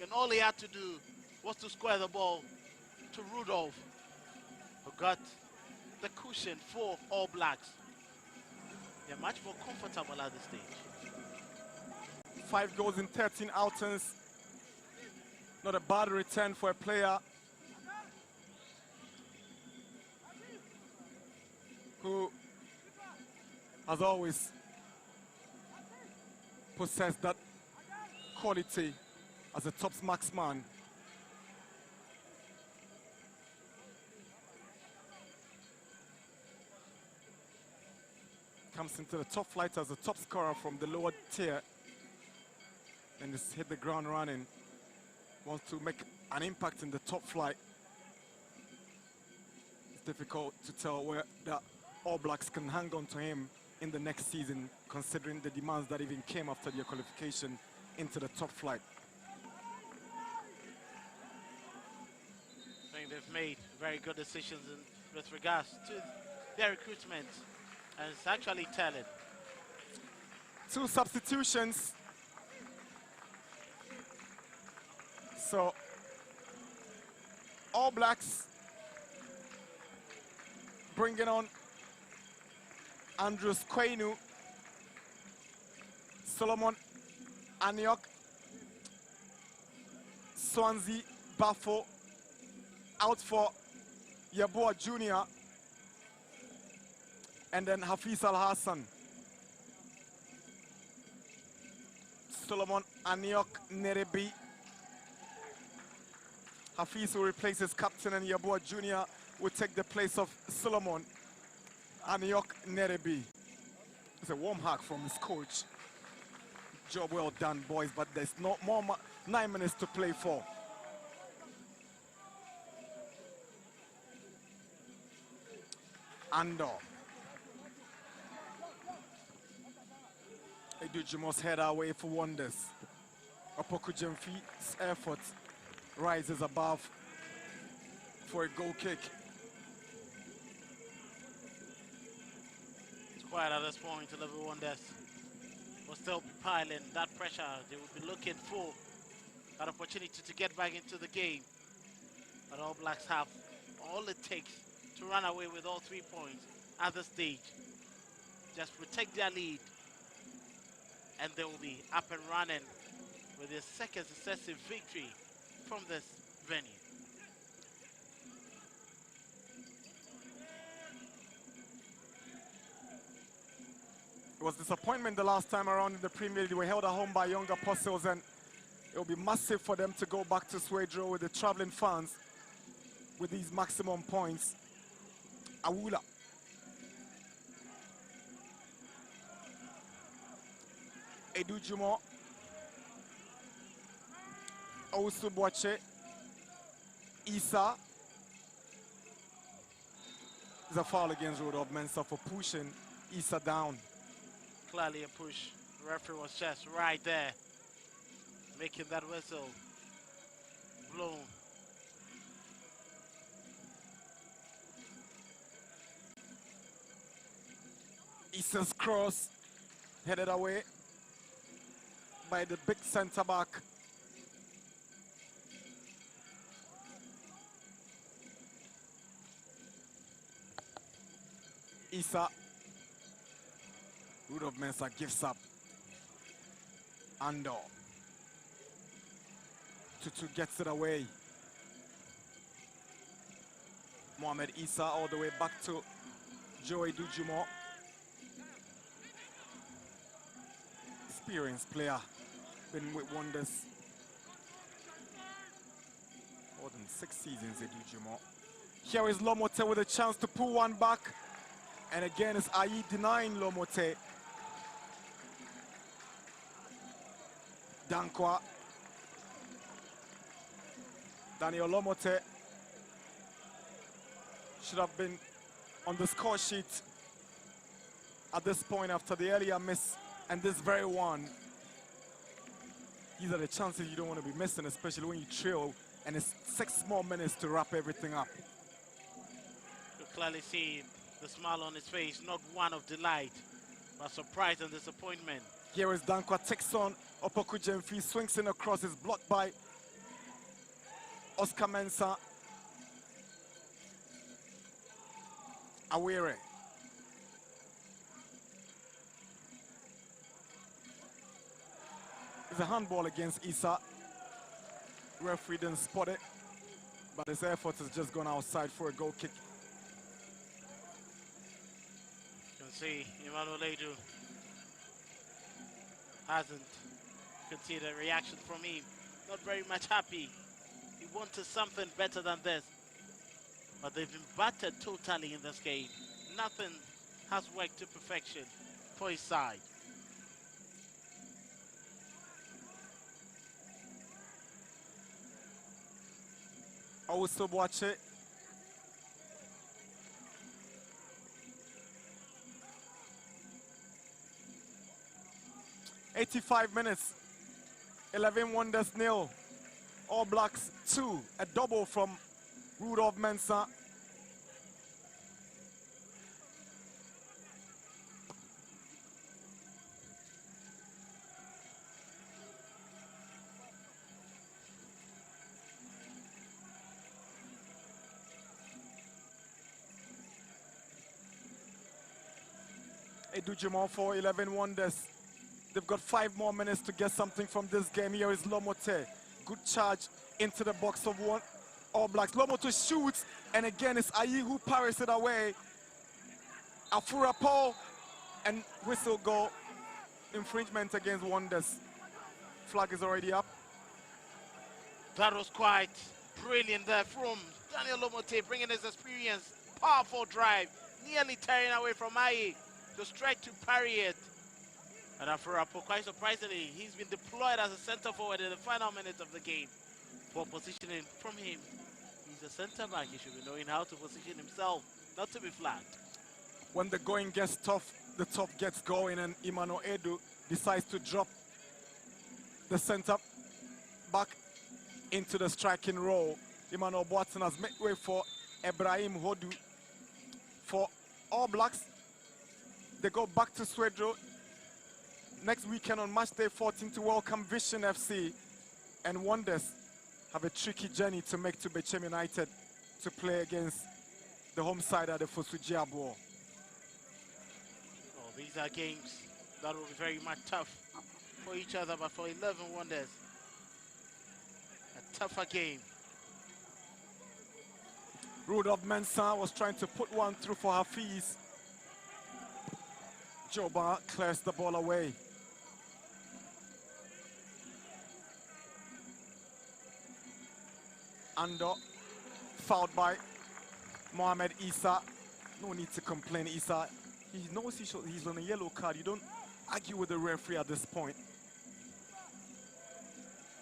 and all he had to do was to square the ball to Rudolph, who got the cushion for All Blacks. They're much more comfortable at this stage. 5 goals in 13 outings. Not a bad return for a player who has always possessed that quality as a top marksman. Comes into the top flight as a top scorer from the lower tier and just hit the ground running. Wants to make an impact in the top flight. It's difficult to tell where the All Blacks can hang on to him in the next season, considering the demands that even came after their qualification into the top flight. I think they've made very good decisions with regards to their recruitment, and it's actually telling. 2 substitutions. So, All Blacks bringing on Andrews Kwenu, Solomon Aniok, Swansea Bafo, out for Yeboah Jr., and then Hafiz Al-Hassan. Solomon Aniok Nerebi. Hafiz will replace his captain, and Yeboah Jr. will take the place of Solomon Aniok Nerebi. It's a warm hug from his coach. Job well done, boys, but there's no more 9 minutes to play for. Andor. Edujumo's head away for Wonders. Opoku Jemfi's effort rises above for a goal kick. It's quiet at this point. 11 Wonders will still be piling that pressure. They will be looking for an opportunity to get back into the game. But All Blacks have all it takes to run away with all 3 points at this stage. Just protect their lead, and they will be up and running with their second successive victory from this venue. It was disappointment the last time around in the Premier League. They were held at home by Young Apostles, and it will be massive for them to go back to Swedru with the traveling fans with these maximum points. Awula. Edujumo. Owusu-Boakye. Isa. There's a foul against Rudolph Mensah for pushing Isa down. Clearly a push. The referee was just right there, making that whistle blown. Isa's cross headed away by the big centre back. Issa. Rudolph Mensah gives up. Ando. Tutu gets it away. Mohamed Issa all the way back to Joey Dujumo. Experienced player. Been with Wonders more than 6 seasons at Dujumo. Here is Lomote with a chance to pull one back. And again, it's Ayi denying Lomote. Dankwa. Daniel Lomote should have been on the score sheet at this point after the earlier miss and this very one. These are the chances you don't want to be missing, especially when you trail and it's 6 more minutes to wrap everything up. You clearly see the smile on his face, not one of delight, but surprise and disappointment. Here is Dankwa, takes on Opoku Jemfi, swings in across, is blocked by Oscar Mensah. Awere. It's a handball against Issa. Referee didn't spot it, but his effort has just gone outside for a goal kick. You can see Emmanuel Edu hasn't. You can see the reaction from him. Not very much happy. He wanted something better than this. But they've been battered totally in this game. Nothing has worked to perfection for his side. Also watch it. "85 minutes, 11 Wonders 0. All Blacks 2, a double from Rudolph Mensah. Edu Jamal for 11 Wonders. They've got 5 more minutes to get something from this game. Here is Lomote. Good charge into the box of one. All Blacks. Lomote shoots, and again it's Ayi who parries it away. Afura Paul, and whistle goal. Infringement against Wonders. Flag is already up. That was quite brilliant there from Daniel Lomote, bringing his experience. Powerful drive, nearly tearing away from Ayi. Just tried to parry it. And Afura Paul, quite surprisingly, he's been deployed as a center forward in the final minutes of the game. Poor positioning from him. He's a center back. He should be knowing how to position himself, not to be flagged. When the going gets tough, the top gets going, and Emmanuel Edu decides to drop the center back into the striking role. Emmanuel Boateng has made way for Ibrahim Hodu. For All Blacks, they go back to Swedru next weekend on match day 14 to welcome Vision FC, and Wonders have a tricky journey to make to Bechem United to play against the home side at the Fosuji Abo. Oh, these are games that will be very much tough for each other, but for 11 Wonders, a tougher game. Rudolph Mensah was trying to put one through for Hafiz. Joba clears the ball away. Ando, fouled by Mohamed Issa. No need to complain, Issa. He knows he's on a yellow card. You don't argue with the referee at this point.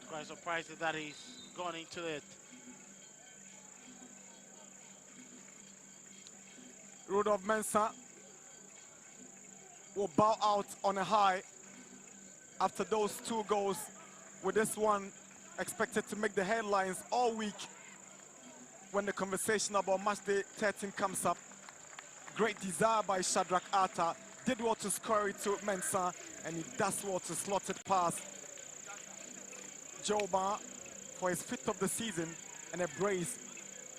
Quite surprised that he's gone into it. Rudolph Mensah will bow out on a high after those 2 goals, with this one expected to make the headlines all week when the conversation about match day 13 comes up. Great desire by Shadrach Arthur, did well to score it to Mensah, and he does well to slot it past Joba for his 5th of the season, and a brace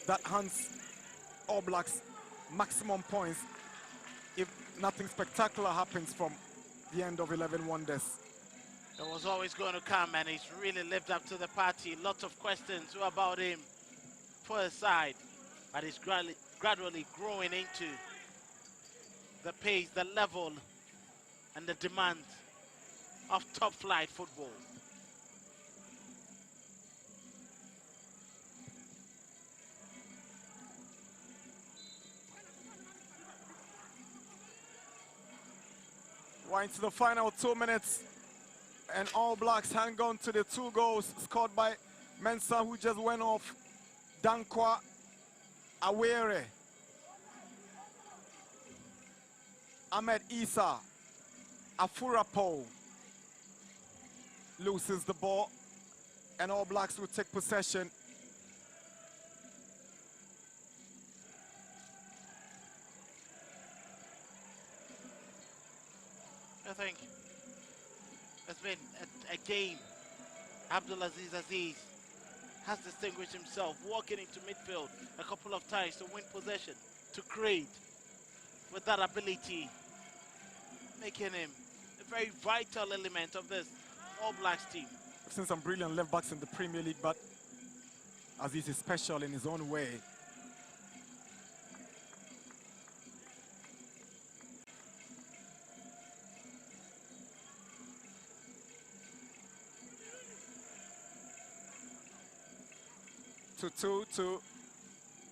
that hands All Blacks maximum points if nothing spectacular happens from the end of 11 Wonders. It was always going to come, and he's really lived up to the party. Lots of questions about him for his side, but he's gradually growing into the pace, the level, and the demand of top-flight football. We're into the final 2 minutes, and All Blacks hang on to the 2 goals scored by Mensah, who just went off. Dankwa Awere, Ahmed Isa, Afurapo loses the ball, and All Blacks will take possession. I think it's been a game. Abdulaziz Aziz has distinguished himself, walking into midfield a couple of times to win possession, to create with that ability, making him a very vital element of this All Blacks team. I've seen some brilliant left backs in the Premier League, but Aziz is special in his own way. To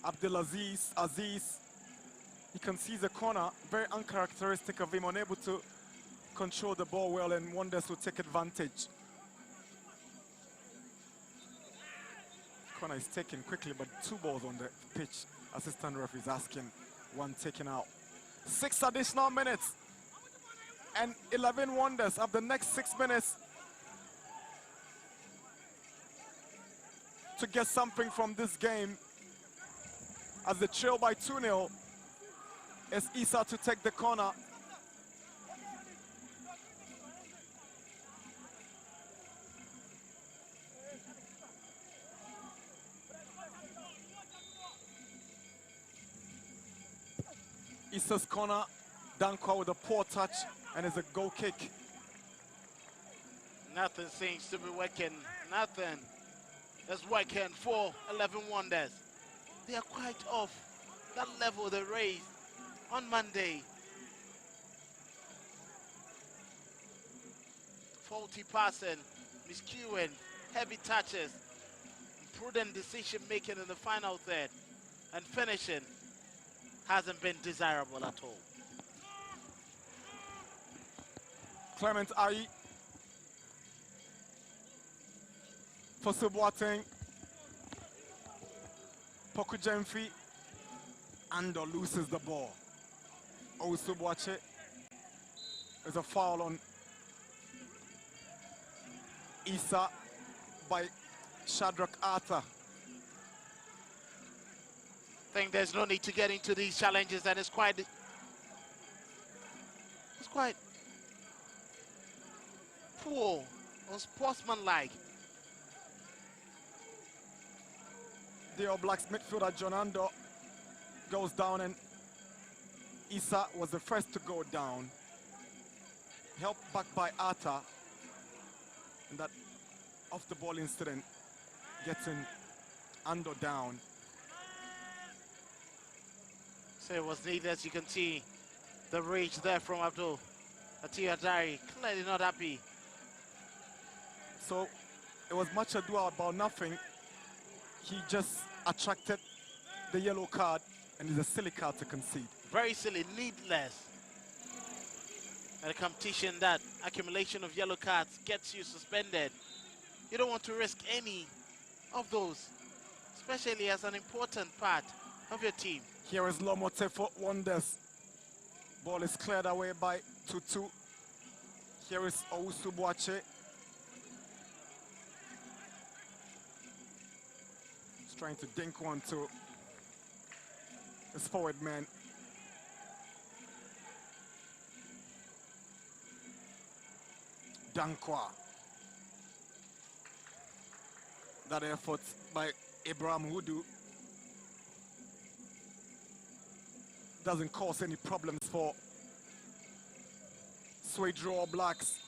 Abdulaziz Aziz. He concedes a corner, very uncharacteristic of him, unable to control the ball well, and Wonders will take advantage. Corner is taken quickly, but 2 balls on the pitch. Assistant ref is asking, 1 taken out. 6 additional minutes, and 11 Wonders have the next 6 minutes to get something from this game, as they trail by 2-0. It's Isa to take the corner. Isa's corner, Dankwa with a poor touch, and it's a goal kick. Nothing seems to be working. Nothing is working for 11 Wonders. They are quite off that level they raised on Monday. Faulty passing, miscuing, heavy touches, prudent decision making in the final third, and finishing hasn't been desirable at all. Clement Ayi for Boateng. Poku Jemfi, Ando loses the ball. Osubuache, there's a foul on Isa by Shadrach Arthur. I think there's no need to get into these challenges, and it's quite poor, unsportsmanlike. The All Blacks midfielder John Ando goes down, and Isa was the first to go down. Helped back by Arthur, and that off-the-ball incident getting Ando down. So it was needed, as you can see, the rage there from Abdul Atiya Dari, clearly not happy. So it was much ado about nothing. He just attracted the yellow card, and it's a silly card to concede. Very silly, needless. And a competition that accumulation of yellow cards gets you suspended. You don't want to risk any of those, especially as an important part of your team. Here is Lomote for Wonders. Ball is cleared away by Tutu. Here is Ousubuache. He's trying to dink one to his forward man. Dankwa. That effort by Abraham Hudu doesn't cause any problems for Swedru All Blacks.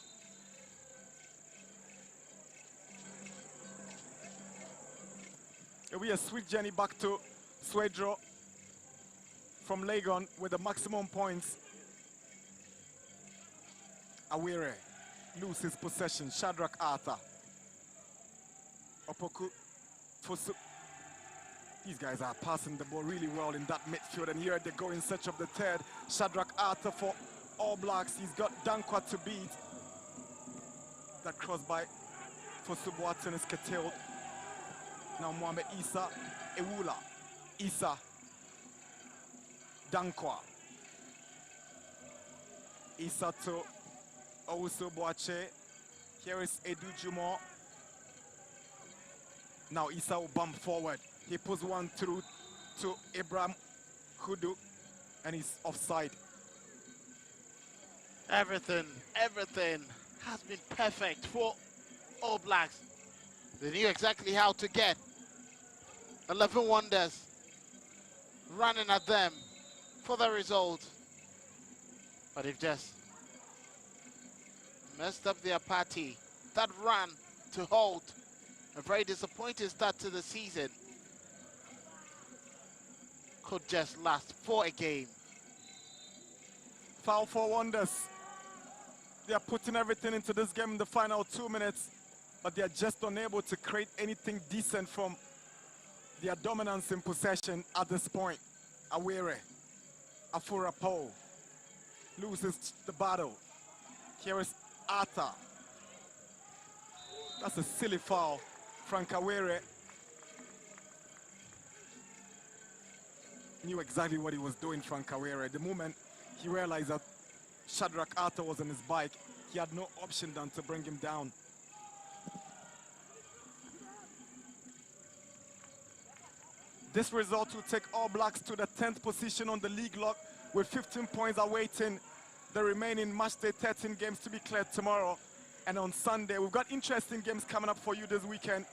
It'll be a sweet journey back to Swedru from Legon with the maximum points. Awere loses possession. Shadrach Arthur. Opoku Fosu. These guys are passing the ball really well in that midfield, and here they go in search of the third. Shadrach Arthur for All Blacks. He's got Dankwa to beat. That cross by Fosu Boateng is curtailed. Now Mohamed Issa Ewula. Issa Dankwa. Issa to Owusu Boache. Here is Edu Jumo. Now Issa will bump forward. He puts one through to Ibrahim Hudu, and he's offside. Everything has been perfect for All Blacks. They knew exactly how to get 11 Wonders running at them for the result. But they've just messed up their party. That run to hold a very disappointing start to the season could just last for a game. Foul for Wonders. They are putting everything into this game in the final 2 minutes, but they are just unable to create anything decent from their dominance in possession at this point. Awere Afurapo loses the battle. Here is Arthur. That's a silly foul. Frank Awere knew exactly what he was doing, Frank Awere. The moment he realized that Shadrach Arthur was on his bike, he had no option than to bring him down. This result will take All Blacks to the 10th position on the league log with 15 points awaiting the remaining matchday 13 games to be cleared tomorrow. And on Sunday, we've got interesting games coming up for you this weekend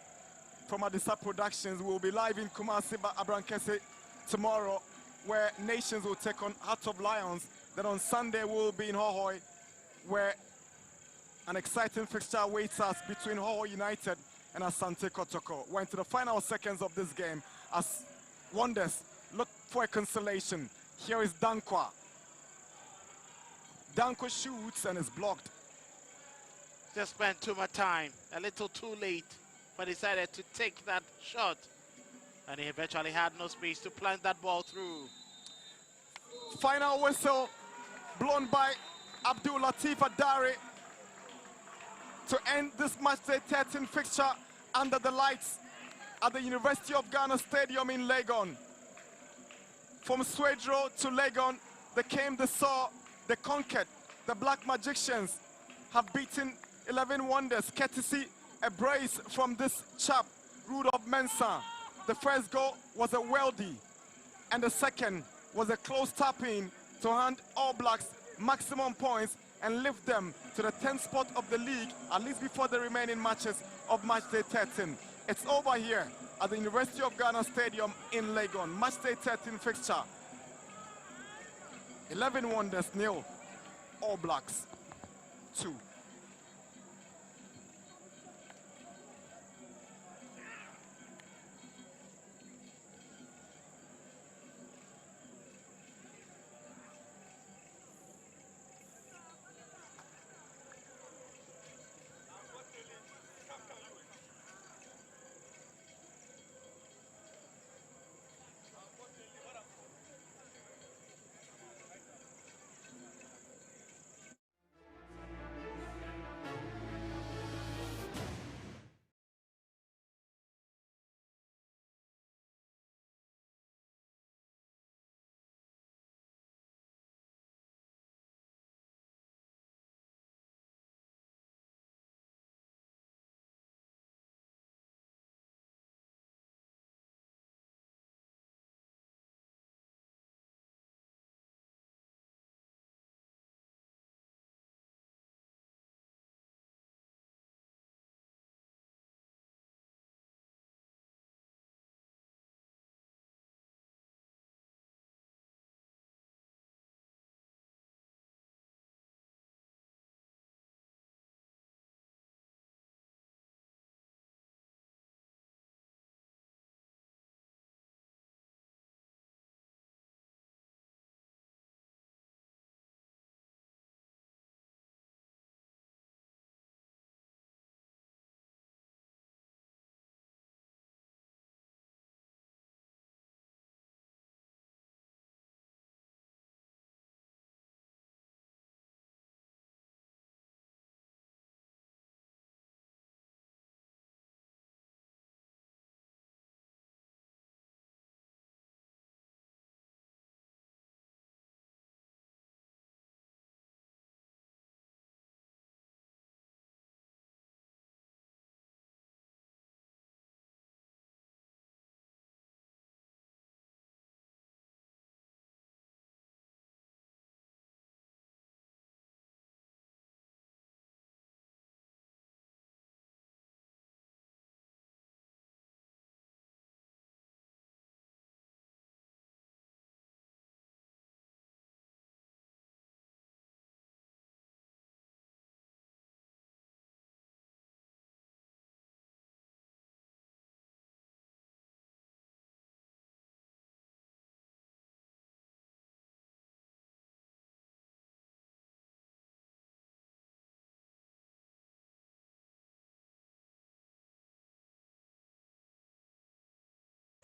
from Adisa Productions. We'll be live in Kumasi, Abrankese tomorrow, where Nations will take on Heart of Lions. Then on Sunday, we'll be in Hohoi, where an exciting fixture awaits us between Hohoi United and Asante Kotoko. We're into the final seconds of this game as Wonders look for a consolation. Here is Dankwa. Dankwa shoots and is blocked. Just spent too much time, a little too late, but decided to take that shot. And he eventually had no space to plant that ball through. Final whistle blown by Abdul Latif Adare to end this matchday 13 fixture under the lights at the University of Ghana Stadium in Legon. From Swedru to Legon, they came, they saw, they conquered. The Black Magicians have beaten 11 Wonders, courtesy a brace from this chap, Rudolph Mensah. The first goal was a weldy, and the second was a close tap-in to hand All Blacks maximum points and lift them to the 10th spot of the league, at least before the remaining matches of matchday 13. It's over here at the University of Ghana Stadium in Legon. Matchday 13 fixture. 11 Wonders 0, All Blacks 2.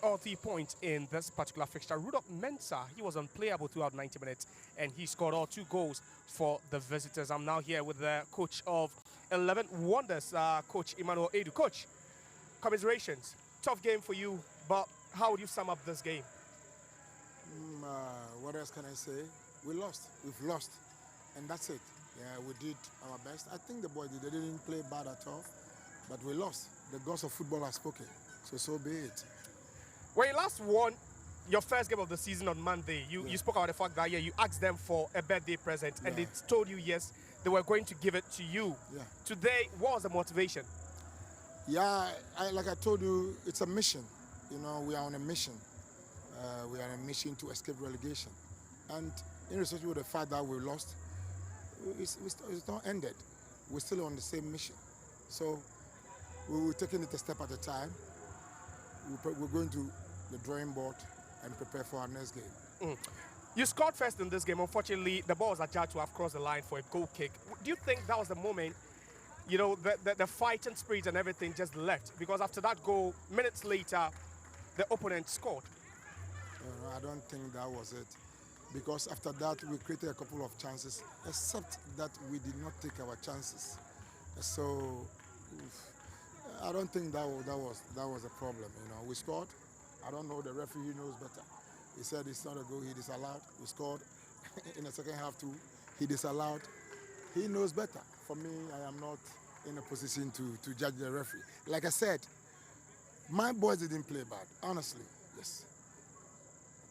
all 3 points in this particular fixture. Rudolph Mensah, he was unplayable throughout 90 minutes, and he scored all 2 goals for the visitors. I'm now here with the coach of 11 Wonders, Coach Emmanuel Edu. Coach, commiserations. Tough game for you, but how would you sum up this game? What else can I say? We lost. We've lost, and that's it. Yeah, we did our best. I think the boys they didn't play bad at all, but we lost. The gods of football have spoken, so be it. When you last won your first game of the season on Monday, you spoke about the fact that you asked them for a birthday present, and they told you yes, they were going to give it to you. Yeah. Today, what was the motivation? Yeah, like I told you, it's a mission. You know, we are on a mission. We are on a mission to escape relegation, and in respect with the fact that we lost, it's not ended. We're still on the same mission. So we're taking it a step at a time. We're going to the drawing board and prepare for our next game. You scored first in this game. Unfortunately, the ball was adjudged to have crossed the line for a goal kick. Do you think that was the moment, you know, the fighting spirit and everything just left? Because after that goal, minutes later, the opponent scored. I don't think that was it. Because after that, we created a couple of chances, except that we did not take our chances. So I don't think that was a problem. You know, we scored. I don't know. The referee knows better. He said it's not a goal. He disallowed. We scored in the second half too. He disallowed. He knows better. For me, I am not in a position to judge the referee. Like I said, my boys didn't play bad. Honestly, yes.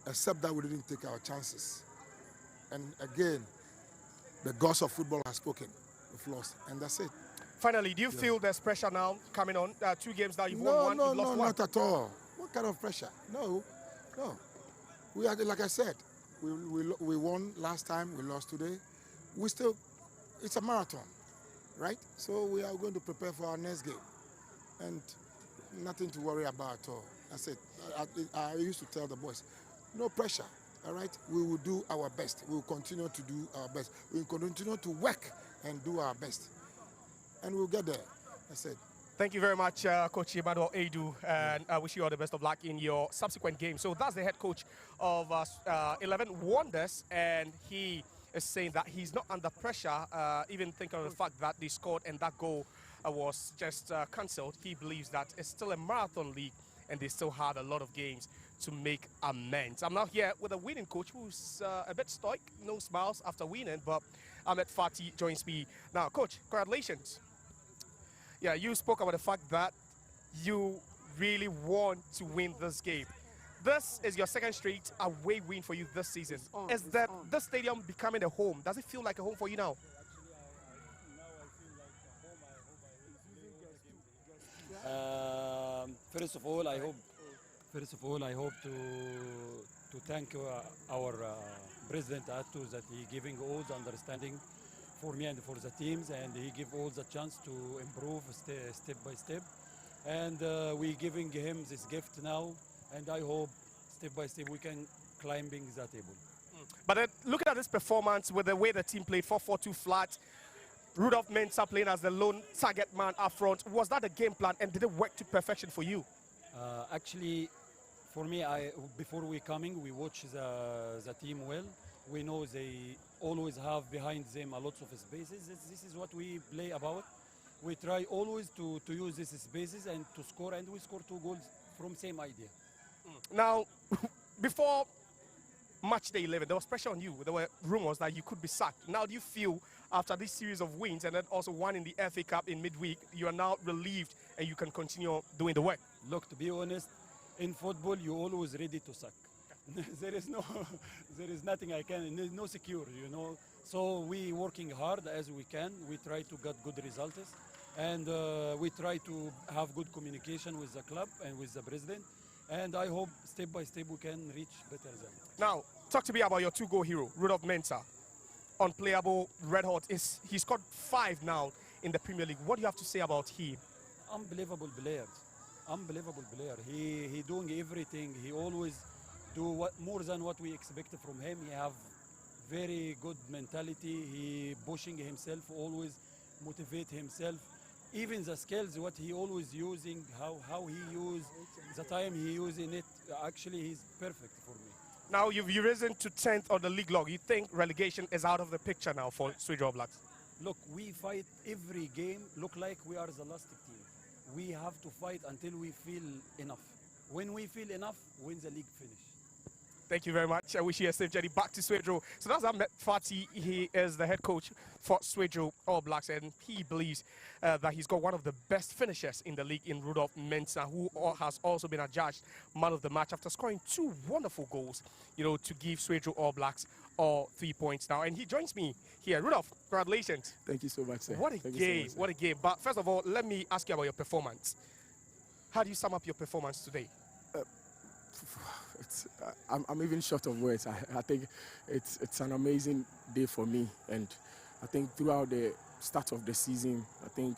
Except that we didn't take our chances. And again, the gods of football have spoken. We've lost, and that's it. Finally, do you feel there's pressure now coming on? 2 games now, you've won one, No, you've lost one. not at all. What kind of pressure? No. We are, like I said, we won last time, we lost today. It's a marathon, right? So we are going to prepare for our next game. And nothing to worry about at all. That's it. I used to tell the boys, no pressure, all right? We will do our best. We will continue to do our best. We will continue to work and do our best. And we'll get there. That's it. Thank you very much, Coach Emmanuel Edu, and I wish you all the best of luck in your subsequent game. So that's the head coach of 11 Wonders, and he is saying that he's not under pressure, even thinking of the fact that they scored and that goal was just cancelled. He believes that it's still a marathon league, and they still have a lot of games to make amends. I'm now here with a winning coach who's a bit stoic, no smiles after winning, but Ahmed Fati joins me now. Coach, congratulations. Yeah, you spoke about the fact that you really want to win this game. This is your second straight away win for you this season. Is that the stadium becoming a home? Does it feel like a home for you now? First of all, I hope to thank our President Attu that he giving all the understanding for me and for the teams, and he give all the chance to improve step by step. And we giving him this gift now, and I hope step by step we can climbing the table. But looking at this performance with the way the team played 4-4-2 flat, Rudolph Mensah playing as the lone target man up front, was that a game plan and did it work to perfection for you? Actually, for me, before we coming, we watch the team well. We know they always have behind them a lot of spaces. This is what we play about. We try always to use these spaces and to score, and we score 2 goals from same idea. Now, before match day 11, there was pressure on you. There were rumors that you could be sacked. Now, do you feel after this series of wins and then also one in the FA Cup in midweek, you are now relieved and you can continue doing the work? Look, to be honest, in football, you're always ready to suck. there is nothing no secure, you know. So we working hard as we can. We try to get good results, and we try to have good communication with the club and with the president. And I hope step by step we can reach better results. Now, talk to me about your 2-goal hero, Rudolph Mensah. Unplayable, red hot. He scored 5 now in the Premier League. What do you have to say about him? Unbelievable player. He doing everything. He always do more than what we expected from him. He have very good mentality. He pushing himself, always motivate himself. even the skills, what he always using, how he use, the time he using it, actually he's perfect for me. Now you've risen to 10th on the league log. You think relegation is out of the picture now for Swedru All Blacks? Look, we fight every game, look like we are the last team. We have to fight until we feel enough. When we feel enough, when the league finish. Thank you very much. I wish you a safe journey back to Swedru. So that's Ahmed Fati. He is the head coach for Swedru All Blacks, and he believes that he's got one of the best finishers in the league in Rudolph Mensah, who has also been adjudged man of the match after scoring 2 wonderful goals, you know, to give Swedru All Blacks all 3 points now. And he joins me here. Rudolph, congratulations. Thank you so much, sir. What a game, what a game. But first of all, let me ask you about your performance. How do you sum up your performance today? I'm even short of words. I think it's an amazing day for me, and I think throughout the start of the season, I think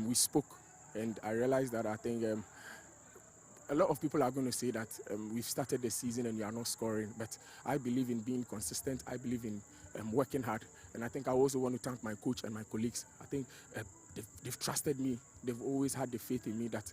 we spoke, and I realized that I think a lot of people are going to say that we've started the season and we are not scoring, but I believe in being consistent. I believe in working hard, and I think I also want to thank my coach and my colleagues. I think they've trusted me. They've always had the faith in me that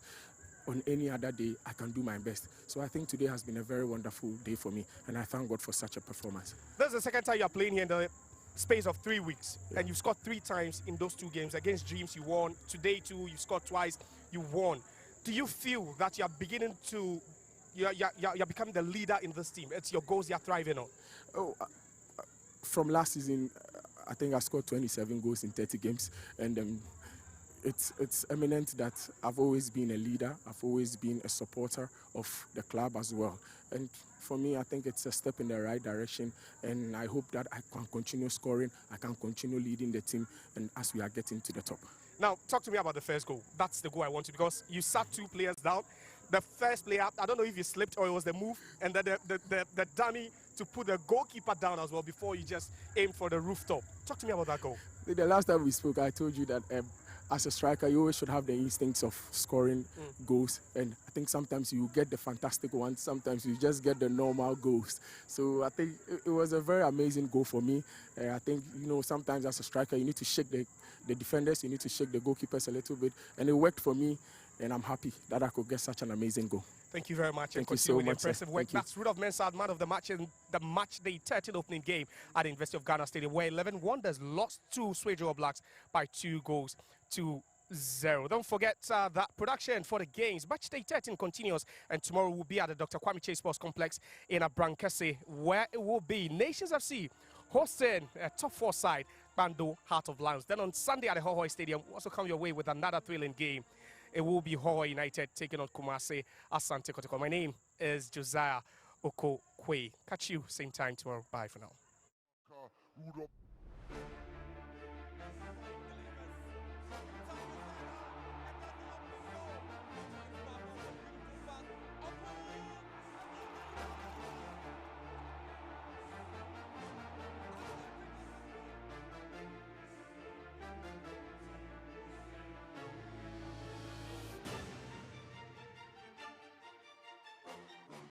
on any other day, I can do my best. So I think today has been a very wonderful day for me, and I thank God for such a performance. This is the second time you're playing here in the space of 3 weeks, and you scored 3 times in those 2 games. Against Dreams, you won. Today, too, you scored twice, you won. Do you feel that you're beginning to, you're becoming the leader in this team? It's your goals you're thriving on. Oh, from last season, I think I scored 27 goals in 30 games, and it's eminent that I've always been a leader. I've always been a supporter of the club as well. And for me, I think it's a step in the right direction. And I hope that I can continue scoring. I can continue leading the team, and as we are getting to the top. Now, talk to me about the first goal. That's the goal I want to, because you sat 2 players down. The first player, I don't know if you slipped or it was the move, and then the dummy to put the goalkeeper down as well before you just aimed for the rooftop. Talk to me about that goal. The last time we spoke, I told you that as a striker, you always should have the instincts of scoring goals. And I think sometimes you get the fantastic ones, sometimes you just get the normal goals. So I think it was a very amazing goal for me. I think, you know, sometimes as a striker, you need to shake the defenders, you need to shake the goalkeepers a little bit. And it worked for me, and I'm happy that I could get such an amazing goal. Thank you very much. Thank you so much. Impressive work. That's Rudolph Mensah, man of the match in the match day 13 opening game at the University of Ghana Stadium, where 11 Wonders lost to Swedru All Blacks by 2 goals to 0. Don't forget that production for the games. Match day 13 continues, and tomorrow will be at the Dr. Kwame Chase Sports Complex in Abrankese, where it will be Nations FC hosting a top 4 side, Bando Heart of Lions. Then on Sunday at the Hohoi Stadium, we'll also come your way with another thrilling game. It will be Hohoi United taking on Kumasi Asante Kotoko. My name is Josiah Okokwe. Catch you same time tomorrow. Bye for now.